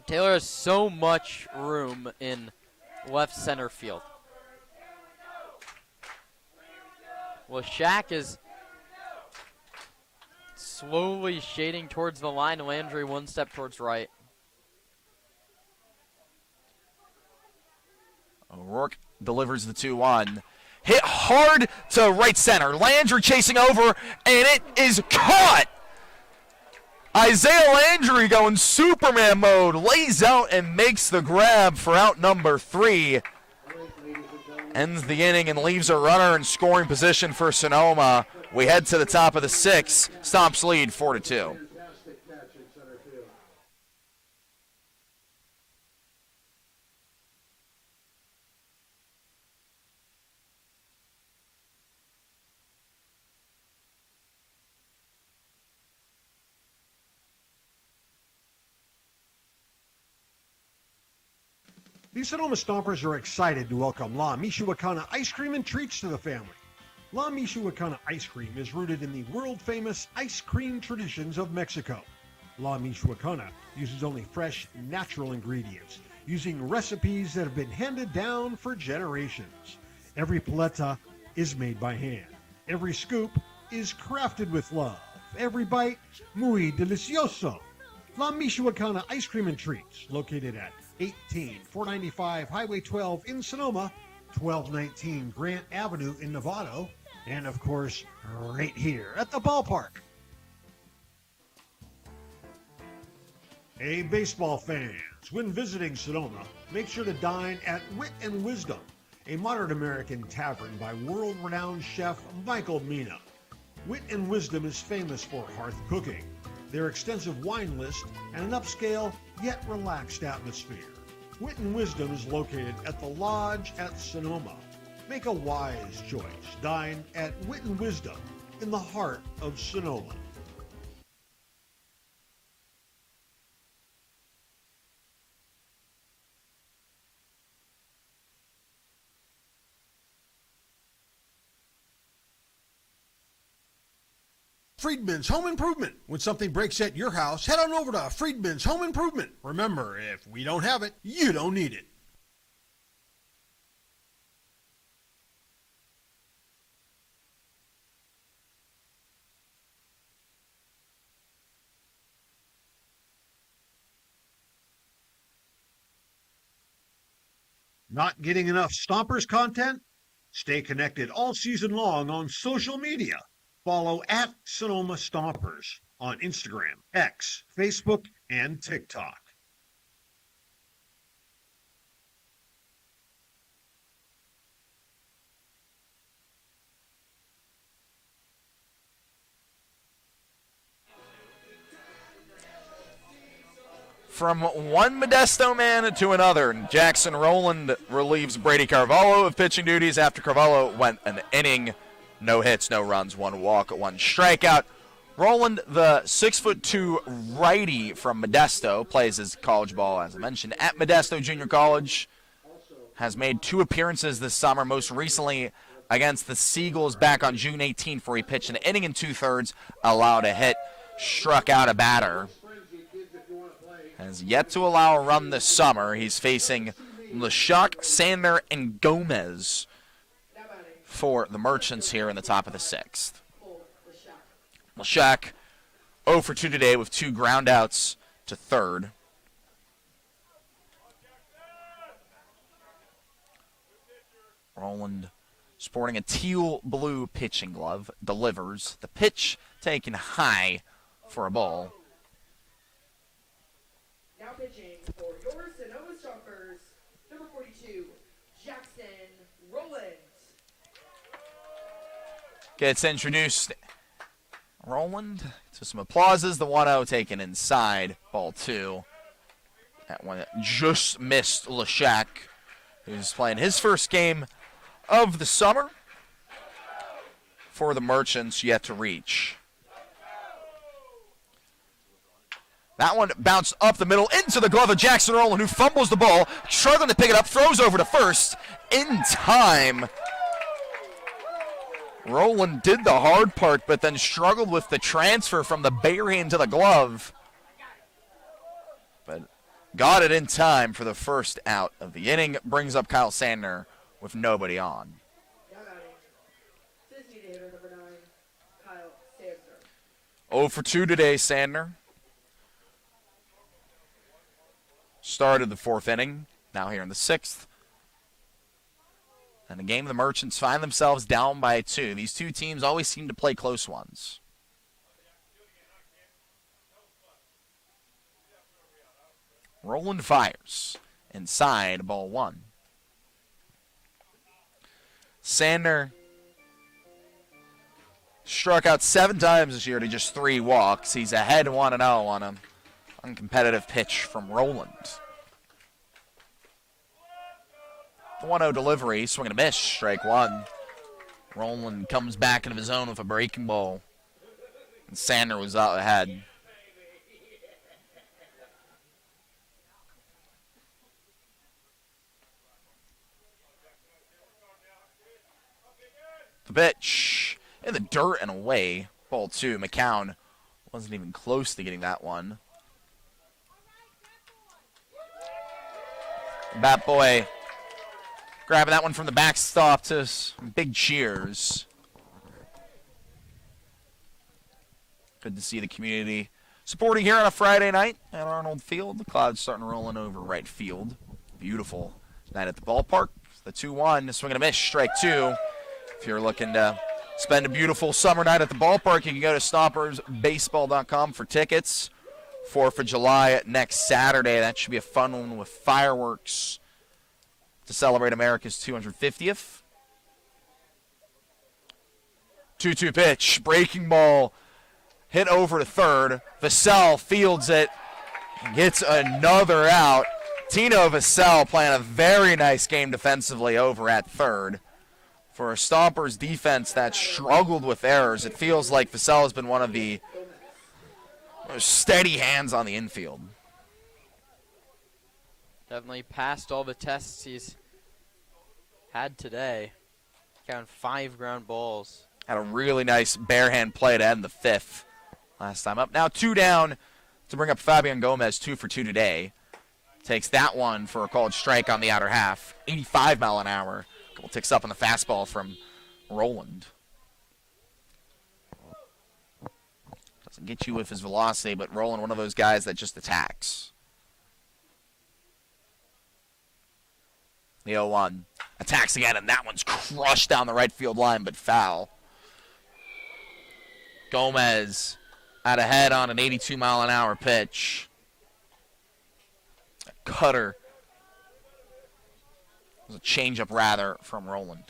Taylor has so much room in left center field. Well, Shaq is slowly shading towards the line. Landry one step towards right. O'Rourke delivers the 2-1. Hit hard to right center. Landry chasing over, and it is caught. Isaiah Landry going Superman mode, lays out and makes the grab for out number 3. Ends the inning and leaves a runner in scoring position for Sonoma. We head to the top of the 6th. Stomps lead 4-2. The Sonoma Stompers are excited to welcome La Michoacana Ice Cream and Treats to the family. La Michoacana Ice Cream is rooted in the world-famous ice cream traditions of Mexico. La Michoacana uses only fresh, natural ingredients, using recipes that have been handed down for generations. Every paleta is made by hand. Every scoop is crafted with love. Every bite, muy delicioso. La Michoacana Ice Cream and Treats, located at 18495 Highway 12 in Sonoma, 1219 Grant Avenue in Novato, and of course, right here at the ballpark. Hey, baseball fans, when visiting Sonoma, make sure to dine at Wit and Wisdom, a modern American tavern by world-renowned chef Michael Mina. Wit and Wisdom is famous for hearth cooking, their extensive wine list, and an upscale yet relaxed atmosphere. Wit and Wisdom is located at the Lodge at Sonoma. Make a wise choice. Dine at Wit and Wisdom in the heart of Sonoma. Friedman's Home Improvement. When something breaks at your house, head on over to Friedman's Home Improvement. Remember, if we don't have it, you don't need it. Not getting enough Stompers content? Stay connected all season long on social media. Follow at Sonoma Stompers on Instagram, X, Facebook, and TikTok. From one Modesto man to another, Jackson Rowland relieves Brady Carvalho of pitching duties after Carvalho went an inning. No hits, no runs, one walk, one strikeout. Rowland, the 6'2" righty from Modesto, plays his college ball, as I mentioned, at Modesto Junior College. Has made 2 appearances this summer, most recently against the Seagulls back on June 18th, where he pitched an inning and 2/3, allowed a hit, struck out a batter. Has yet to allow a run this summer. He's facing LeShock, Sandner, and Gomez for the Merchants here in the top of the 6th. LeShock 0 for 2 today with 2 groundouts to third. Rowland, sporting a teal-blue pitching glove, delivers. The pitch taken high for a ball. Now pitching for your Sonoma Stompers, number 42, Jackson Rowland. Gets introduced. Rowland to some applauses. The 1-0 taken inside. Ball 2. That one just missed LeShock, who's playing his first game of the summer for the Merchants, yet to reach. That one bounced up the middle into the glove of Jackson Rowland, who fumbles the ball, struggling to pick it up, throws over to first in time. Rowland did the hard part, but then struggled with the transfer from the bare hand to the glove. But got it in time for the first out of the inning. Brings up Kyle Sandner with nobody on. Now batting, designated hitter number 9, Kyle Sandner. 0 for 2 today, Sandner. Started the 4th inning, now here in the 6th. And the game, the Merchants find themselves down by 2. These two teams always seem to play close ones. Roland fires. Inside, ball 1. Sandner struck out 7 times this year to just 3 walks. He's ahead 1-0 on a uncompetitive pitch from Roland. The 1-0 delivery, swing and a miss, strike 1. Roland comes back into his own with a breaking ball. And Sandner was out ahead. The pitch in the dirt and away. Ball 2. McCown wasn't even close to getting that one. Bat boy grabbing that one from the backstop to some big cheers. Good to see the community supporting here on a Friday night at Arnold Field. The clouds starting rolling over right field. Beautiful night at the ballpark. The 2-1, swing and a miss, strike 2. If you're looking to spend a beautiful summer night at the ballpark, you can go to StompersBaseball.com for tickets. 4th of July next Saturday. That should be a fun one with fireworks to celebrate America's 250th. 2-2 pitch, breaking ball, hit over to third. Vassell fields it, gets another out. Tino Vassell playing a very nice game defensively over at third. For a Stompers defense that struggled with errors, it feels like Vassell has been one of the most steady hands on the infield. Definitely passed all the tests he's had today. Counting 5 ground balls. Had a really nice bare hand play to end the 5th last time up. Now 2 down to bring up Fabian Gomez, 2 for 2 today. Takes that one for a called strike on the outer half. 85 mile an hour. Couple ticks up on the fastball from Roland. Doesn't get you with his velocity, but Roland, one of those guys that just attacks. The 0-1 attacks again, and that one's crushed down the right field line, but foul. Gomez out ahead on an 82 mile an hour pitch. A cutter. It was a changeup, rather, from Roland.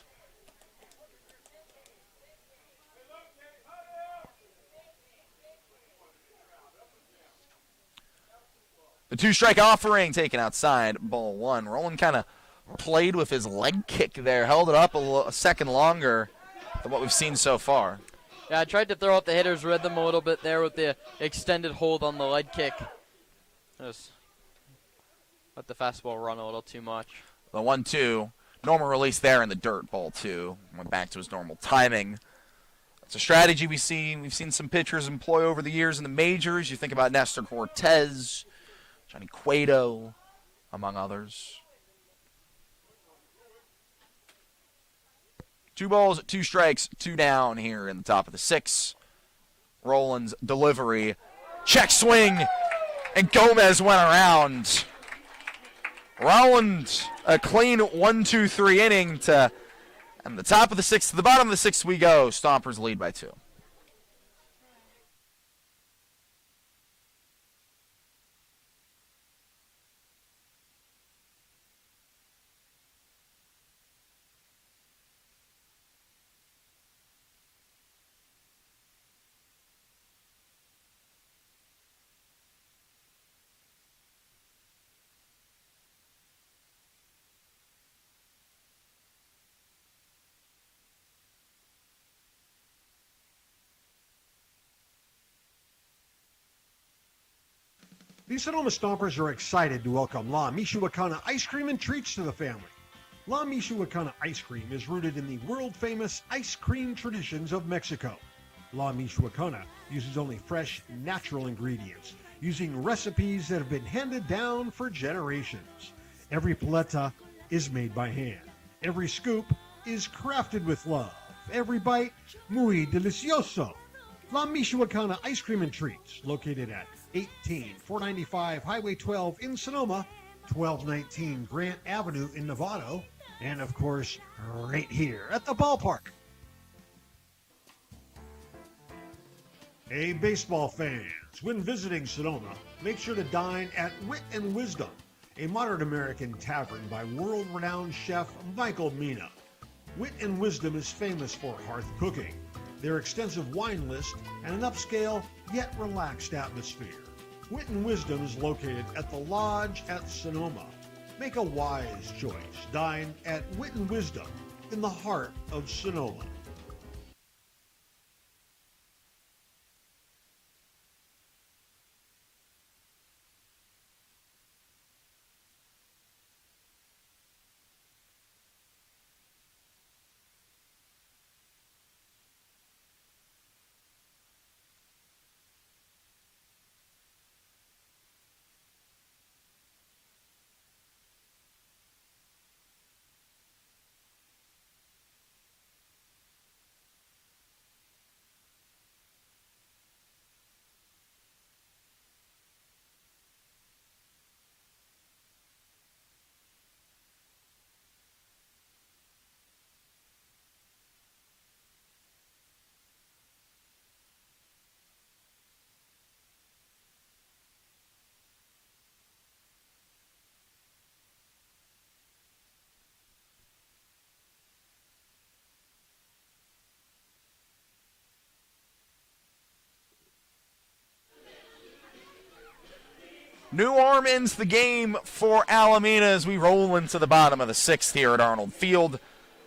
The 2-strike offering taken outside, ball 1. Roland kind of played with his leg kick there, held it up a second longer than what we've seen so far. Yeah, I tried to throw out the hitter's rhythm a little bit there with the extended hold on the leg kick. Just let the fastball run a little too much. The 1-2, normal release there in the dirt, ball 2. Went back to his normal timing. It's a strategy we've seen some pitchers employ over the years in the majors. You think about Nestor Cortez, Johnny Cueto, among others. 2 balls, 2 strikes, 2 down here in the top of the 6th. Roland's delivery, check swing, and Gomez went around. Roland, a clean 1-2-3 inning to, and the top of the 6th, to the bottom of the 6th we go. Stompers lead by 2. The Sonoma Stompers are excited to welcome La Michoacana ice cream and treats to the family. La Michoacana ice cream is rooted in the world-famous ice cream traditions of Mexico. La Michoacana uses only fresh, natural ingredients, using recipes that have been handed down for generations. Every paleta is made by hand. Every scoop is crafted with love. Every bite, muy delicioso. La Michoacana Ice Cream and Treats, located at 18495 Highway 12 in Sonoma, 1219 Grant Avenue in Novato, and of course, right here at the ballpark. Hey, baseball fans, when visiting Sonoma, make sure to dine at Wit and Wisdom, a modern American tavern by world-renowned chef Michael Mina. Wit and Wisdom is famous for hearth cooking, their extensive wine list, and an upscale yet relaxed atmosphere. Wit and Wisdom is located at the Lodge at Sonoma. Make a wise choice. Dine at Wit and Wisdom in the heart of Sonoma. New arm ends the game for Alameda as we roll into the bottom of the sixth here at Arnold Field.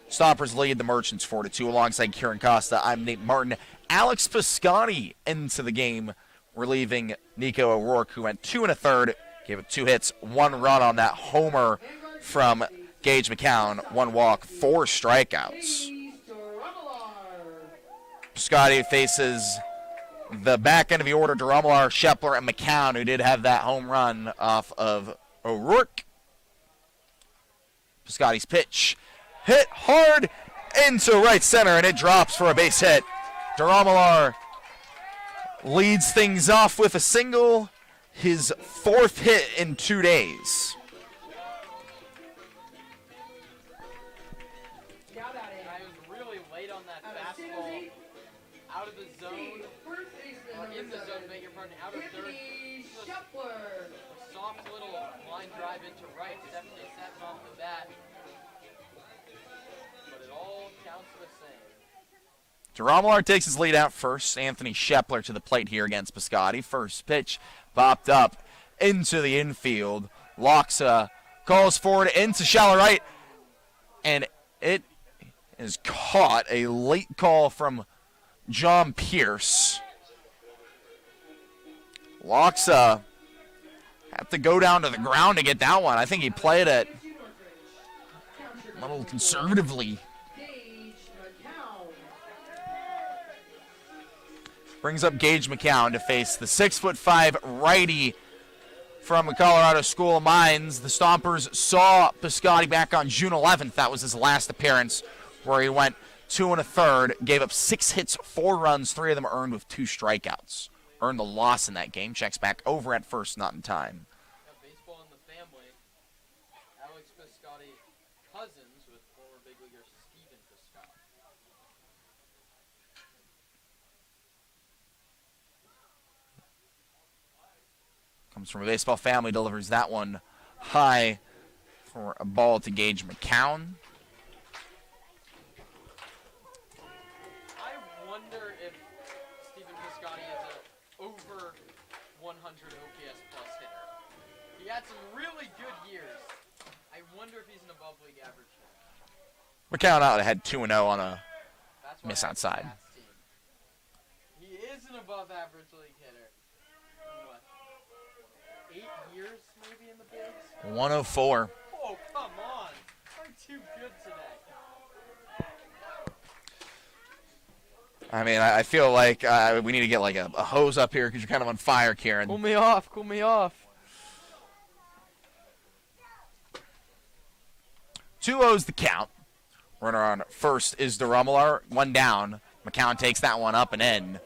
Stompers lead the Merchants 4-2 alongside Kieran Costa. I'm Nate Martin. Alex Piscotti into the game, relieving Nico O'Rourke, who went 2 1/3, gave up 2 hits, 1 run on that homer from Gage McCown, 1 walk, 4 strikeouts. Piscotti faces the back end of the order, Duramalar, Shepler, and McCown, who did have that home run off of O'Rourke. Piscotti's pitch hit hard into right center, and it drops for a base hit. Duramalar leads things off with a single, his 4th hit in 2 days. Duramalar takes his lead out first. Anthony Shepler to the plate here against Piscotti. First pitch popped up into the infield. Loxa calls forward into shallow right, and it is caught. A late call from John Pierce. Loxa had to go down to the ground to get that one. I think he played it a little conservatively. Brings up Gage McCown to face the 6'5" righty from the Colorado School of Mines. The Stompers saw Piscotti back on June 11th. That was his last appearance, where he went 2 1/3, gave up 6 hits, 4 runs, 3 of them earned with 2 strikeouts. Earned the loss in that game. Checks back over at first, not in time. Baseball in the family. Alex Piscotti, cousins with former big leaguer Steven Piscotti. Comes from a baseball family, delivers that one high for a ball to Gage McCown. I wonder if Steven Piscotti is an over 100 OPS plus hitter. He had some really good years. I wonder if he's an above league average hitter. McCown out had 2-0 on a miss outside. He is an above average league hitter. What? 8 years maybe in the bigs? 104. Oh, come on. I'm too good today. I mean, I feel like we need to get like a hose up here because you're kind of on fire, Kieran. Cool me off. Cool me off. 2-0's the count. Runner on first is Duramalar. 1 down. McCown takes that one up and in.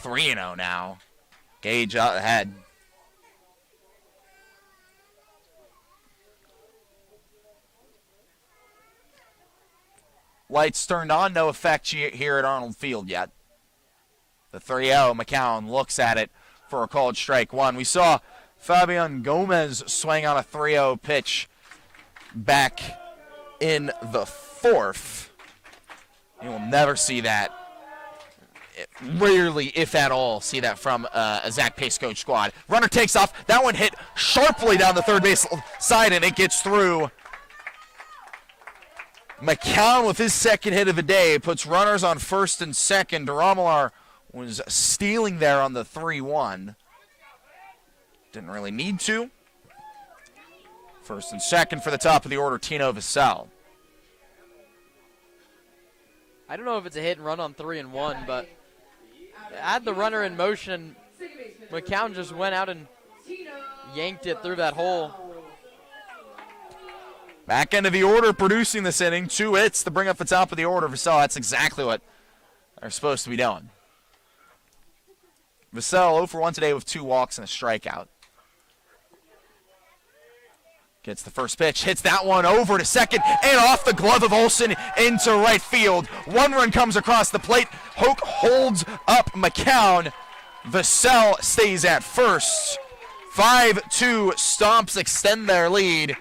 3-0 now. Gage out ahead. Lights turned on, no effect here at Arnold Field yet. The 3-0, McCown looks at it for a called strike one. We saw Fabian Gomez swing on a 3-0 pitch back in the fourth. You will never see that. Rarely, if at all, see that from a Zach Pace coach squad. Runner takes off. That one hit sharply down the third base side, and it gets through. McCown with his second hit of the day puts runners on first and second. DeRomular was stealing there on the 3-1. Didn't really need to. First and second for the top of the order, Tino Vassell. I don't know if it's a hit and run on 3-1, but had the runner in motion. McCown just went out and yanked it through that hole. Back end of the order producing this inning. 2 hits to bring up the top of the order. Vassell, that's exactly what they're supposed to be doing. Vassell 0 for 1 today with 2 walks and a strikeout. Gets the first pitch, hits that one over to second, and off the glove of Olsen into right field. 1 run comes across the plate. Hoke holds up McCown. Vassell stays at first. 5-2 Stomps extend their lead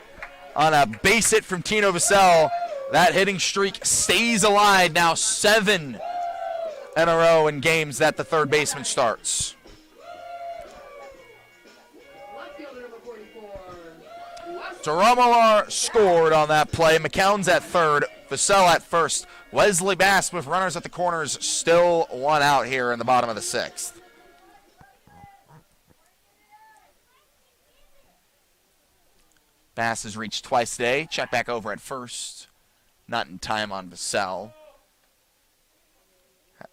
on a base hit from Tino Vassell. That hitting streak stays alive now, 7 in a row in games that the third baseman starts. DeRomular scored on that play. McCown's at third, Vassell at first. Wesley Bass with runners at the corners, still 1 out here in the bottom of the 6th. Bass has reached twice today. Check back over at first. Not in time on Vassell.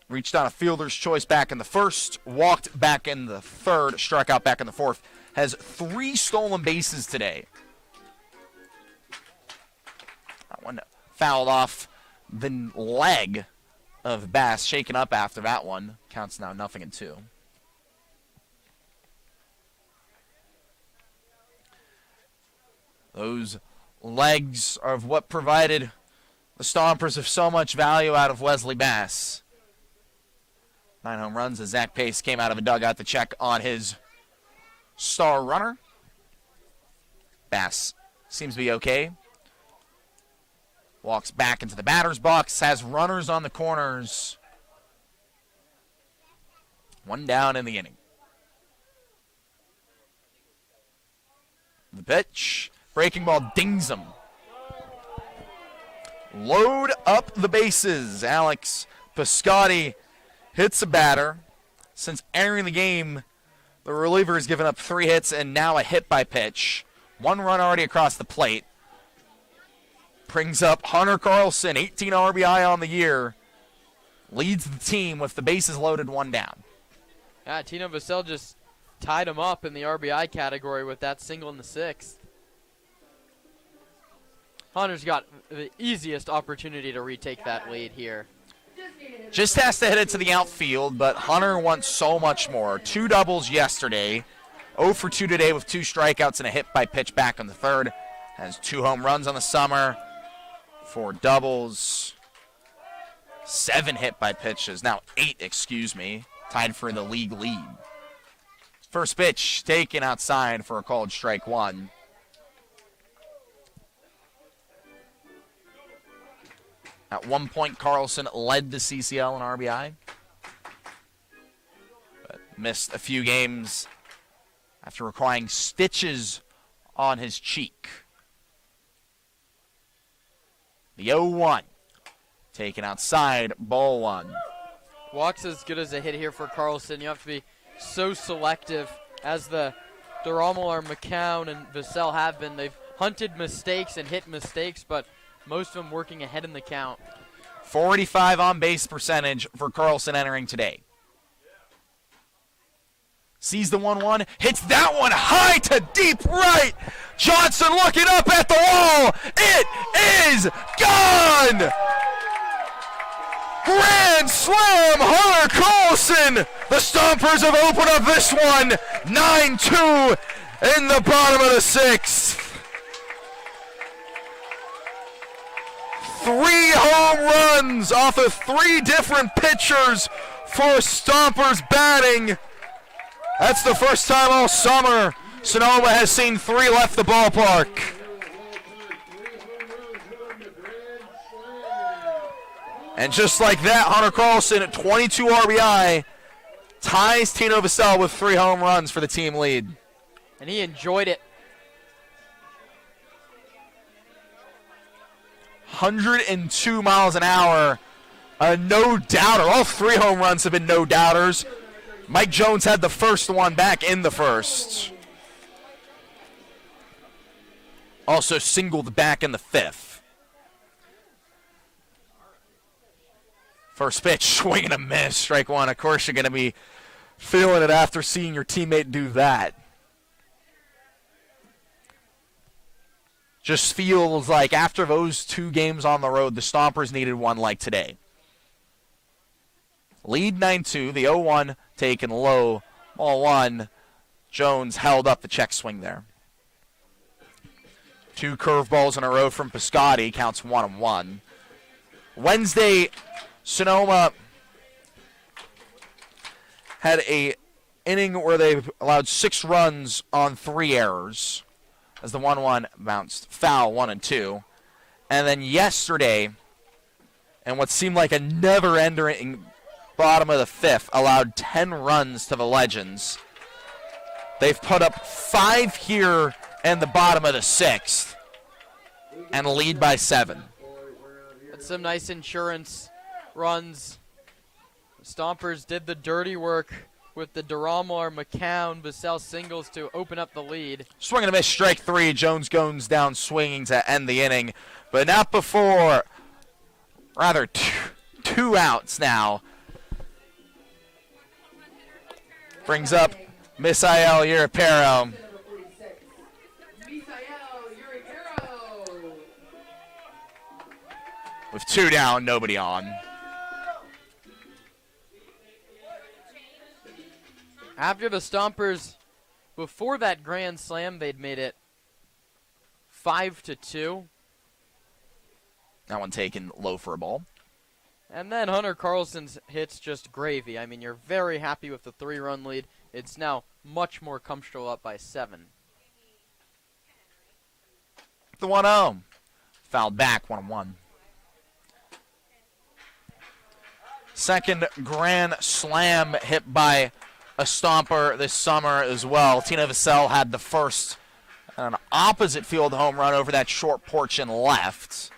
Reached on a fielder's choice back in the first. Walked back in the third. Struck out back in the fourth. Has 3 stolen bases today. That one fouled off the leg of Bass. Shaken up after that one. Counts now 0-2. Those legs are of what provided the Stompers of so much value out of Wesley Bass. 9 home runs as Zach Pace came out of a dugout to check on his star runner. Bass seems to be okay. Walks back into the batter's box, has runners on the corners. 1 down in the inning. The pitch. Breaking ball dings him. Load up the bases. Alex Piscotti hits a batter. Since entering the game, the reliever has given up 3 hits and now a hit by pitch. 1 run already across the plate. Brings up Hunter Carlson, 18 RBI on the year. Leads the team with the bases loaded, 1 down. Yeah, Tino Vassell just tied him up in the RBI category with that single in the 6th. Hunter's got the easiest opportunity to retake that lead here. Just has to hit it to the outfield, but Hunter wants so much more. 2 doubles yesterday. 0 for 2 today with 2 strikeouts and a hit by pitch back in the third. Has 2 home runs on the summer. 4 doubles. 7 hit by pitches. Now 8, excuse me. Tied for the league lead. First pitch taken outside for a called strike 1. At one point, Carlson led the CCL in RBI, but missed a few games after requiring stitches on his cheek. The 0-1, taken outside, ball 1. Walks as good as a hit here for Carlson. You have to be so selective, as the DeRomular, McCown, and Vassell have been. They've hunted mistakes and hit mistakes, but most of them working ahead in the count. 45 on-base percentage for Carlson entering today. Sees the 1-1, hits that one high to deep right. Johnson looking up at the wall. It is gone! Grand slam, Hunter Carlson. The Stompers have opened up this one 9-2 in the bottom of the 6th. 3 home runs off of 3 different pitchers for Stompers batting. That's the first time all summer Sonoma has seen 3 left the ballpark. And just like that, Hunter Carlson at 22 RBI ties Tino Vassell with 3 home runs for the team lead. And he enjoyed it. 102 miles an hour. A no-doubter. All 3 home runs have been no-doubters. Mike Jones had the first one back in the first. Also singled back in the 5th. First pitch, swing and a miss, strike 1. Of course you're going to be feeling it after seeing your teammate do that. Just feels like after those 2 games on the road, the Stompers needed one like today. Lead 9-2, the 0-1 taken low, ball 1. Jones held up the check swing there. 2 curveballs in a row from Piscotti, counts 1-1. Wednesday, Sonoma had a inning where they allowed 6 runs on 3 errors as the 1-1 bounced foul 1-2. And then yesterday, and what seemed like a never-ending bottom of the 5th, allowed 10 runs to the Legends. They've put up 5 here in the bottom of the 6th and lead by 7. That's some nice insurance runs. Stompers did the dirty work with the Duramar, McCown, Vassell singles to open up the lead. Swing and a miss, strike 3. Jones goes down swinging to end the inning, but not before, rather, 2 outs now. Brings up Misael Urapero. With 2 down, nobody on. After the Stompers, before that grand slam, they'd made it 5-2. That one taken low for a ball. And then Hunter Carlson's hits just gravy. I mean, you're very happy with the 3-run lead. It's now much more comfortable up by 7. The 1-0. Fouled back, 1-1. Second grand slam hit by a Stomper this summer as well. Tino Vassell had the first, an opposite field home run over that short porch and left.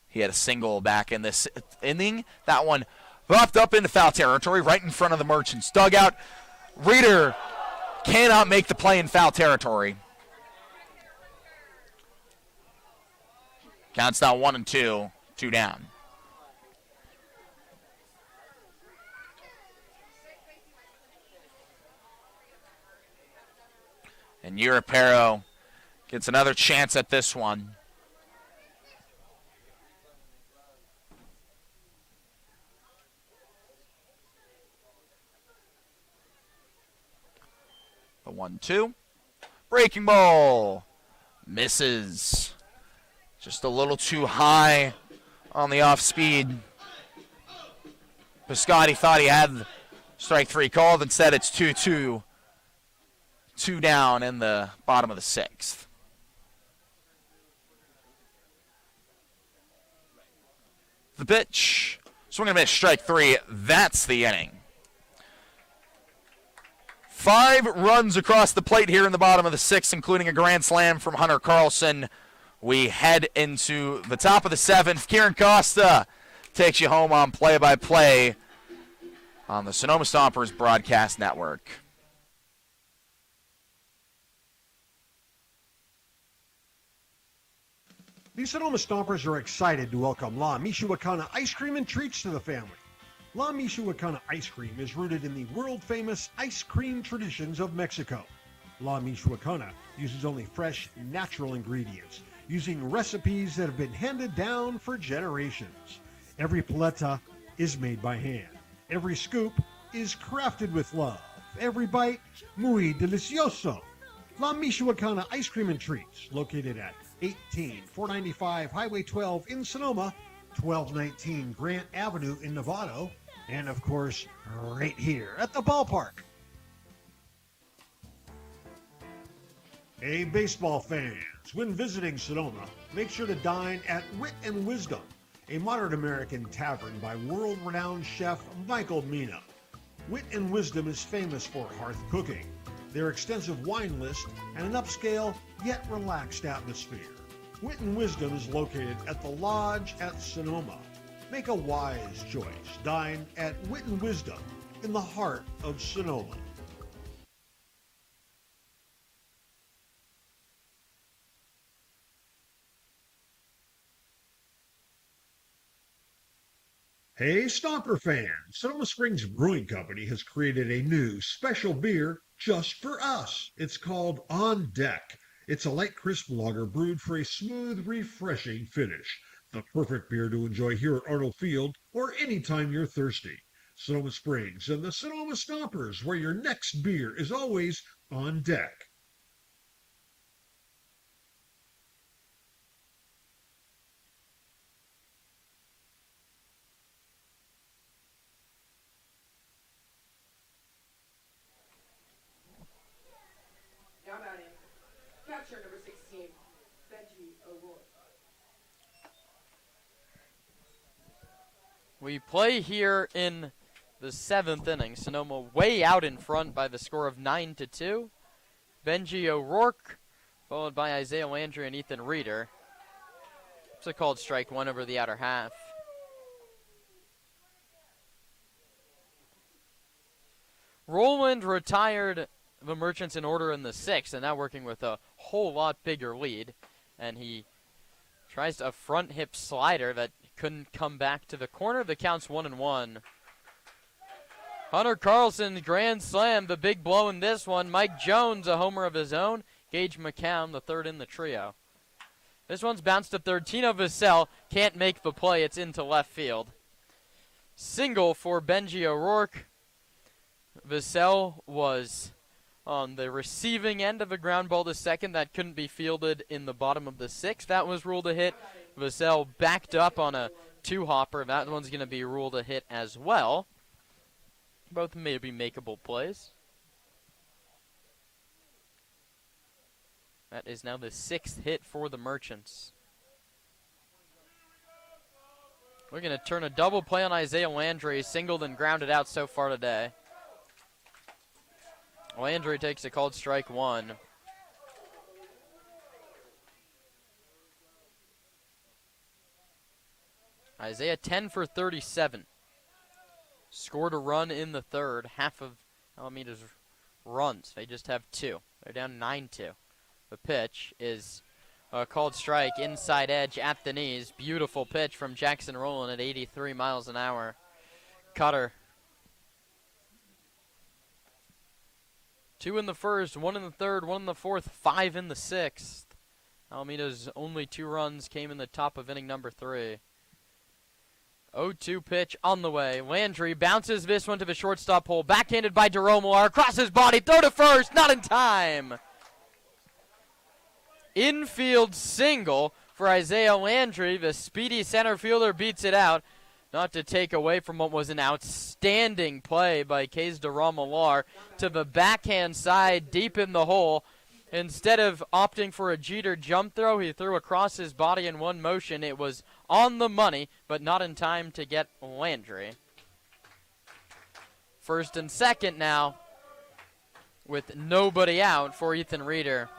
He had a single back in this inning. That one popped up into foul territory right in front of the Merchants dugout. Reeder cannot make the play in foul territory. Counts now 1-2, 2 down. And Urapero gets another chance at this one. The 1-2. Breaking ball. Misses. Just a little too high on the off speed. Piscotti thought he had strike 3 called. Instead, it's 2-2. 2 down in the bottom of the 6th. The pitch. Swing and a miss, strike 3. That's the inning. 5 runs across the plate here in the bottom of the 6th, including a grand slam from Hunter Carlson. We head into the top of the 7th. Kieran Costa takes you home on play-by-play on the Sonoma Stompers Broadcast Network. The Sonoma Stompers are excited to welcome La Michoacana ice cream and treats to the family. La Michoacana ice cream is rooted in the world-famous ice cream traditions of Mexico. La Michoacana uses only fresh, natural ingredients using recipes that have been handed down for generations. Every paleta is made by hand. Every scoop is crafted with love. Every bite, muy delicioso. La Michoacana Ice Cream and Treats, located at 18495 Highway 12 in Sonoma, 1219 Grant Avenue in Novato, and of course, right here at the ballpark. Hey, baseball fans, when visiting Sonoma, make sure to dine at Wit and Wisdom, a modern American tavern by world-renowned chef Michael Mina. Wit and Wisdom is famous for hearth cooking, their extensive wine list, and an upscale yet relaxed atmosphere. Wit and Wisdom is located at the Lodge at Sonoma. Make a wise choice. Dine at Wit and Wisdom in the heart of Sonoma. Hey, Stomper fans! Sonoma Springs Brewing Company has created a new special beer just for us. It's called On Deck. It's a light, crisp lager brewed for a smooth, refreshing finish. The perfect beer to enjoy here at Arnold Field or anytime you're thirsty. Sonoma Springs and the Sonoma Stompers, where your next beer is always on deck. Now batting, catcher number 16, Benji O'Rourke. We play here in the 7th inning. Sonoma way out in front by the score of 9-2. Benji O'Rourke, followed by Isaiah Landry and Ethan Reeder. It's a called strike, one over the outer half. Roland retired the Merchants in order in the 6th, and now working with a whole lot bigger lead. And he tries a front hip slider that couldn't come back to the corner. The count's 1-1. Hunter Carlson, grand slam, the big blow in this one. Mike Jones, a homer of his own. Gage McCown, the third in the trio. This one's bounced to third. Tino Vassell can't make the play. It's into left field. Single for Benji O'Rourke. Vassell was on the receiving end of a ground ball to second that couldn't be fielded in the bottom of the 6th. That was ruled a hit. Vassell backed up on a 2-hopper. That one's going to be ruled a hit as well. Both may be makeable plays. That is now the 6th hit for the Merchants. We're going to turn a double play on Isaiah Landry, singled and grounded out so far today. Landry takes a called strike 1. Isaiah 10 for 37. Scored a run in the 3rd. Half of Alameda's runs. They just have 2. They're down 9-2. The pitch is a called strike, inside edge at the knees. Beautiful pitch from Jackson Rowland at 83 miles an hour. Cutter. 2 in the 1st, 1 in the 3rd, 1 in the 4th, 5 in the 6th. Alameda's only 2 runs came in the top of inning number 3. 0-2 pitch on the way. Landry bounces this one to the shortstop hole. Backhanded by DeRomar. Across his body. Throw to first. Not in time. Infield single for Isaiah Landry. The speedy center fielder beats it out. Not to take away from what was an outstanding play by Kays DeRomar to the backhand side deep in the hole. Instead of opting for a Jeter jump throw, he threw across his body in one motion. It was on the money, but not in time to get Landry. First and second now with nobody out for Ethan Reeder.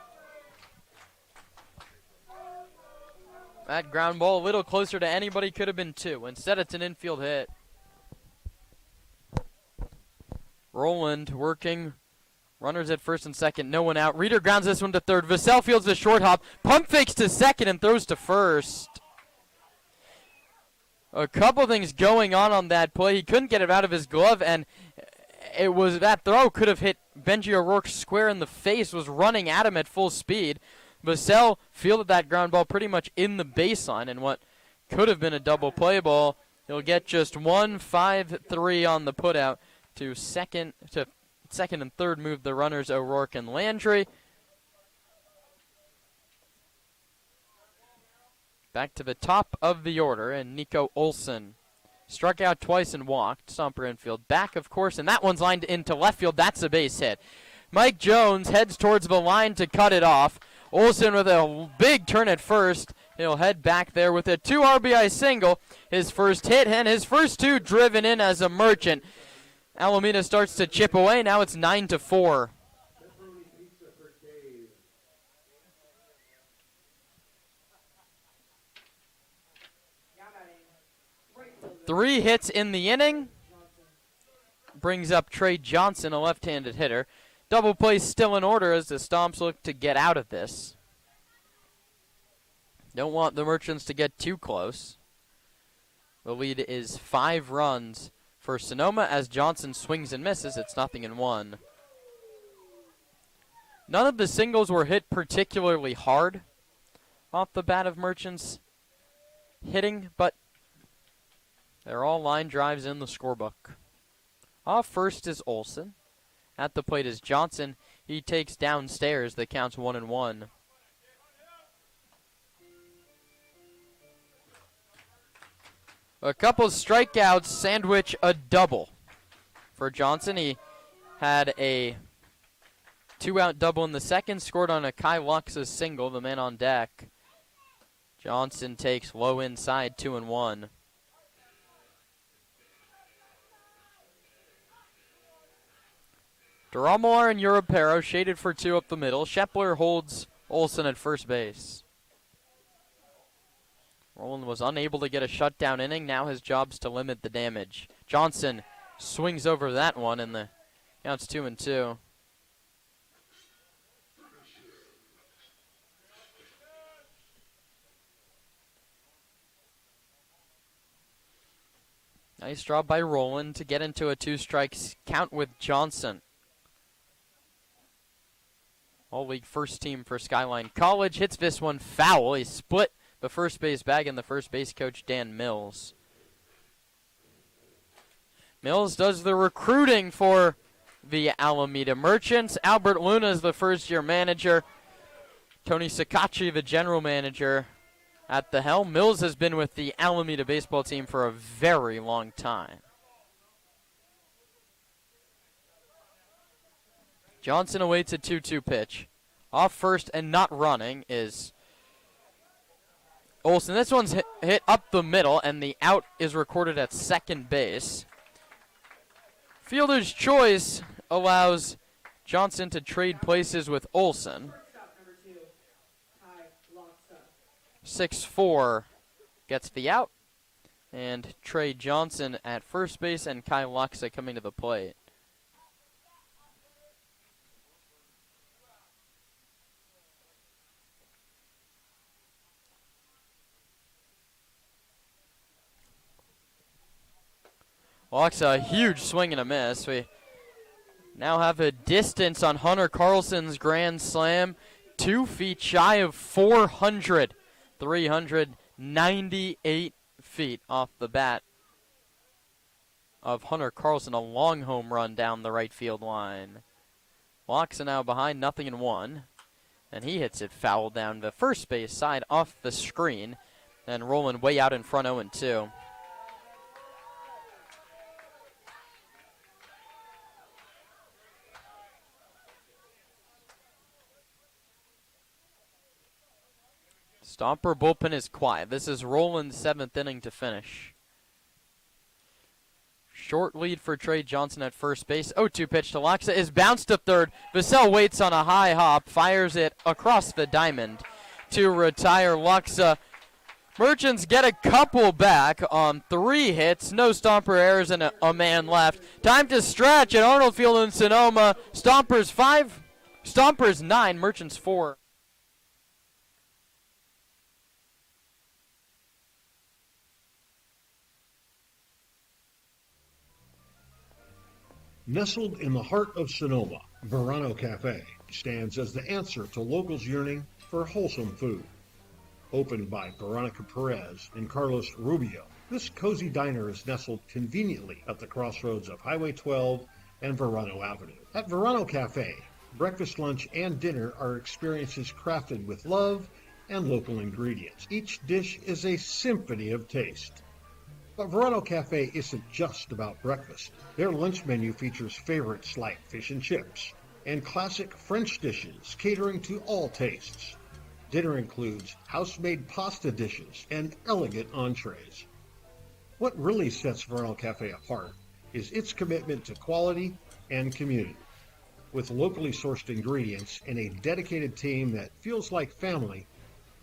That ground ball a little closer to anybody, could have been 2. Instead, it's an infield hit. Roland working. Runners at first and second, no one out. Reeder grounds this one to third. Vassell fields the short hop. Pump fakes to second and throws to first. A couple things going on that play. He couldn't get it out of his glove, and it was that throw could have hit Benji O'Rourke square in the face, was running at him at full speed. Vassell fielded that ground ball pretty much in the baseline, and what could have been a double play ball, he'll get just 1-5-3 on the putout to second and third move the runners O'Rourke and Landry. Back to the top of the order, and Nico Olson struck out twice and walked. Stomper infield back, of course, and that one's lined into left field. That's a base hit. Mike Jones heads towards the line to cut it off. Olson with a big turn at first. He'll head back there with a 2 RBI single. His first hit and his first 2 driven in as a Merchant. Alameda starts to chip away. Now it's 9-4. 3 hits in the inning. Brings up Trey Johnson, a left-handed hitter. Double play still in order as the Stomps look to get out of this. Don't want the Merchants to get too close. The lead is 5 runs for Sonoma as Johnson swings and misses. It's 0-1. None of the singles were hit particularly hard off the bat of Merchants hitting, but they're all line drives in the scorebook. Off first is Olson. At the plate is Johnson. He takes downstairs. The count's 1-1. A couple of strikeouts sandwich a double for Johnson. He had a 2-out double in the second, scored on a Kai Lux's single, the man on deck. Johnson takes low inside, 2-1. Duramolar and Europero shaded for 2 up the middle. Shepler holds Olson at first base. Roland was unable to get a shutdown inning. Now his job's to limit the damage. Johnson swings over that one, and the count's 2-2. Nice draw by Roland to get into a 2-strike count with Johnson. All-league first team for Skyline College. Hits this one foul. He split the first base bag and the first base coach, Dan Mills. Mills does the recruiting for the Alameda Merchants. Albert Luna is the first-year manager. Tony Sakachi, the general manager, at the helm. Mills has been with the Alameda baseball team for a very long time. Johnson awaits a 2-2 pitch. Off first and not running is Olson. This one's hit up the middle, and the out is recorded at second base. Fielder's choice allows Johnson to trade places with Olson. 6-4 gets the out, and Trey Johnson at first base and Kai Luxa coming to the plate. Luxa, a huge swing and a miss. We now have a distance on Hunter Carlson's grand slam, 2 feet shy of 400. 398 feet off the bat of Hunter Carlson, a long home run down the right field line. Luxa now behind 0-1, and he hits it foul down the first base side off the screen, and rolling way out in front 0-2. Stomper bullpen is quiet. This is Roland's 7th inning to finish. Short lead for Trey Johnson at first base. 0-2 pitch to Luxa is bounced to third. Vassell waits on a high hop, fires it across the diamond to retire Luxa. Merchants get a couple back on 3 hits. No Stomper errors and a man left. Time to stretch at Arnold Field in Sonoma. Stompers 5, Stompers 9, Merchants 4. Nestled in the heart of Sonoma, Verano Cafe stands as the answer to locals yearning for wholesome food. Opened by Veronica Perez and Carlos Rubio, this cozy diner is nestled conveniently at the crossroads of Highway 12 and Verano Avenue. At Verano Cafe, breakfast, lunch, and dinner are experiences crafted with love and local ingredients. Each dish is a symphony of taste. But Verano Cafe isn't just about breakfast. Their lunch menu features favorites like fish and chips and classic French dishes catering to all tastes. Dinner includes house-made pasta dishes and elegant entrees. What really sets Verano Cafe apart is its commitment to quality and community. With locally sourced ingredients and a dedicated team that feels like family,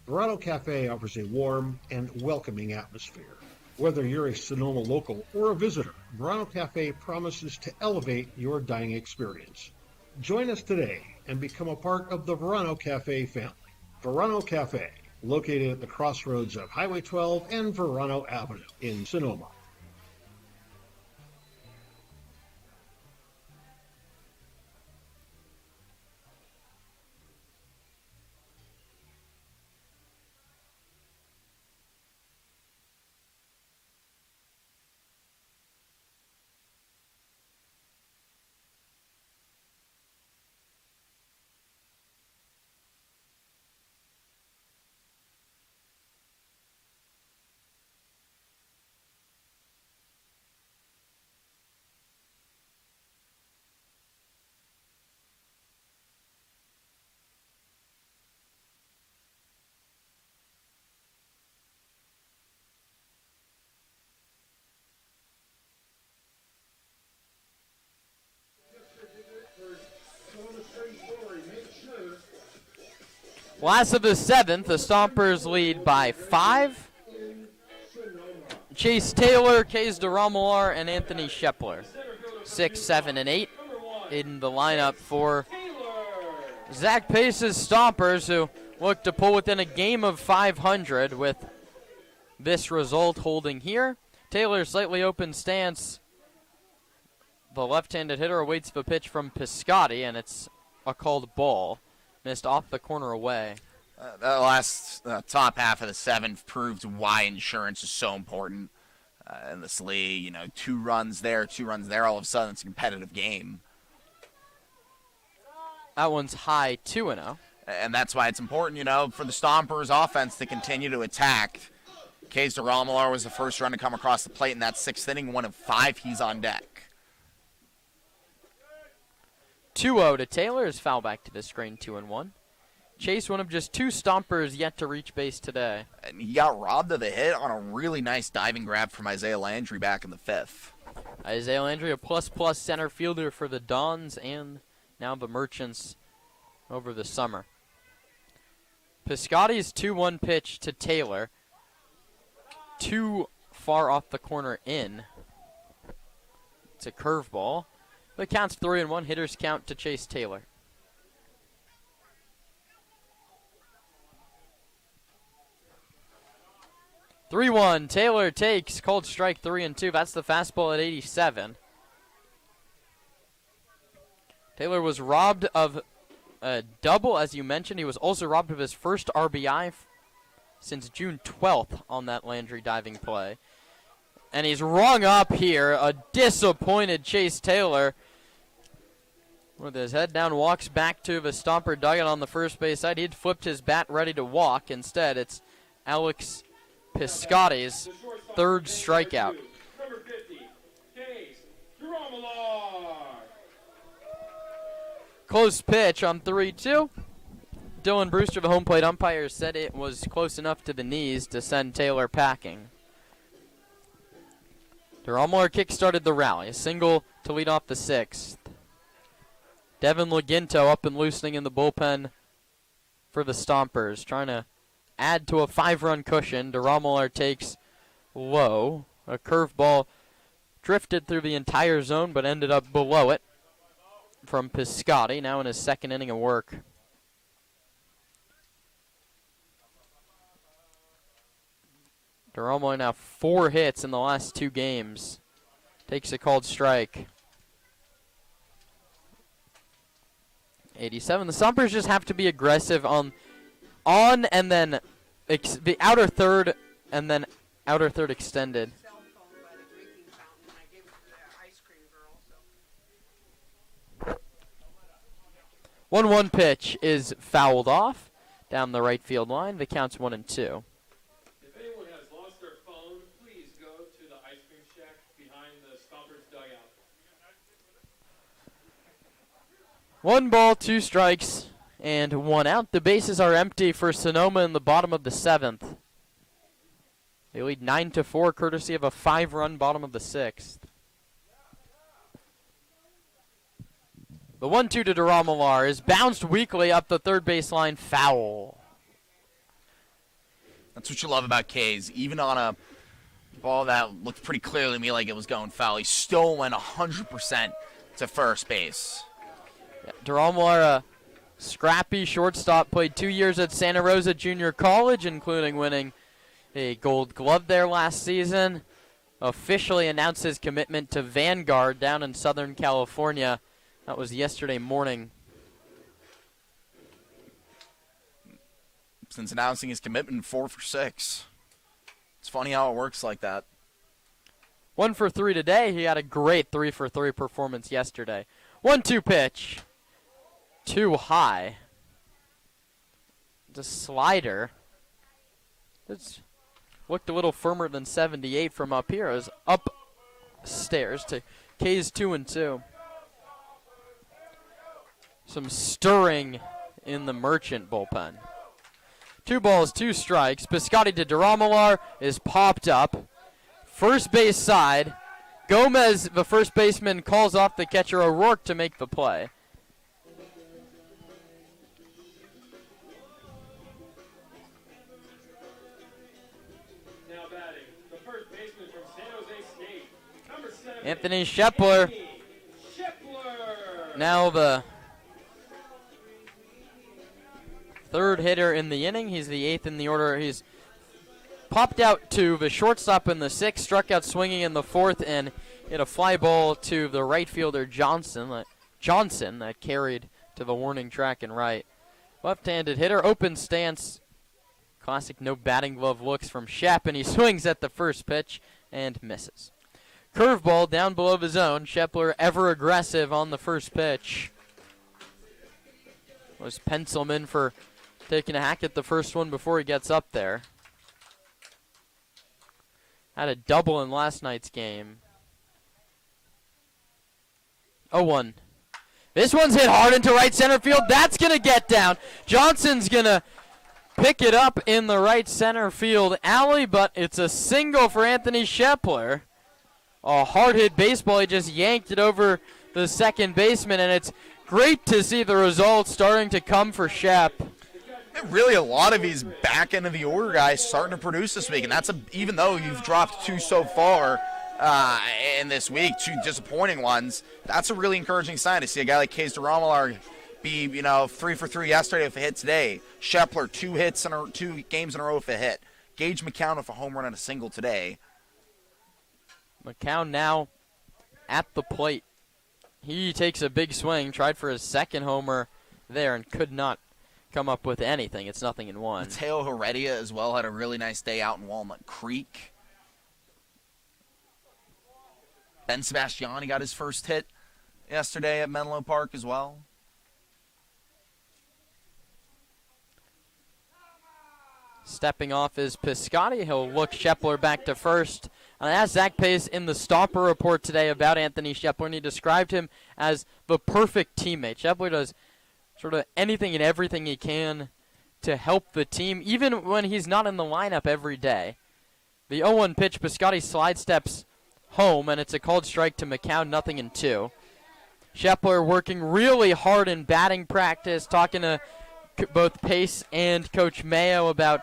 Verano Cafe offers a warm and welcoming atmosphere. Whether you're a Sonoma local or a visitor, Verano Cafe promises to elevate your dining experience. Join us today and become a part of the Verano Cafe family. Verano Cafe, located at the crossroads of Highway 12 and Verano Avenue in Sonoma. Last of the seventh, the Stompers lead by 5. Chase Taylor, Kays DeRomular, and Anthony Shepler. 6, 7, and 8 in the lineup for Zach Pace's Stompers, who look to pull within a game of 500 with this result holding here. Taylor slightly open stance. The left-handed hitter awaits the pitch from Piscotti, and it's a called ball. Missed off the corner away. The last top half of the seventh proved why insurance is so important in this league. You know, 2 runs there, 2 runs there. All of a sudden, it's a competitive game. That one's high, 2-0. And that's why it's important, you know, for the Stompers offense to continue to attack. Kays DeRomular was the first run to come across the plate in that 6th inning. 1 of 5, he's on deck. 2-0 to Taylor. Is foul back to the screen, 2-1. Chase, one of just 2 Stompers yet to reach base today. And he got robbed of the hit on a really nice diving grab from Isaiah Landry back in the 5th. Isaiah Landry, a plus-plus center fielder for the Dons and now the Merchants over the summer. Piscotti's 2-1 pitch to Taylor. Too far off the corner in. It's a curveball. The count's 3-1. Hitters count to Chase Taylor. (3-1). Taylor takes called strike 3-2. That's the fastball at 87. Taylor was robbed of a double, as you mentioned. He was also robbed of his first RBI since June 12th on that Landry diving play. And he's rung up here. A disappointed Chase Taylor, with his head down, walks back to the Stomper dugout on the first base side. He'd flipped his bat ready to walk. Instead, it's Alex Piscotti's 3rd strikeout. Number 50, Kays DeRomular. Close pitch on 3-2. Dylan Brewster, the home plate umpire, said it was close enough to the knees to send Taylor packing. DeRomular kick-started the rally. A single to lead off the 6th. Devin Laginto up and loosening in the bullpen for the Stompers, trying to add to a 5-run cushion. DeRomular takes low. A curveball drifted through the entire zone but ended up below it from Piscotti, now in his 2nd inning of work. DeRomular now 4 hits in the last 2 games. Takes a called strike. 87. The Stompers just have to be aggressive on on and then the outer third and then outer third extended. 1-1 pitch is fouled off down the right field line. The count's 1-2. If anyone has lost their phone, please go to the ice cream shack behind the Stompers dugout. 1 ball, 2 strikes, and 1 out. The bases are empty for Sonoma in the bottom of the 7th. They lead 9-4, courtesy of a 5-run bottom of the 6th. The 1-2 to Duramalar is bounced weakly up the third baseline, foul. That's what you love about Kays. Even on a ball that looked pretty clearly to me like it was going foul, he still went 100% to first base. Yeah, Duramalar, a scrappy shortstop, played 2 years at Santa Rosa Junior College, including winning a Gold Glove there last season. Officially announced his commitment to Vanguard down in Southern California. That was yesterday morning. Since announcing his commitment, 4 for 6. It's funny how it works like that. 1 for 3 today. He had a great 3 for 3 performance yesterday. 1-2 pitch. Too high. The slider. It's looked a little firmer than 78 from up here. It was upstairs to K's 2-2. Some stirring in the Merchant bullpen. 2 balls, 2 strikes. Piscotti to Duramalar is popped up. First base side. Gomez, the first baseman, calls off the catcher O'Rourke to make the play. Now batting, the first baseman from San Jose State, number 7, Anthony Shepler. Shepler. Now the third hitter in the inning. He's the 8th in the order. He's popped out to the shortstop in the 6th, struck out swinging in the 4th, and hit a fly ball to the right fielder Johnson that carried to the warning track and right. Left-handed hitter, open stance. Classic no batting glove looks from Shep, and he swings at the first pitch and misses. Curveball down below the zone. Shepler ever aggressive on the first pitch. Was Pencilman for taking a hack at the first one before he gets up there. Had a double in last night's game. 0-1. This one's hit hard into right center field. That's going to get down. Johnson's going to pick it up in the right center field alley, but it's a single for Anthony Shepler. A hard-hit baseball. He just yanked it over the second baseman, and it's great to see the results starting to come for Shep. Really, a lot of these back end of the order guys starting to produce this week, and that's even though you've dropped 2 so far in this week, 2 disappointing ones. That's a really encouraging sign to see a guy like Kays Duramalar be 3 for 3 yesterday with a hit today. Shepler 2 games in a row with a hit. Gage McCown with a home run and a single today. McCown now at the plate. He takes a big swing, tried for his second homer there and could not come up with anything. It's 0-1. Mateo Heredia as well had a really nice day out in Walnut Creek. Ben Sebastiani got his first hit yesterday at Menlo Park as well. Stepping off is Piscotti. He'll look Shepler back to first. And I asked Zach Pace in the Stomper report today about Anthony Shepler, and he described him as the perfect teammate. Shepler does sort of anything and everything he can to help the team, even when he's not in the lineup every day. The 0-1 pitch, Piscotti slide steps home, and it's a called strike to McCown, 0-2. Shepler working really hard in batting practice, talking to both Pace and Coach Mayo about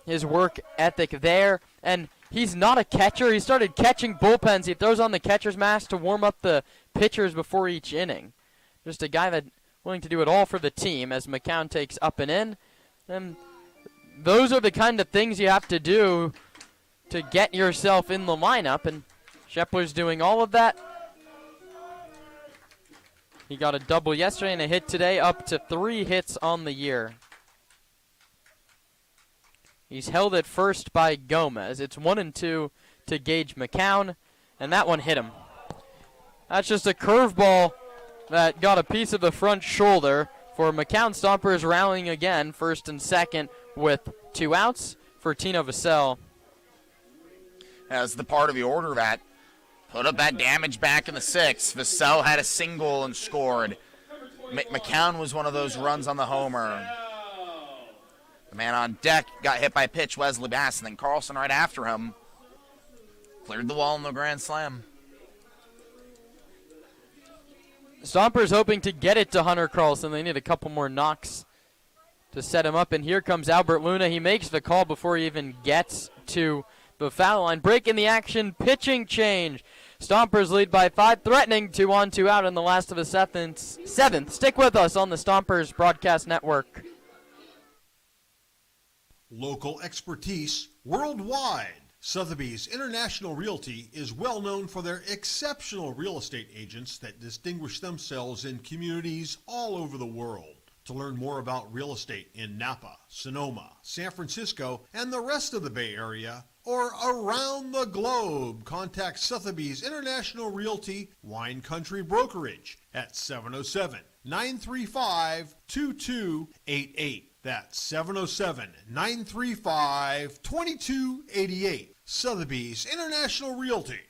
his work ethic there. And he's not a catcher. He started catching bullpens. He throws on the catcher's mask to warm up the pitchers before each inning. Just a guy that's willing to do it all for the team as McCown takes up and in. And those are the kind of things you have to do to get yourself in the lineup, and Shepler's doing all of that. He got a double yesterday and a hit today, up to 3 hits on the year. He's held at first by Gomez. It's 1-2 to Gage McCown, and that one hit him. That's just a curveball that got a piece of the front shoulder for McCown. Stompers rallying again, first and second with 2 outs for Tino Vassell. As the part of the order that put up that damage back in the 6th. Vassell had a single and scored. McCown was one of those runs on the homer. The man on deck got hit by a pitch, Wesley Bass, and then Carlson right after him cleared the wall in the grand slam. Stompers hoping to get it to Hunter Carlson. They need a couple more knocks to set him up, and here comes Albert Luna. He makes the call before he even gets to the foul line. Break in the action, pitching change. Stompers lead by 5, threatening 2-on, 2 out in the last of the 7th. Stick with us on the Stompers Broadcast Network. Local expertise worldwide. Sotheby's International Realty is well known for their exceptional real estate agents that distinguish themselves in communities all over the world. To learn more about real estate in Napa, Sonoma, San Francisco, and the rest of the Bay Area, or around the globe, contact Sotheby's International Realty Wine Country Brokerage at 707-935-2288. That's 707-935-2288. Sotheby's International Realty.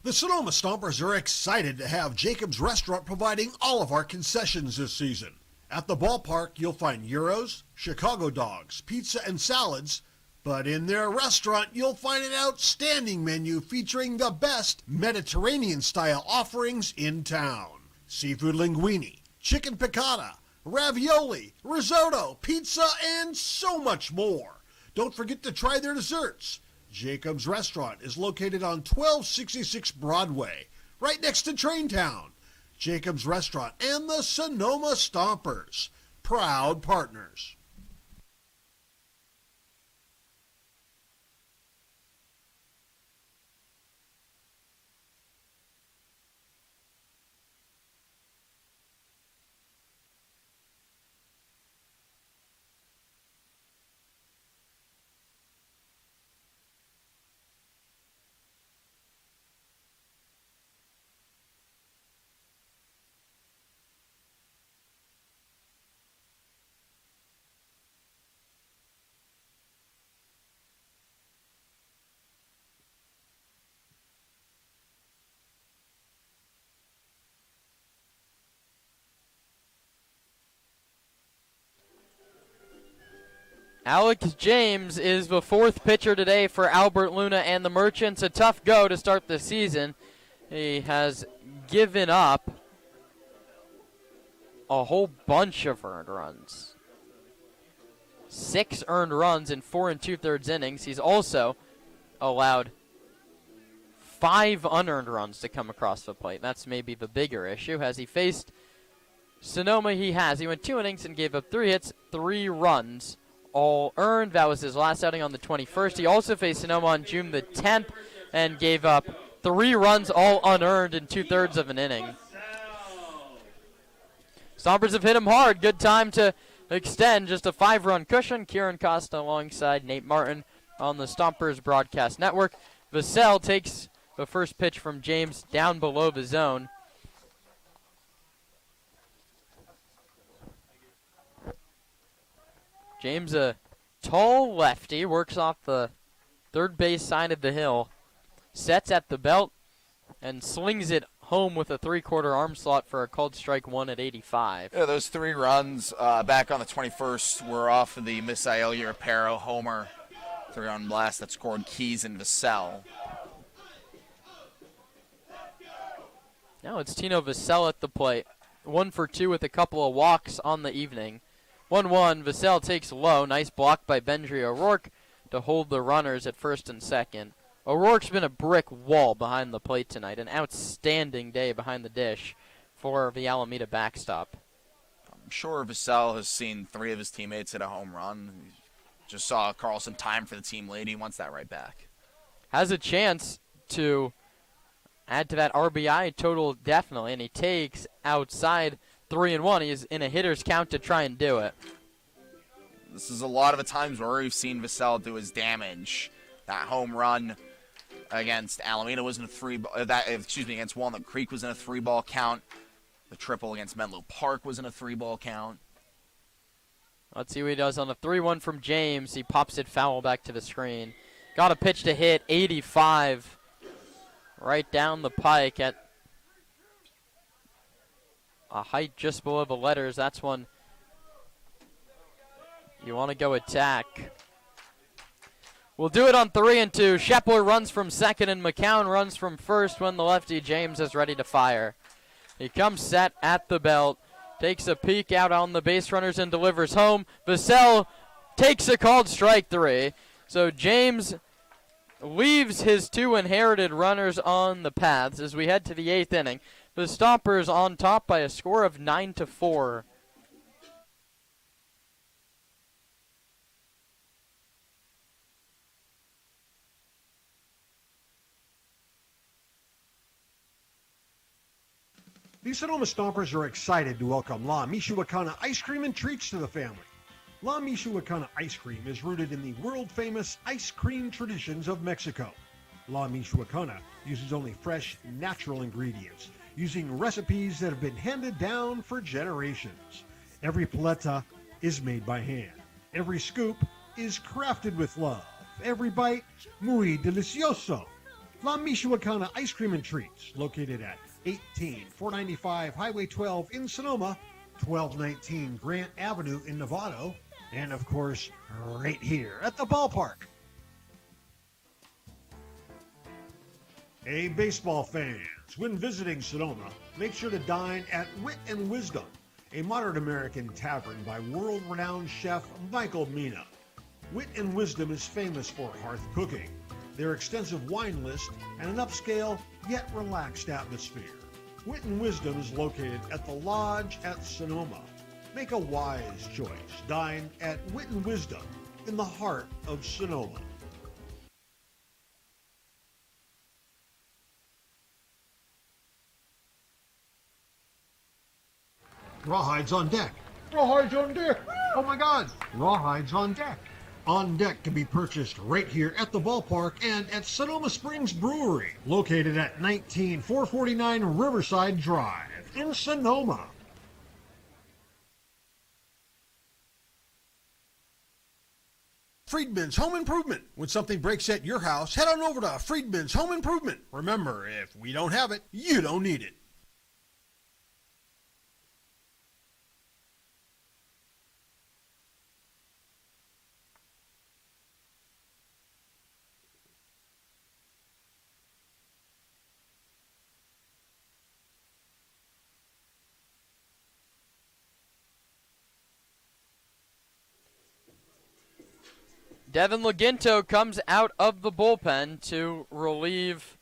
The Sonoma Stompers are excited to have Jacob's Restaurant providing all of our concessions this season. At the ballpark, you'll find gyros, Chicago dogs, pizza, and salads. But in their restaurant, you'll find an outstanding menu featuring the best Mediterranean-style offerings in town. Seafood linguine, chicken piccata, ravioli, risotto, pizza, and so much more. Don't forget to try their desserts. Jacob's Restaurant is located on 1266 Broadway, right next to Traintown. Jacob's Restaurant and the Sonoma Stompers, proud partners. Alex James is the 4th pitcher today for Albert Luna and the Merchants. A tough go to start the season. He has given up a whole bunch of earned runs. 6 earned runs in 4 2/3 innings. He's also allowed 5 unearned runs to come across the plate. That's maybe the bigger issue. Has he faced Sonoma? He has. He went 2 innings and gave up 3 hits, 3 runs. All earned. That was his last outing on the 21st. He also faced Sonoma on June the 10th and gave up 3 runs, all unearned in 2/3 of an inning. Stompers have hit him hard. Good time to extend. Just a 5-run cushion. Kieran Costa alongside Nate Martin on the Stompers Broadcast Network. Vassell takes the first pitch from James down below the zone. James, a tall lefty, works off the third base side of the hill, sets at the belt, and slings it home with a 3/4 arm slot for a called strike 1 at 85. Yeah, those 3 runs back on the 21st were off of the Misael Europero homer 3-run blast that scored Keys and Vassell. Now it's Tino Vassell at the plate. 1 for 2 with a couple of walks on the evening. 1-1, Vassell takes low. Nice block by Bendry O'Rourke to hold the runners at first and second. O'Rourke's been a brick wall behind the plate tonight. An outstanding day behind the dish for the Alameda backstop. I'm sure Vassell has seen 3 of his teammates hit a home run. He just saw Carlson time for the team lead. He wants that right back. Has a chance to add to that RBI total definitely, and he takes outside 3-1. He's in a hitter's count to try and do it. This is a lot of the times where we've seen Vassell do his damage. That home run against Alameda was in a against Walnut Creek was in a 3-ball count. The triple against Menlo Park was in a 3-ball count. Let's see what he does on the 3-1 from James. He pops it foul back to the screen. Got a pitch to hit, 85. Right down the pike at a height just below the letters. That's one you want to go attack. We'll do it on 3-2. Shepler runs from second and McCown runs from first when the lefty James is ready to fire. He comes set at the belt, takes a peek out on the base runners and delivers home. Vassell takes a called strike 3. So James leaves his 2 inherited runners on the paths as we head to the 8th inning. The Stompers on top by a score of 9-4. The Sonoma Stompers are excited to welcome La Michoacana Ice Cream and Treats to the family. La Michoacana Ice Cream is rooted in the world-famous ice cream traditions of Mexico. La Michoacana uses only fresh, natural ingredients, using recipes that have been handed down for generations. Every paleta is made by hand. Every scoop is crafted with love. Every bite, muy delicioso. La Michoacana Ice Cream and Treats, located at 18495 Highway 12 in Sonoma, 1219 Grant Avenue in Novato, and of course, right here at the ballpark. Hey, baseball fans, when visiting Sonoma, make sure to dine at Wit and Wisdom, a modern American tavern by world-renowned chef Michael Mina. Wit and Wisdom is famous for hearth cooking, their extensive wine list, and an upscale yet relaxed atmosphere. Wit and Wisdom is located at the Lodge at Sonoma. Make a wise choice. Dine at Wit and Wisdom in the heart of Sonoma. Rawhides on deck. Rawhides on deck. Oh my God. Rawhides on deck. On Deck can be purchased right here at the ballpark and at Sonoma Springs Brewery, located at 19449 Riverside Drive in Sonoma. Friedman's Home Improvement. When something breaks at your house, head on over to Friedman's Home Improvement. Remember, if we don't have it, you don't need it. Devin Laginto comes out of the bullpen to relieve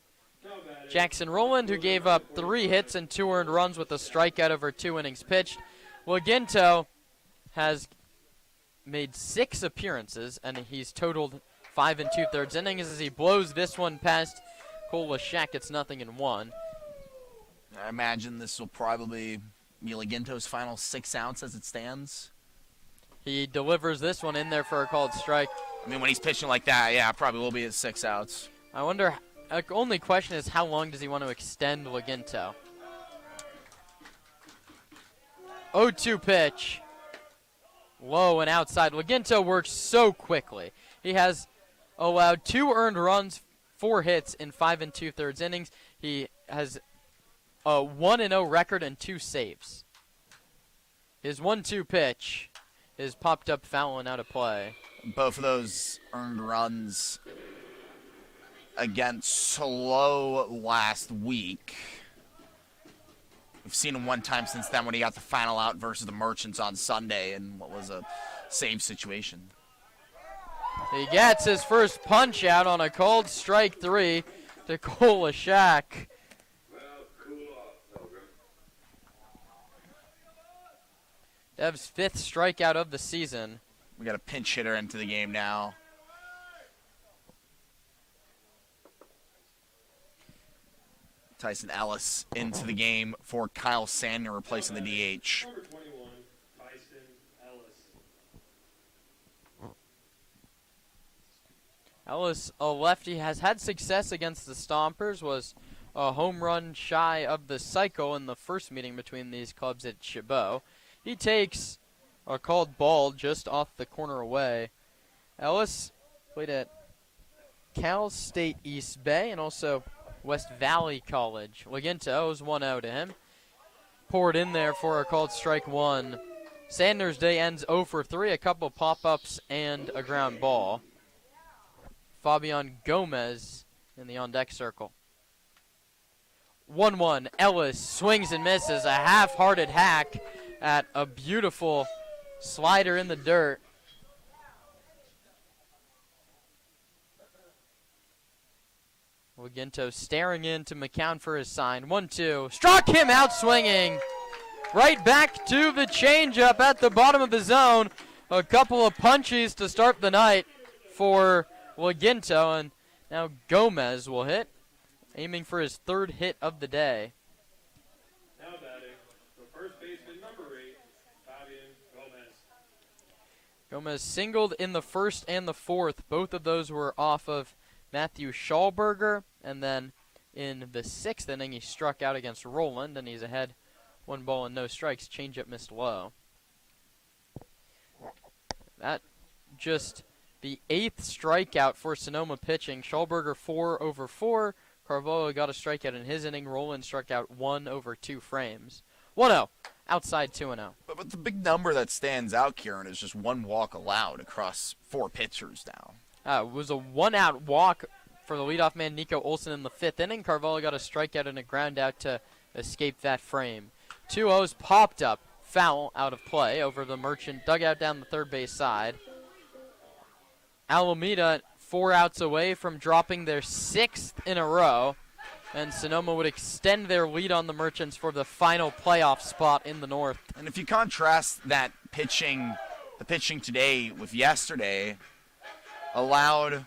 Jackson Rowland, who gave up 3 hits and 2 earned runs with a strikeout over 2 innings pitched. Laginto has made 6 appearances, and he's totaled 5 2/3 innings as he blows this one past Cole Lashak. It's 0-1. I imagine this will probably be Laginto's final 6 outs as it stands. He delivers this one in there for a called strike. I mean, when he's pitching like that, yeah, probably will be his 6 outs. I wonder, the only question is how long does he want to extend Laginto? 0-2 pitch. Low and outside. Laginto works so quickly. He has allowed 2 earned runs, 4 hits in 5 2/3 innings. He has a 1-0 record and 2 saves. His 1-2 pitch is popped up foul and out of play. Both of those earned runs against Slow last week. We've seen him one time since then when he got the final out versus the Merchants on Sunday in what was a save situation. He gets his first punch out on a called strike 3 to Cole Lashak. Dev's 5th strikeout of the season. We got a pinch hitter into the game now. Tyson Ellis into the game for Kyle Sandner replacing the DH. Number 21, Tyson Ellis. Ellis, a lefty, has had success against the Stompers, was a home run shy of the cycle in the first meeting between these clubs at Chabot. He takes a called ball just off the corner away. Ellis played at Cal State East Bay and also West Valley College. Laginto is 1-0 to him. Poured in there for a called strike one. Sanders Day ends 0 for 3, a couple pop-ups and a ground ball. Fabian Gomez in the on-deck circle. 1-1, Ellis swings and misses, a half-hearted hack at a beautiful slider in the dirt. Laginto staring into McCown for his sign. 1-2, struck him out swinging. Right back to the changeup at the bottom of the zone. A couple of punches to start the night for Laginto, and now Gomez will hit, aiming for his third hit of the day. Now batting, the first baseman, number 8, Fabian Gomez. Gomez singled in the first and the fourth. Both of those were off of Matthew Schallberger, and then in the sixth inning he struck out against Roland, and he's ahead 1 ball and no strikes. Changeup missed low. That just the 8th strikeout for Sonoma pitching. Schallberger 4 over 4. Carvalho got a strikeout in his inning. Roland struck out 1 over 2 frames. 1-0. Outside 2-0. But the big number that stands out, Kieran, is just 1 walk allowed across 4 pitchers now. It was a 1-out walk for the leadoff man, Nico Olsen, in the 5th inning. Carvalho got a strikeout and a ground out to escape that frame. 2-0s popped up. Foul out of play over the Merchant dugout down the third base side. Alameda 4 outs away from dropping their 6th in a row, and Sonoma would extend their lead on the Merchants for the final playoff spot in the North. And if you contrast that pitching, the pitching today with yesterday, allowed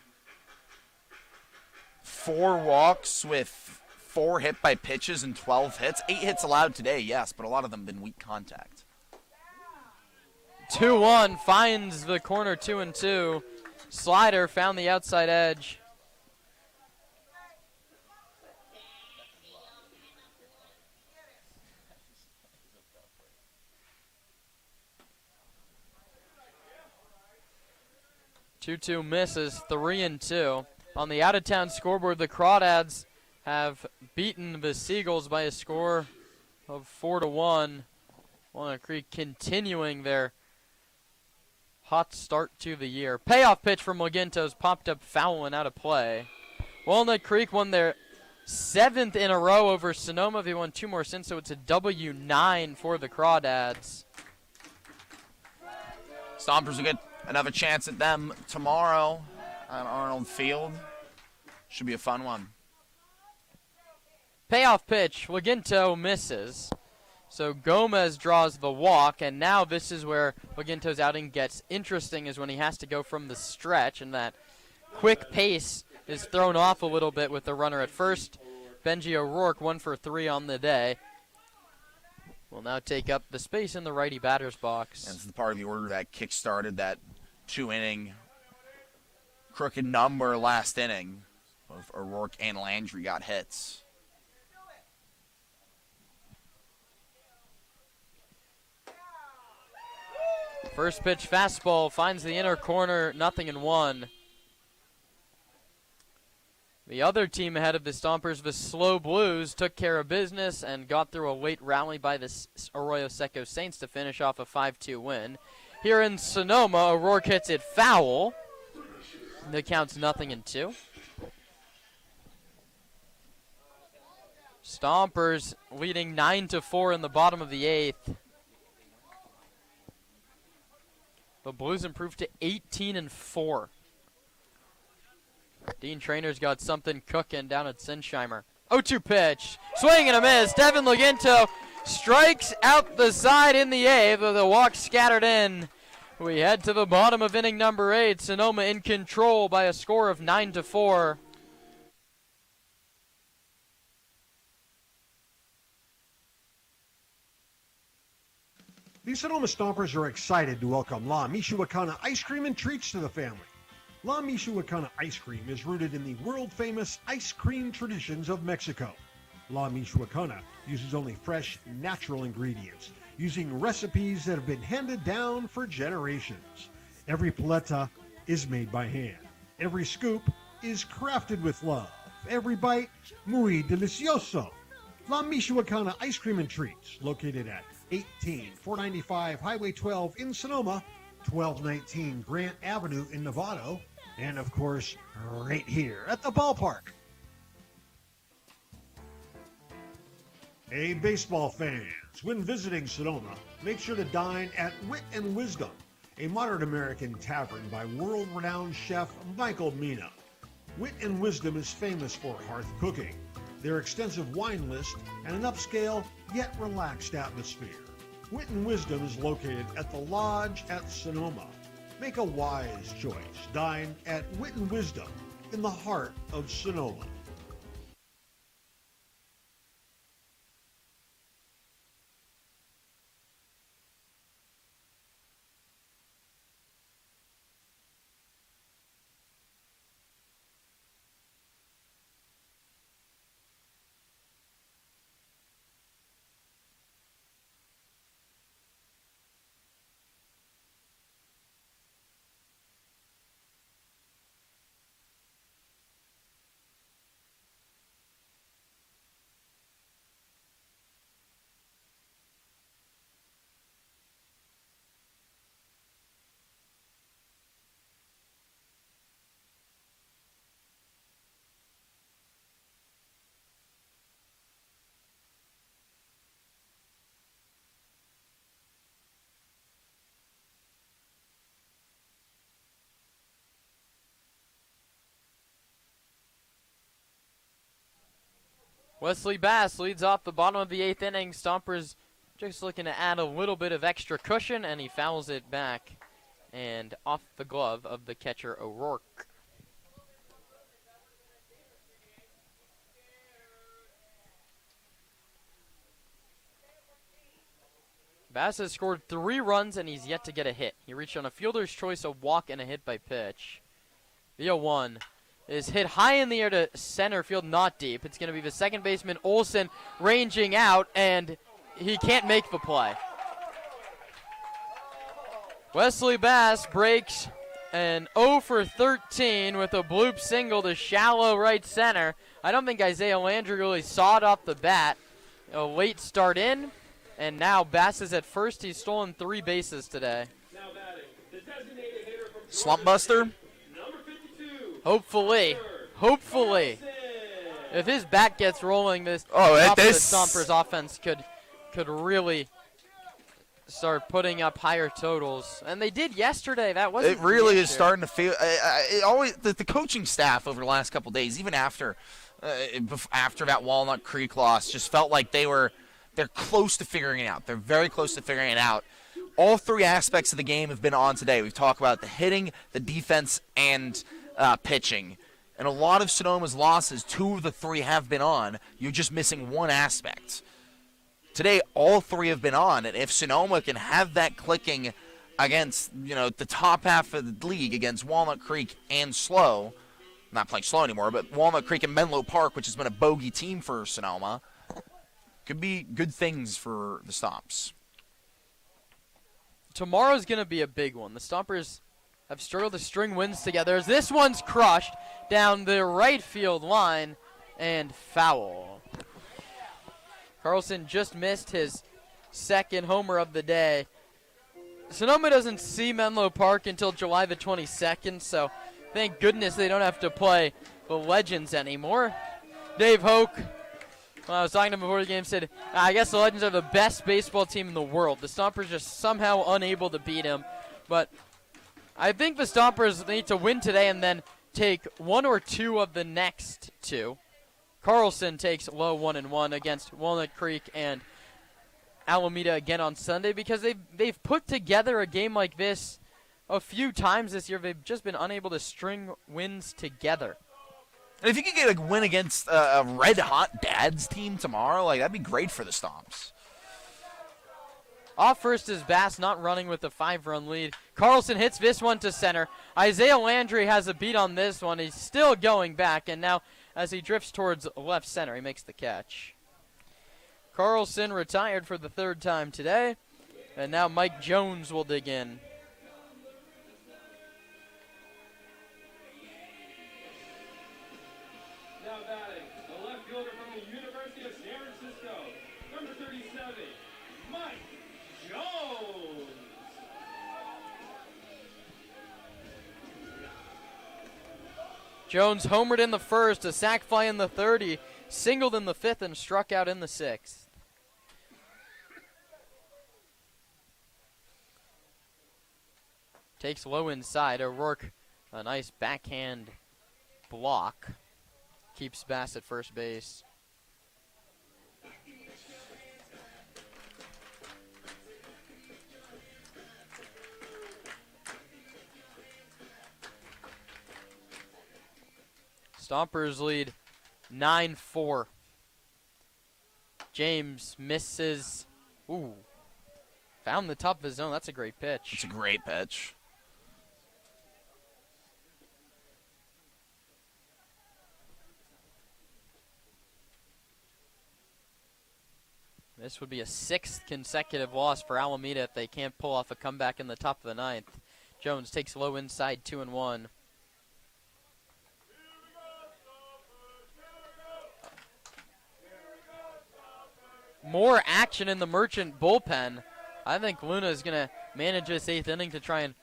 4 walks with 4 hit by pitches and 12 hits. 8 hits allowed today, yes, but a lot of them been weak contact. 2-1 finds the corner 2-2. Slider found the outside edge. Two misses, 3-2. On the out-of-town scoreboard, the Crawdads have beaten the Seagulls by a score of 4-1. Walnut Creek continuing their hot start to the year. Payoff pitch from Laginto's popped up foul and out of play. Walnut Creek won their 7th in a row over Sonoma. They won 2 more since, so it's a W9 for the Crawdads. Stompers will get another chance at them tomorrow on Arnold Field. Should be a fun one. Payoff pitch, Laginto misses. So Gomez draws the walk, and now this is where Laginto's outing gets interesting, is when he has to go from the stretch, and that quick pace is thrown off a little bit with the runner at first. Benji O'Rourke 1 for 3 on the day will now take up the space in the righty batter's box. And this is the part of the order that kick-started that 2-inning crooked number last inning. Both O'Rourke and Landry got hits. First pitch fastball finds the inner corner, 0-1. The other team ahead of the Stompers, the Slow Blues, took care of business and got through a late rally by the Arroyo Seco Saints to finish off a 5-2 win. Here in Sonoma, O'Rourke hits it foul. The count's 0-2. Stompers leading 9-4 in the bottom of the 8th. The Blues improved to 18-4. Dean Trainer's got something cooking down at Sinsheimer. 0-2 pitch. Swing and a miss. Devin Laginto strikes out the side in the 8th with a walk scattered in. We head to the bottom of inning number 8. Sonoma in control by a score of 9-4. The Sonoma Stompers are excited to welcome La Michoacana ice cream and treats to the family. La Michoacana ice cream is rooted in the world-famous ice cream traditions of Mexico. La Michoacana uses only fresh, natural ingredients, using recipes that have been handed down for generations. Every paleta is made by hand. Every scoop is crafted with love. Every bite, muy delicioso. La Michoacana Ice Cream and Treats, located at 18495 Highway 12 in Sonoma, 1219 Grant Avenue in Novato, and of course, right here at the ballpark. Hey, baseball fans, when visiting Sonoma, make sure to dine at Wit and Wisdom, a modern American tavern by world-renowned chef Michael Mina. Wit and Wisdom is famous for hearth cooking, their extensive wine list, and an upscale yet relaxed atmosphere. Wit and Wisdom is located at the Lodge at Sonoma. Make a wise choice. Dine at Wit and Wisdom in the heart of Sonoma. Wesley Bass leads off the bottom of the 8th inning. Stompers just looking to add a little bit of extra cushion, and he fouls it back and off the glove of the catcher O'Rourke. Bass has scored 3 runs, and he's yet to get a hit. He reached on a fielder's choice, a walk, and a hit by pitch. The 0-1 is hit high in the air to center field, not deep. It's going to be the second baseman, Olsen, ranging out, and he can't make the play. Wesley Bass breaks an 0 for 13 with a bloop single to shallow right center. I don't think Isaiah Landry really saw it off the bat. A late start in, and now Bass is at first. He's stolen 3 bases today. Slump buster? Hopefully. If his bat gets rolling, the Stompers offense could really start putting up higher totals. And they did yesterday. That wasn't It really is starting to feel it always the coaching staff over the last couple days, even after that Walnut Creek loss, just felt like they're close to figuring it out. They're very close to figuring it out. All 3 aspects of the game have been on today. We've talked about the hitting, the defense, and pitching. And a lot of Sonoma's losses, 2 of the 3 have been on. You're just missing one aspect. Today, all 3 have been on, and if Sonoma can have that clicking against, the top half of the league against Walnut Creek and Slow, not playing Slow anymore, but Walnut Creek and Menlo Park, which has been a bogey team for Sonoma, could be good things for the Stomps. Tomorrow's going to be a big one. The Stompers have struggled to string wins together as this one's crushed down the right field line and foul. Carlson just missed his second homer of the day. Sonoma doesn't see Menlo Park until July the 22nd, so thank goodness they don't have to play the Legends anymore. Dave Hoke, when I was talking to him before the game, said, I guess the Legends are the best baseball team in the world. The Stompers just somehow unable to beat him, but I think the Stompers need to win today and then take 1 or 2 of the next 2. Carlson takes low 1-1 against Walnut Creek and Alameda again on Sunday because they've put together a game like this a few times this year. They've just been unable to string wins together. And if you could get a win against a red-hot Dads team tomorrow, that'd be great for the Stomps. Off first is Bass, not running with a 5-run lead. Carlson hits this one to center. Isaiah Landry has a beat on this one. He's still going back, and now as he drifts towards left center, he makes the catch. Carlson retired for the 3rd time today, and now Mike Jones will dig in. Now batting, the left fielder from the University of San Francisco, number 37, Mike Jones. Jones homered in the 1st, a sac fly in the 3rd, he singled in the 5th, and struck out in the 6th. Takes low inside. O'Rourke, a nice backhand block. Keeps Bass at first base. Stompers lead 9-4. James misses. Ooh. Found the top of his zone. That's a great pitch. It's a great pitch. This would be a 6th consecutive loss for Alameda if they can't pull off a comeback in the top of the 9th. Jones takes low inside, 2-1. More action in the Merchant bullpen. I think Luna is going to manage this 8th inning to try and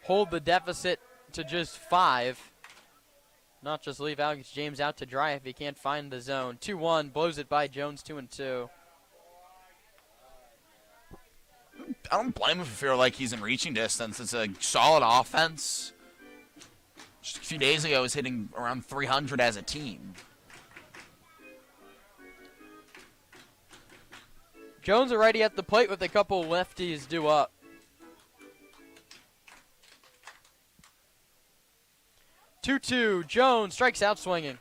hold the deficit to just 5. Not just leave Alex James out to dry if he can't find the zone. 2-1, blows it by Jones, 2-2. I don't blame him if you feel like he's in reaching distance. It's a solid offense. Just a few days ago, he was hitting around 300 as a team. Jones already at the plate with a couple lefties due up. Two-two. Jones strikes out swinging.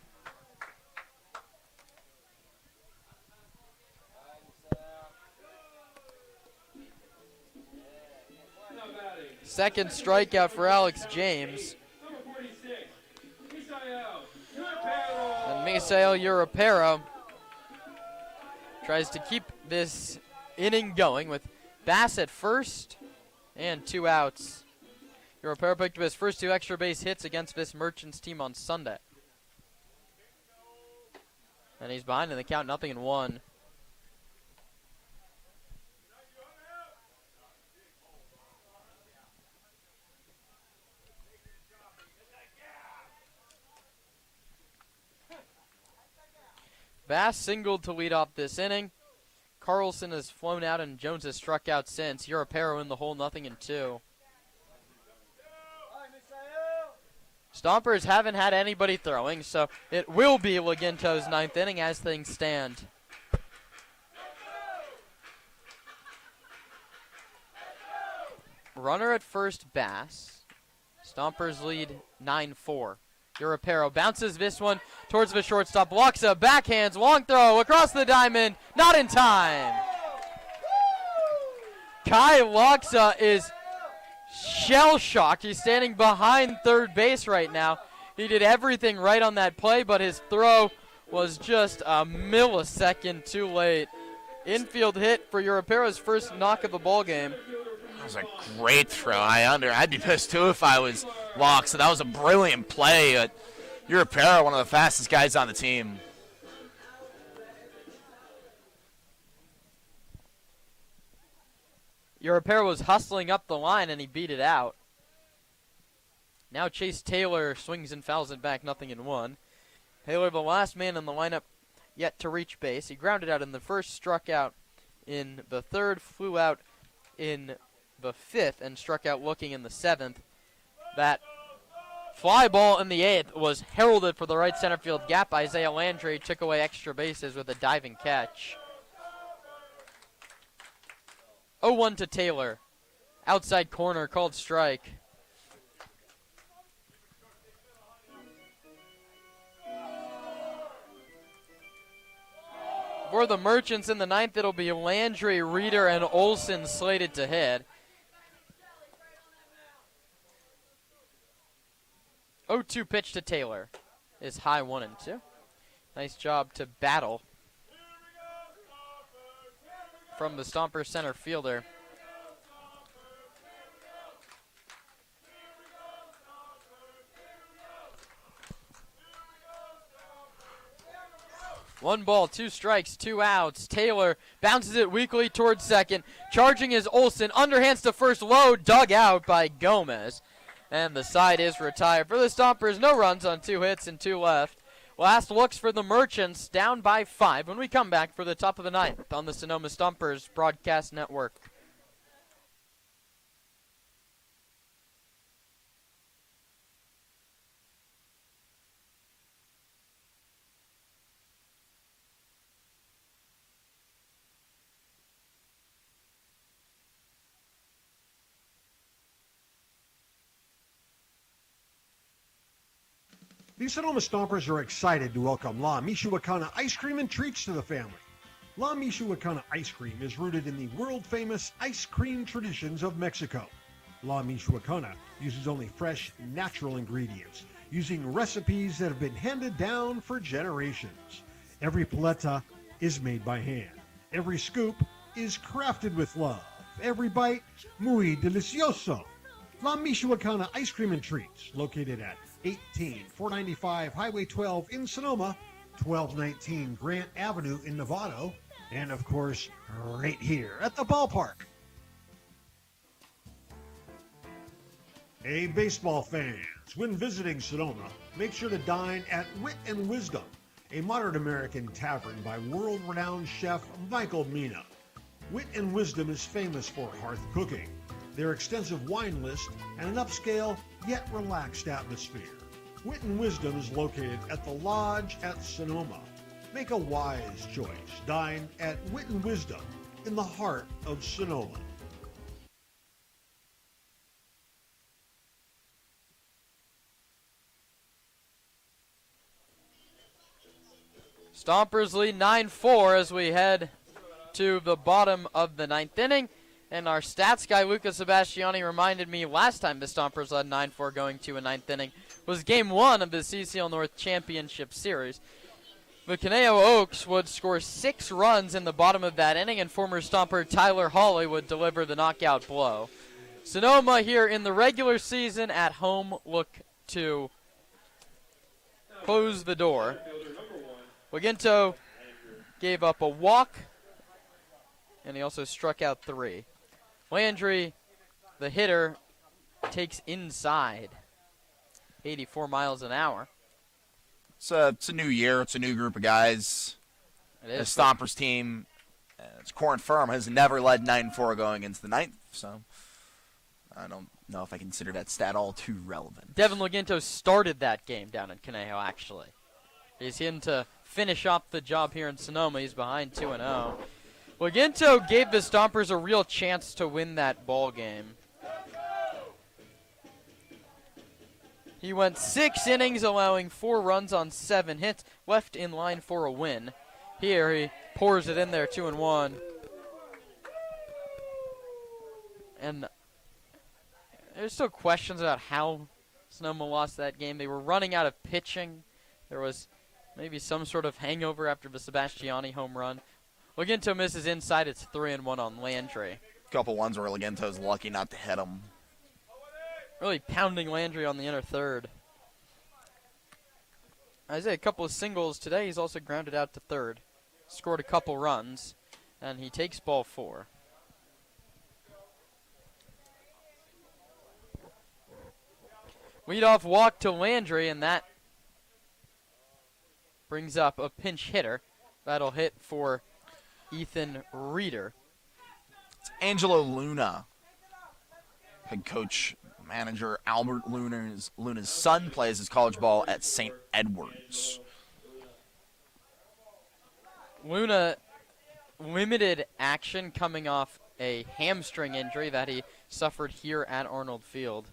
Second strikeout for Alex James. And Misael Europero tries to keep this inning going with Bass at first and 2 outs. Europero picked up his first 2 extra base hits against this Merchants team on Sunday. And he's behind in the count, 0-1. Bass singled to lead off this inning. Carlson has flown out and Jones has struck out since. Europero in the hole, 0-2. Stompers haven't had anybody throwing, so it will be Laginto's 9th inning as things stand. Runner at first, Bass. Stompers lead 9-4. Europero bounces this one towards the shortstop. Loxa backhands, long throw across the diamond. Not in time. Kai Loxa is shell-shocked. He's standing behind third base right now. He did everything right on that play, but his throw was just a millisecond too late. Infield hit for Europero's first knock of the ball game. That was a great throw. I'd be pissed too if I was Locke. So that was a brilliant play. Europero, one of the fastest guys on the team. Europero was hustling up the line and he beat it out. Now Chase Taylor swings and fouls it back, 0-1. Taylor, the last man in the lineup yet to reach base. He grounded out in the first, struck out in the third, flew out in the fifth, and struck out looking in the seventh. That fly ball in the eighth was heralded for the right center field gap. Isaiah Landry took away extra bases with a diving catch. 0-1 to Taylor. Outside corner, called strike. For the Merchants in the ninth, it'll be Landry, Reeder, and Olson slated to hit. 0-2 pitch to Taylor is high 1-2. Nice job to battle from the Stompers center fielder. One ball, 2 strikes, 2 outs. Taylor bounces it weakly towards second. Charging is Olson. Underhands to first, low, dug out by Gomez. And the side is retired. For the Stompers, no runs on 2 hits and 2 left. Last looks for the Merchants, down by 5 when we come back for the top of the ninth on the Sonoma Stompers Broadcast Network. The Sonoma Stompers are excited to welcome La Michoacana Ice Cream and Treats to the family. La Michoacana Ice Cream is rooted in the world-famous ice cream traditions of Mexico. La Michoacana uses only fresh, natural ingredients, using recipes that have been handed down for generations. Every paleta is made by hand. Every scoop is crafted with love. Every bite, muy delicioso. La Michoacana Ice Cream and Treats, located at 18495 Highway 12 in Sonoma, 1219 Grant Avenue in Novato, and of course, right here at the ballpark. Hey, baseball fans, when visiting Sonoma, make sure to dine at Wit and Wisdom, a modern American tavern by world-renowned chef Michael Mina. Wit and Wisdom is famous for hearth cooking, their extensive wine list, and an upscale yet relaxed atmosphere. Wit and Wisdom is located at the Lodge at Sonoma. Make a wise choice. Dine at Wit and Wisdom in the heart of Sonoma. Stompers lead 9-4 as we head to the bottom of the ninth inning. And our stats guy, Luca Sebastiani, reminded me last time the Stompers led 9-4 going to a ninth inning was Game 1 of the CCL North Championship Series. The Conejo Oaks would score 6 runs in the bottom of that inning, and former Stomper Tyler Hawley would deliver the knockout blow. Sonoma here in the regular season at home look to close the door. Waginto gave up a walk, and he also struck out 3. Landry, the hitter, takes inside 84 miles an hour. It's a new year. It's a new group of guys. It is. The Stompers team, it's core and firm, has never led 9-4 going into the ninth, so I don't know if I consider that stat all too relevant. Devin Laginto started that game down in Conejo, actually. He's in to finish off the job here in Sonoma. He's behind 2-0. Laginto gave the Stompers a real chance to win that ball game. He went 6 innings, allowing 4 runs on 7 hits, left in line for a win. Here he pours it in there, 2-1. And there's still questions about how Sonoma lost that game. They were running out of pitching. There was maybe some sort of hangover after the Sebastiani home run. Laginto misses inside. It's 3-1 on Landry. A couple ones where Laginto's lucky not to hit him. Really pounding Landry on the inner third. Isaiah, a couple of singles today. He's also grounded out to third. Scored a couple runs, and he takes ball 4. Leadoff walk to Landry, and that brings up a pinch hitter. That'll hit for Ethan Reeder. It's Angelo Luna. Head coach, manager Albert Luna's son plays his college ball at St. Edwards. Luna, limited action coming off a hamstring injury that he suffered here at Arnold Field.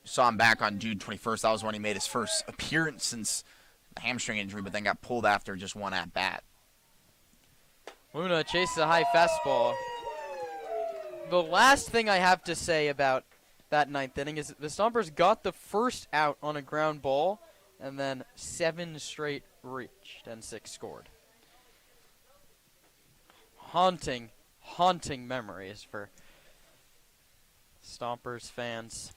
Saw him back on June 21st. That was when he made his first appearance since a hamstring injury, but then got pulled after just one at-bat. Luna chases a high fastball. The last thing I have to say about that ninth inning is the Stompers got the first out on a ground ball, and then 7 straight reached and 6 scored. Haunting memories for Stompers fans.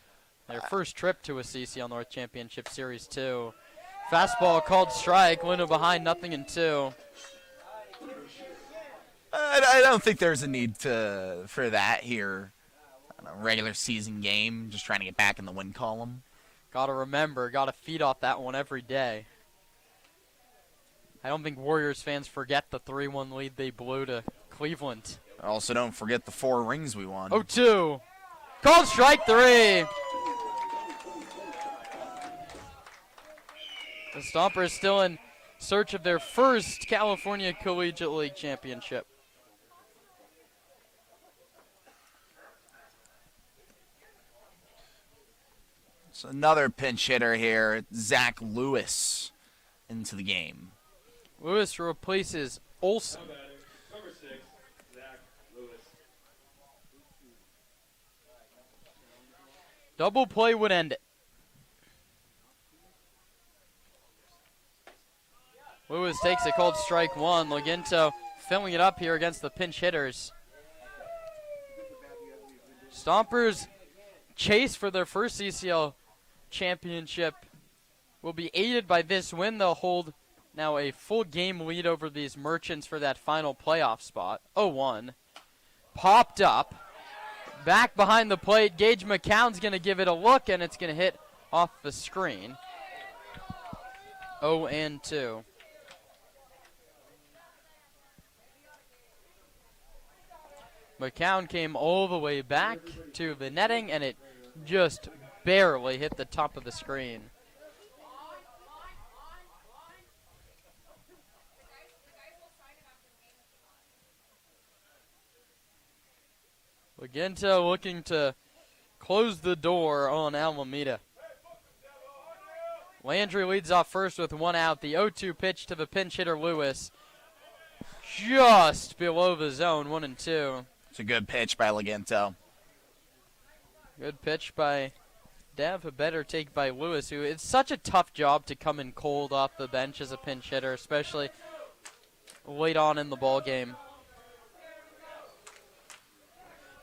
Their first trip to a CCL North Championship Series 2. Fastball called strike. Luna behind 0-2. I don't think there's a need for that here on a regular season game. Just trying to get back in the win column. Gotta remember, gotta feed off that one every day. I don't think Warriors fans forget the 3-1 lead they blew to Cleveland. Also, don't forget the 4 rings we won. 0-2. Called strike 3. The Stompers still in search of their first California Collegiate League championship. So another pinch hitter here, Zach Lewis, into the game. Lewis replaces Olsen. Number 6, Zach Lewis. Double play would end it. Lewis takes a called strike 1. Laginto filling it up here against the pinch hitters. Stompers' chase for their first CCL championship will be aided by this win. They'll hold now a full game lead over these Merchants for that final playoff spot. 0-1. Popped up. Back behind the plate. Gage McCown's going to give it a look, and it's going to hit off the screen. 0-2. McCown came all the way back to the netting, and it just barely hit the top of the screen. Laginto looking to close the door on Alameda. Landry leads off first with 1 out. The 0-2 pitch to the pinch hitter Lewis. Just below the zone, 1-2. It's a good pitch by Laginto. Good pitch by Dev. A better take by Lewis, who it's such a tough job to come in cold off the bench as a pinch hitter, especially late on in the ball game.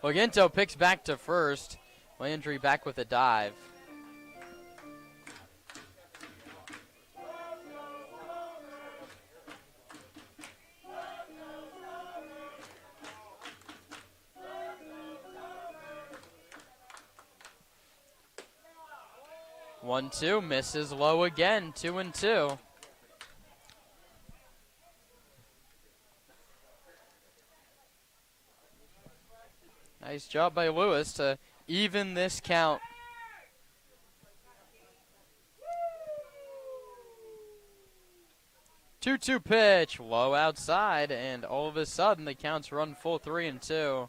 Laginto picks back to first. Landry back with a dive. One, two, misses low again, 2-2. Nice job by Lewis to even this count. Two pitch, low outside, and all of a sudden the counts run full 3-2.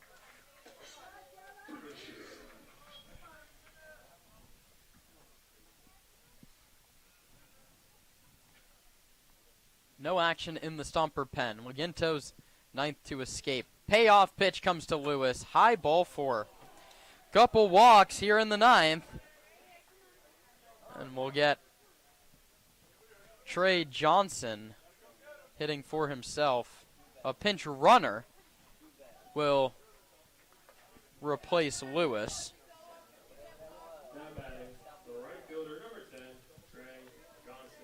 No action in the Stomper pen. Laginto's ninth to escape. Payoff pitch comes to Lewis. High ball 4. Couple walks here in the 9th. And we'll get Trey Johnson hitting for himself. A pinch runner will replace Lewis. Now batting, the right fielder, number 10, Trey Johnson.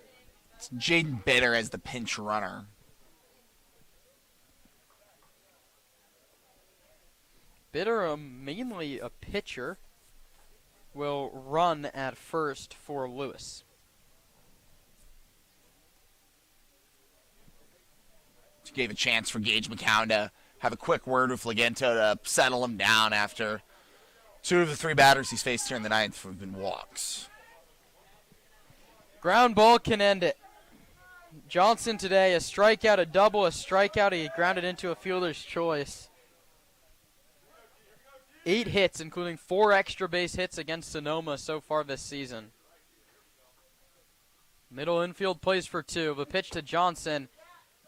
It's Jaden Bitter as the pinch runner. Bitter, mainly a pitcher, will run at first for Lewis. Gave a chance for Gage McCown to have a quick word with Laginto to settle him down after 2 of the 3 batters he's faced here in the 9th have been walks. Ground ball can end it. Johnson today, a strikeout, a double, a strikeout. He grounded into a fielder's choice. 8 hits, including 4 extra base hits against Sonoma so far this season. Middle infield plays for 2. The pitch to Johnson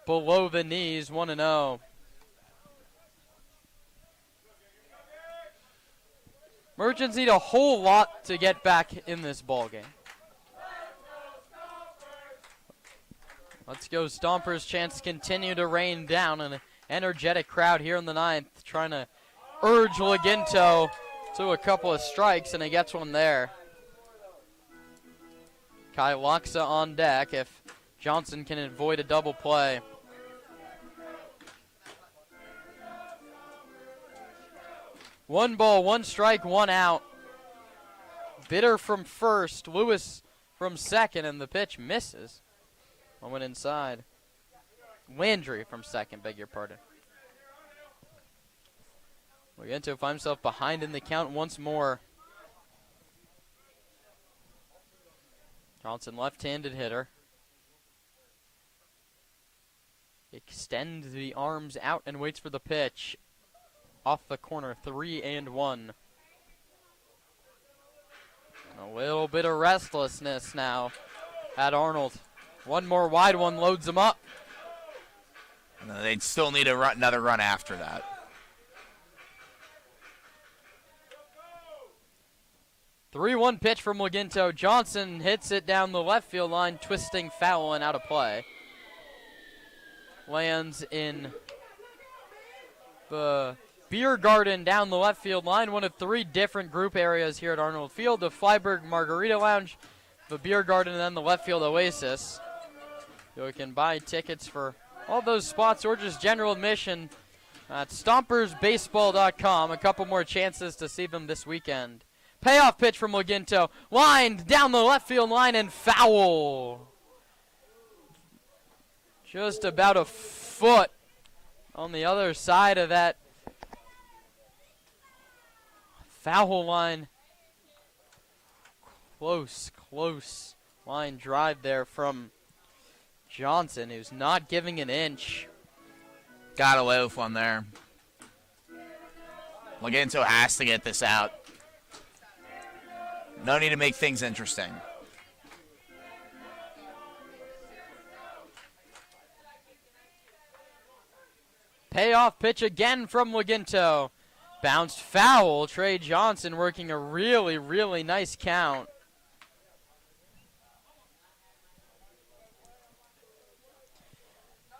below the knees, 1-0. Merchants need a whole lot to get back in this ballgame. Let's go Stompers. Chance continue to rain down. An energetic crowd here in the 9th trying to urge Laginto to a couple of strikes, and he gets one there. Kai Loxa on deck if Johnson can avoid a double play. One ball, 1 strike, 1 out. Bitter from first, Lewis from second, and the pitch misses. One went inside. Landry from second, beg your pardon. Laginto finds himself behind in the count once more. Johnson, left-handed hitter. Extends the arms out and waits for the pitch. Off the corner, 3-1. A little bit of restlessness now at Arnold. One more wide one loads him up. They'd still need another run after that. Three-one pitch from Laginto. Johnson hits it down the left field line, twisting foul and out of play. Lands in the beer garden down the left field line, one of 3 different group areas here at Arnold Field. The Flyberg Margarita Lounge, the beer garden, and then the left field Oasis. You can buy tickets for all those spots or just general admission at stompersbaseball.com. A couple more chances to see them this weekend. Payoff pitch from Laginto. Lined down the left field line and foul. Just about a foot on the other side of that foul line. Close line drive there from Johnson, who's not giving an inch. Got away with one there. Laginto has to get this out. No need to make things interesting. Payoff pitch again from Laginto. Bounced foul. Trey Johnson working a really, really nice count.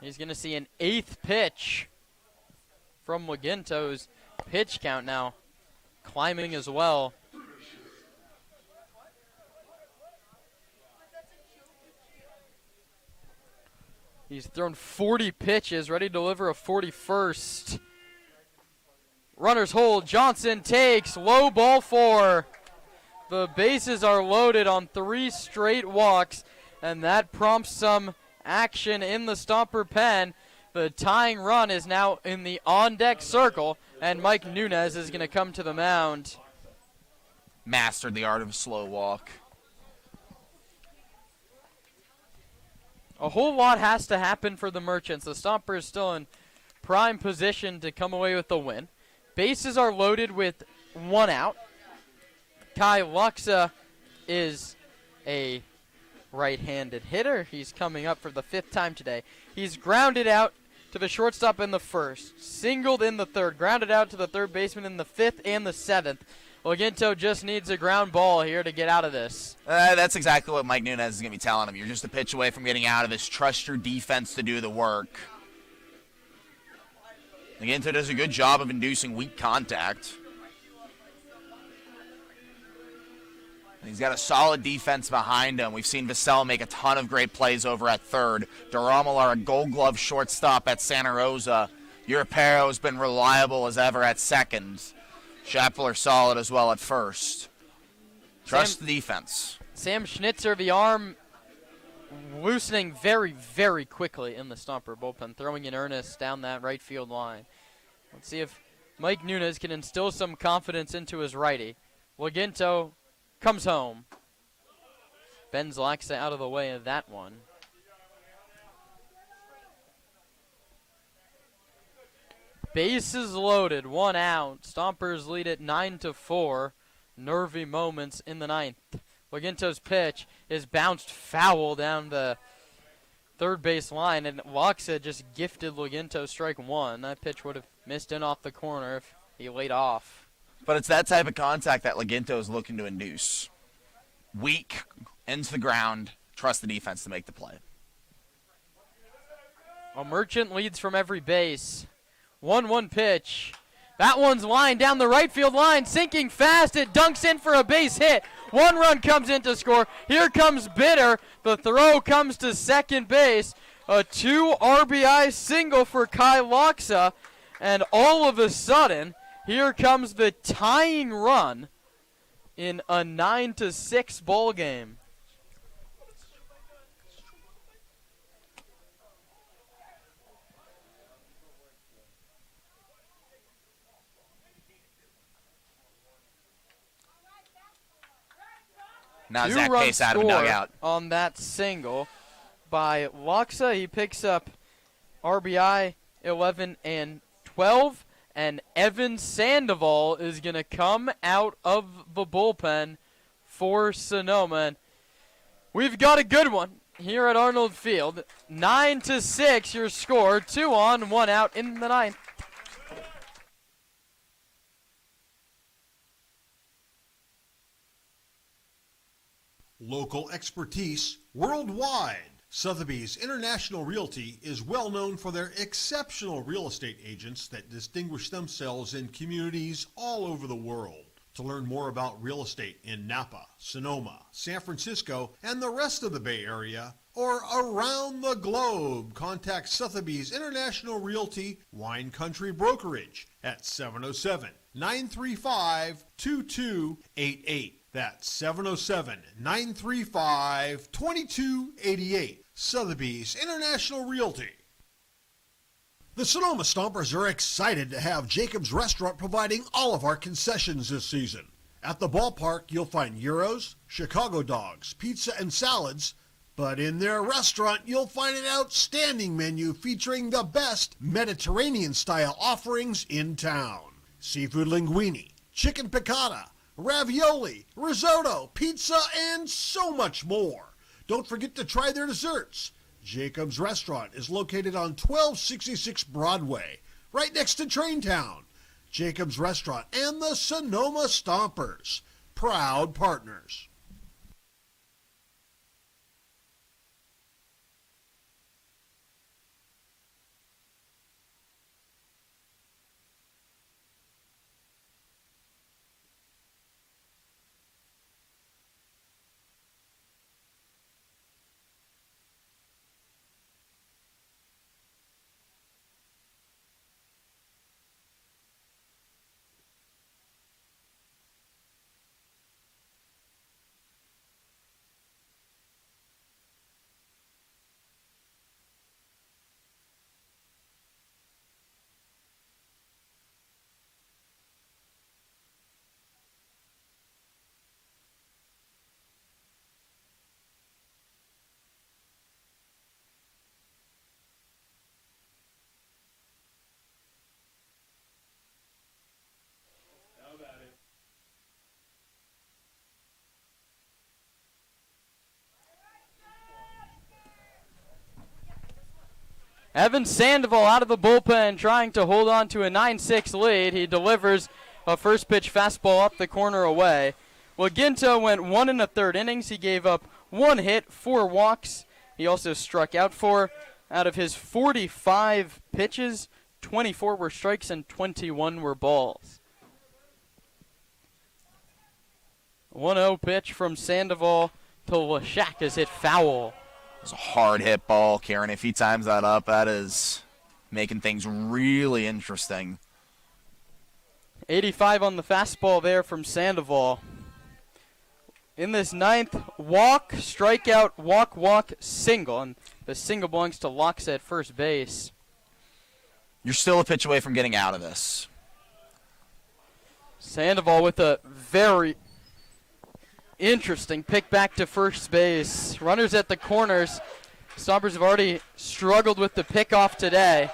He's going to see an 8th pitch from Laginto's pitch count now climbing as well. He's thrown 40 pitches, ready to deliver a 41st. Runners hold. Johnson takes. Low ball 4. The bases are loaded on 3 straight walks, and that prompts some action in the Stomper pen. The tying run is now in the on-deck circle, and Mike Nunez is going to come to the mound. Mastered the art of a slow walk. A whole lot has to happen for the Merchants. The Stompers still in prime position to come away with the win. Bases are loaded with 1 out. Kai Luxa is a right-handed hitter. He's coming up for the 5th time today. He's grounded out to the shortstop in the 1st, singled in the 3rd, grounded out to the 3rd baseman in the 5th and the 7th. Laginto just needs a ground ball here to get out of this. That's exactly what Mike Nunez is going to be telling him. You're just a pitch away from getting out of this. Trust your defense to do the work. Laginto does a good job of inducing weak contact. And he's got a solid defense behind him. We've seen Vassell make a ton of great plays over at 3rd. Duramelar, a gold glove shortstop at Santa Rosa. Europero has been reliable as ever at 2nd. Schapler solid as well at 1st. Trust the defense. Sam Schnitzer, the arm loosening very, very quickly in the Stomper bullpen, throwing in earnest down that right field line. Let's see if Mike Nunez can instill some confidence into his righty. Laginto comes home. Ben Zlaxa out of the way of that one. Bases loaded, 1 out. Stompers lead it 9-4. Nervy moments in the 9th. Laginto's pitch is bounced foul down the third base line, and Loxa just gifted Laginto strike one. That pitch would have missed in off the corner if he laid off. But it's that type of contact that Laginto is looking to induce. Weak, into the ground, trust the defense to make the play. A Merchant leads from every base. 1-1 pitch. That one's lined down the right field line, sinking fast. It dunks in for a base hit. 1 run comes in to score. Here comes Bitter. The throw comes to second base. A 2 RBI single for Kai Loxa. And all of a sudden, here comes the tying run in a 9-6 ball game. Now Zach Pace out of a dugout. On that single by Loxa. He picks up RBI 11 and 12. And Evan Sandoval is going to come out of the bullpen for Sonoma. And we've got a good one here at Arnold Field. 9-6 your score. 2 on, 1 out in the ninth. Local expertise worldwide. Sotheby's International Realty is well known for their exceptional real estate agents that distinguish themselves in communities all over the world. To learn more about real estate in Napa, Sonoma, San Francisco, and the rest of the Bay Area, or around the globe, contact Sotheby's International Realty Wine Country Brokerage at 707-935-2288. That's 707-935-2288. Sotheby's International Realty. The Sonoma Stompers are excited to have Jacob's Restaurant providing all of our concessions this season. At the ballpark, you'll find gyros, Chicago dogs, pizza, and salads. But in their restaurant, you'll find an outstanding menu featuring the best Mediterranean-style offerings in town. Seafood linguine, chicken piccata, ravioli, risotto, pizza, and so much more. Don't forget to try their desserts. Jacob's Restaurant is located on 1266 Broadway, right next to Traintown. Jacob's Restaurant and the Sonoma Stompers, proud partners. Evan Sandoval out of the bullpen trying to hold on to a 9-6 lead. He delivers a first pitch fastball up the corner away. Laginto went 1 1/3 innings. He gave up 1 hit, 4 walks. He also struck out 4. Out of his 45 pitches, 24 were strikes and 21 were balls. 1-0 pitch from Sandoval to Lashak is hit foul. It's a hard hit ball, Karen. If he times that up, that is making things really interesting. 85 on the fastball there from Sandoval. In this ninth, walk, strikeout, walk, single. And the single belongs to Loxa at first base. You're still a pitch away from getting out of this. Sandoval with a very interesting pick back to first base. Runners at the corners. Stompers have already struggled with the pickoff today.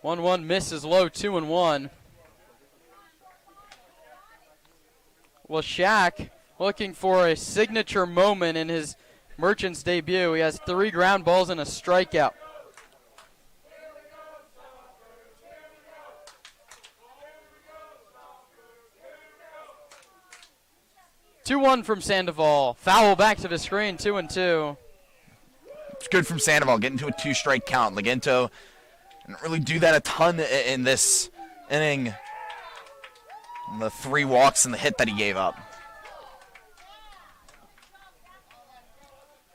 1-1 misses low, 2-1. Lashak looking for a signature moment in his Merchants debut. He has 3 ground balls and a strikeout. Two-one from Sandoval. Foul back to the screen, 2-2. It's good from Sandoval, getting to a 2-strike count. Legento didn't really do that a ton in this inning. And the 3 walks and the hit that he gave up.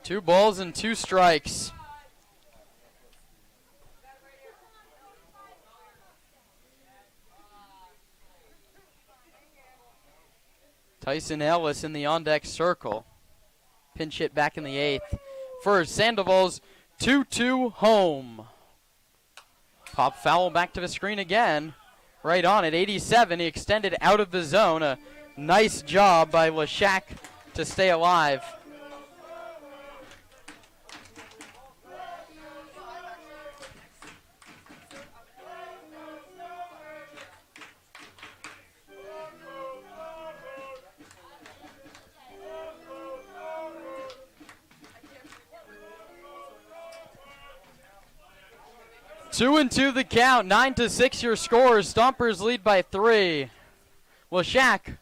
2 balls and 2 strikes. Tyson Ellis in the on-deck circle. Pinch hit back in the 8th. For Sandoval's 2-2 home. Pop foul back to the screen again. Right on at 87. He extended out of the zone. A nice job by Lashak to stay alive. Two and two the count, 9-6 your scores. Stompers lead by 3. Lashak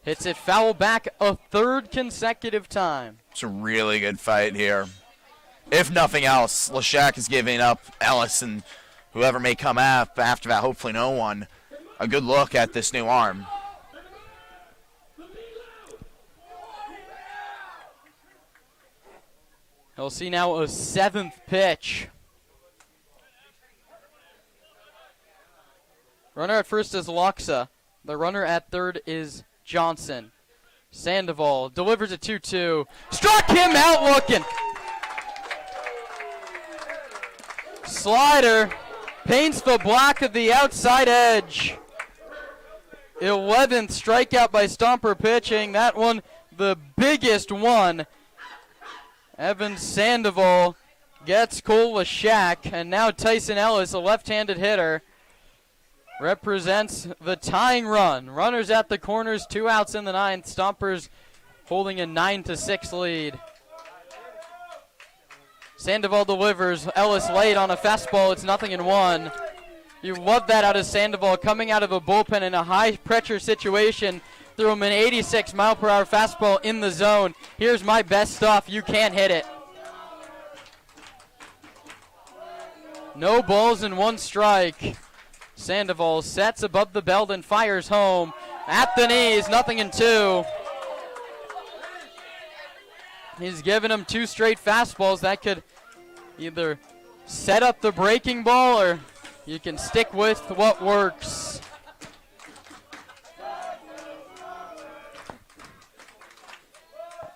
hits it foul back a 3rd consecutive time. It's a really good fight here. If nothing else, Lashak is giving up Ellis and whoever may come after that, hopefully no one, a good look at this new arm. He'll see now a 7th pitch. Runner at first is Loxa. The runner at third is Johnson. Sandoval delivers a 2-2. Struck him out looking. Slider paints the block of the outside edge. 11th strikeout by Stomper pitching. That one the biggest one. Evan Sandoval gets Cole Lashak, and now Tyson Ellis, a left-handed hitter, represents the tying run. Runners at the corners, 2 outs in the 9th. Stompers holding a 9-6 lead. Sandoval delivers. Ellis late on a fastball. It's 0-1. You love that out of Sandoval, coming out of a bullpen in a high-pressure situation. Threw him an 86-mile-per-hour fastball in the zone. Here's my best stuff. You can't hit it. No balls and 1 strike. Sandoval sets above the belt and fires home. At the knees, 0-2. He's given him 2 straight fastballs. That could either set up the breaking ball or you can stick with what works.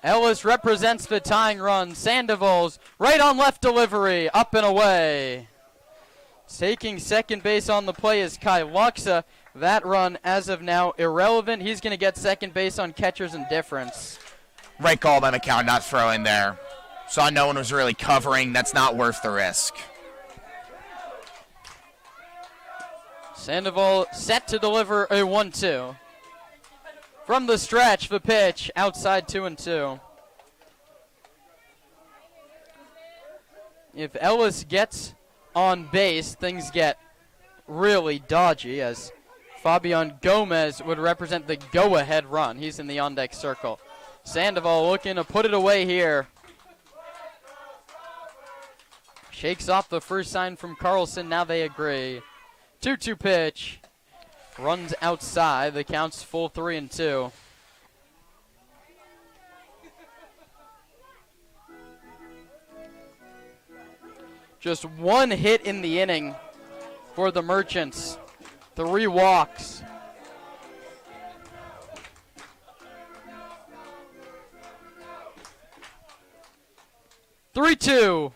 Ellis represents the tying run. Sandoval's right on left delivery, up and away. Taking second base on the play is Kai Loxa. That run, as of now, irrelevant. He's going to get second base on catcher's indifference. Right call by McCown, not throwing there. Saw no one was really covering. That's not worth the risk. Sandoval set to deliver a 1-2. From the stretch, the pitch, outside 2-2. If Ellis gets on base, things get really dodgy, as Fabian Gomez would represent the go-ahead run. He's in the on-deck circle. Sandoval looking to put it away here. Shakes off the first sign from Carlson. Now they agree. 2-2 pitch. Runs outside. The count's full 3-2. Just 1 hit in the inning for the Merchants. 3 walks. Three-two.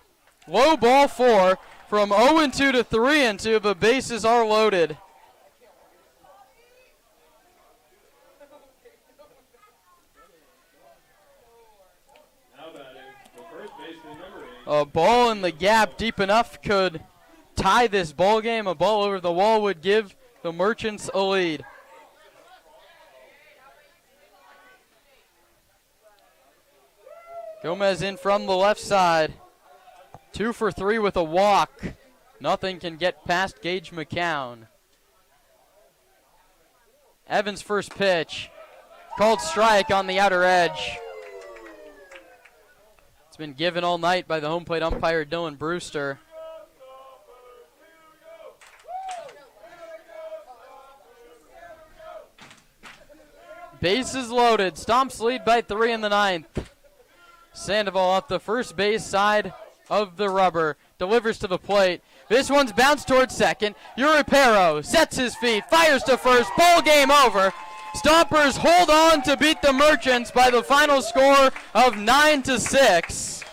Low ball 4 from 0-2 to 3-2. The bases are loaded. A ball in the gap deep enough could tie this ball game. A ball over the wall would give the Merchants a lead. Gomez in from the left side. 2 for 3 with a walk. Nothing can get past Gage McCown. Evans' first pitch. Called strike on the outer edge. It's been given all night by the home plate umpire, Dylan Brewster. Bases loaded. Stomps lead by 3 in the 9th. Sandoval off the first base side of the rubber. Delivers to the plate. This one's bounced towards second. Uripero sets his feet. Fires to first. Ball game over. Stompers hold on to beat the Merchants by the final score of 9-6.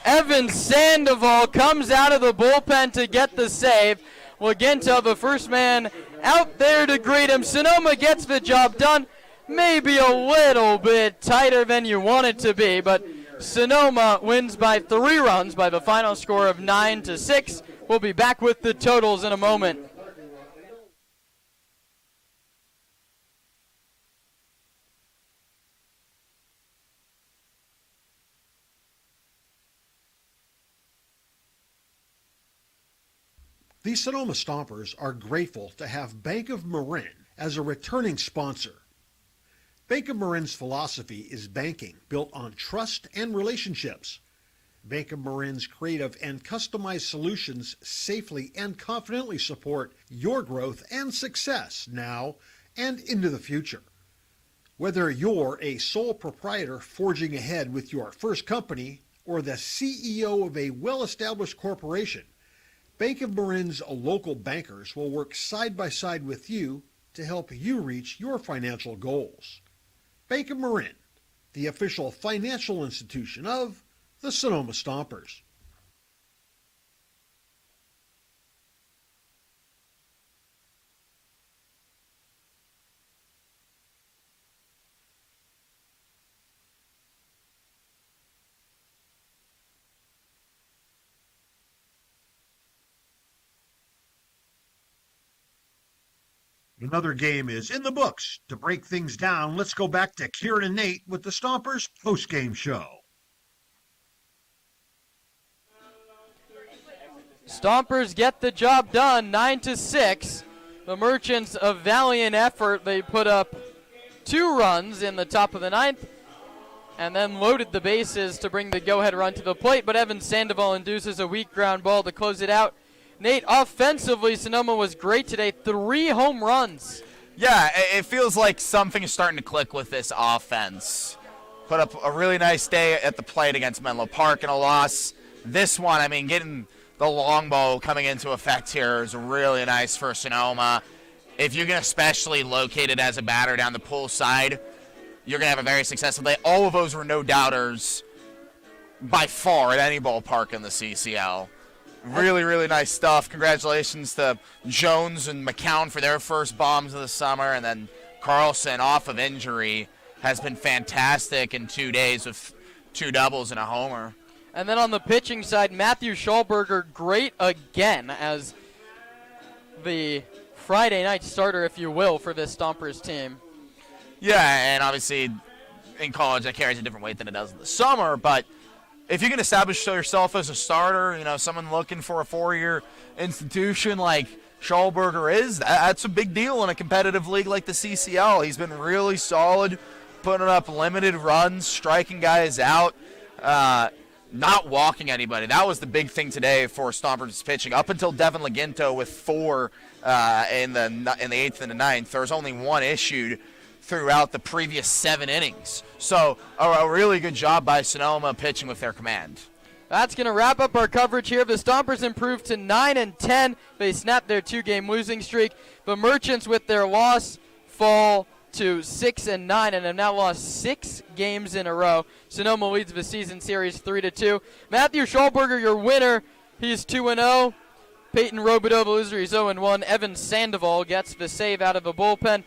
Evan Sandoval comes out of the bullpen to get the save. Laginto, the first man out there to greet him. Sonoma gets the job done. Maybe a little bit tighter than you want it to be, but Sonoma wins by 3 runs by the final score of 9-6. We'll be back with the totals in a moment. The Sonoma Stompers are grateful to have Bank of Marin as a returning sponsor. Bank of Marin's philosophy is banking built on trust and relationships. Bank of Marin's creative and customized solutions safely and confidently support your growth and success now and into the future. Whether you're a sole proprietor forging ahead with your first company or the CEO of a well-established corporation, Bank of Marin's local bankers will work side by side with you to help you reach your financial goals. Bank of Marin, the official financial institution of the Sonoma Stompers. Another game is in the books. To break things down, let's go back to Kieran and Nate with the Stompers post-game show. Stompers get the job done, 9-6. The Merchants, a valiant effort. They put up 2 runs in the top of the 9th and then loaded the bases to bring the go-ahead run to the plate, but Evan Sandoval induces a weak ground ball to close it out. Nate, offensively, Sonoma was great today. 3 home runs. Yeah, it feels like something is starting to click with this offense. Put up a really nice day at the plate against Menlo Park in a loss. This one, I mean, getting the long ball coming into effect here is really nice for Sonoma. If you're going to especially locate it as a batter down the pull side, you're going to have a very successful day. All of those were no doubters by far at any ballpark in the CCL. Really, really nice stuff. Congratulations to Jones and McCown for their first bombs of the summer, and then Carlson off of injury has been fantastic in 2 days with 2 doubles and a homer. And then on the pitching side, Matthew Schallberger, great again as the Friday night starter, if you will, for this Stompers team. Yeah, and obviously in college that carries a different weight than it does in the summer, but if you can establish yourself as a starter, you know, someone looking for a 4-year institution like Schallberger is, that's a big deal in a competitive league like the CCL. He's been really solid, putting up limited runs, striking guys out, not walking anybody. That was the big thing today for Stompers pitching. Up until Devin Laginto with 4 in the 8th and the 9th, there was only 1 issued throughout the previous 7 innings. So a really good job by Sonoma pitching with their command. That's going to wrap up our coverage here. The Stompers improved to 9-10. They snapped their 2-game losing streak. The Merchants, with their loss, fall to 6-9 and have now lost 6 games in a row. Sonoma leads the season series 3-2. Matthew Schallberger, your winner. He's 2-0. Peyton Robideau, the loser, he's 0-1. Evan Sandoval gets the save out of the bullpen.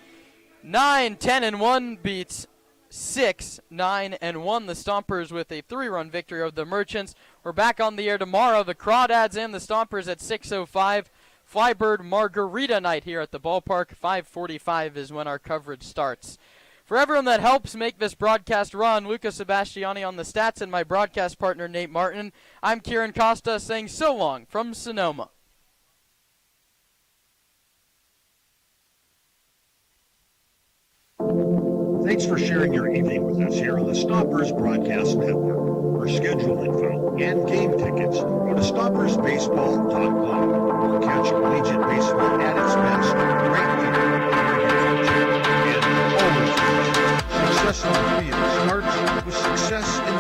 9-10-1 beats 6-9-1. The Stompers with a 3-run victory over the Merchants. We're back on the air tomorrow. The Crawdads and the Stompers at 6:05. Flybird Margarita night here at the ballpark. 5:45 is when our coverage starts. For everyone that helps make this broadcast run, Luca Sebastiani on the stats and my broadcast partner Nate Martin, I'm Kieran Costa saying so long from Sonoma. Thanks for sharing your evening with us here on the Stompers Broadcast Network. For schedule info and game tickets, go to stompersbaseball.com or catch collegiate baseball at its best right here on your culture and always. Success on the field starts with success in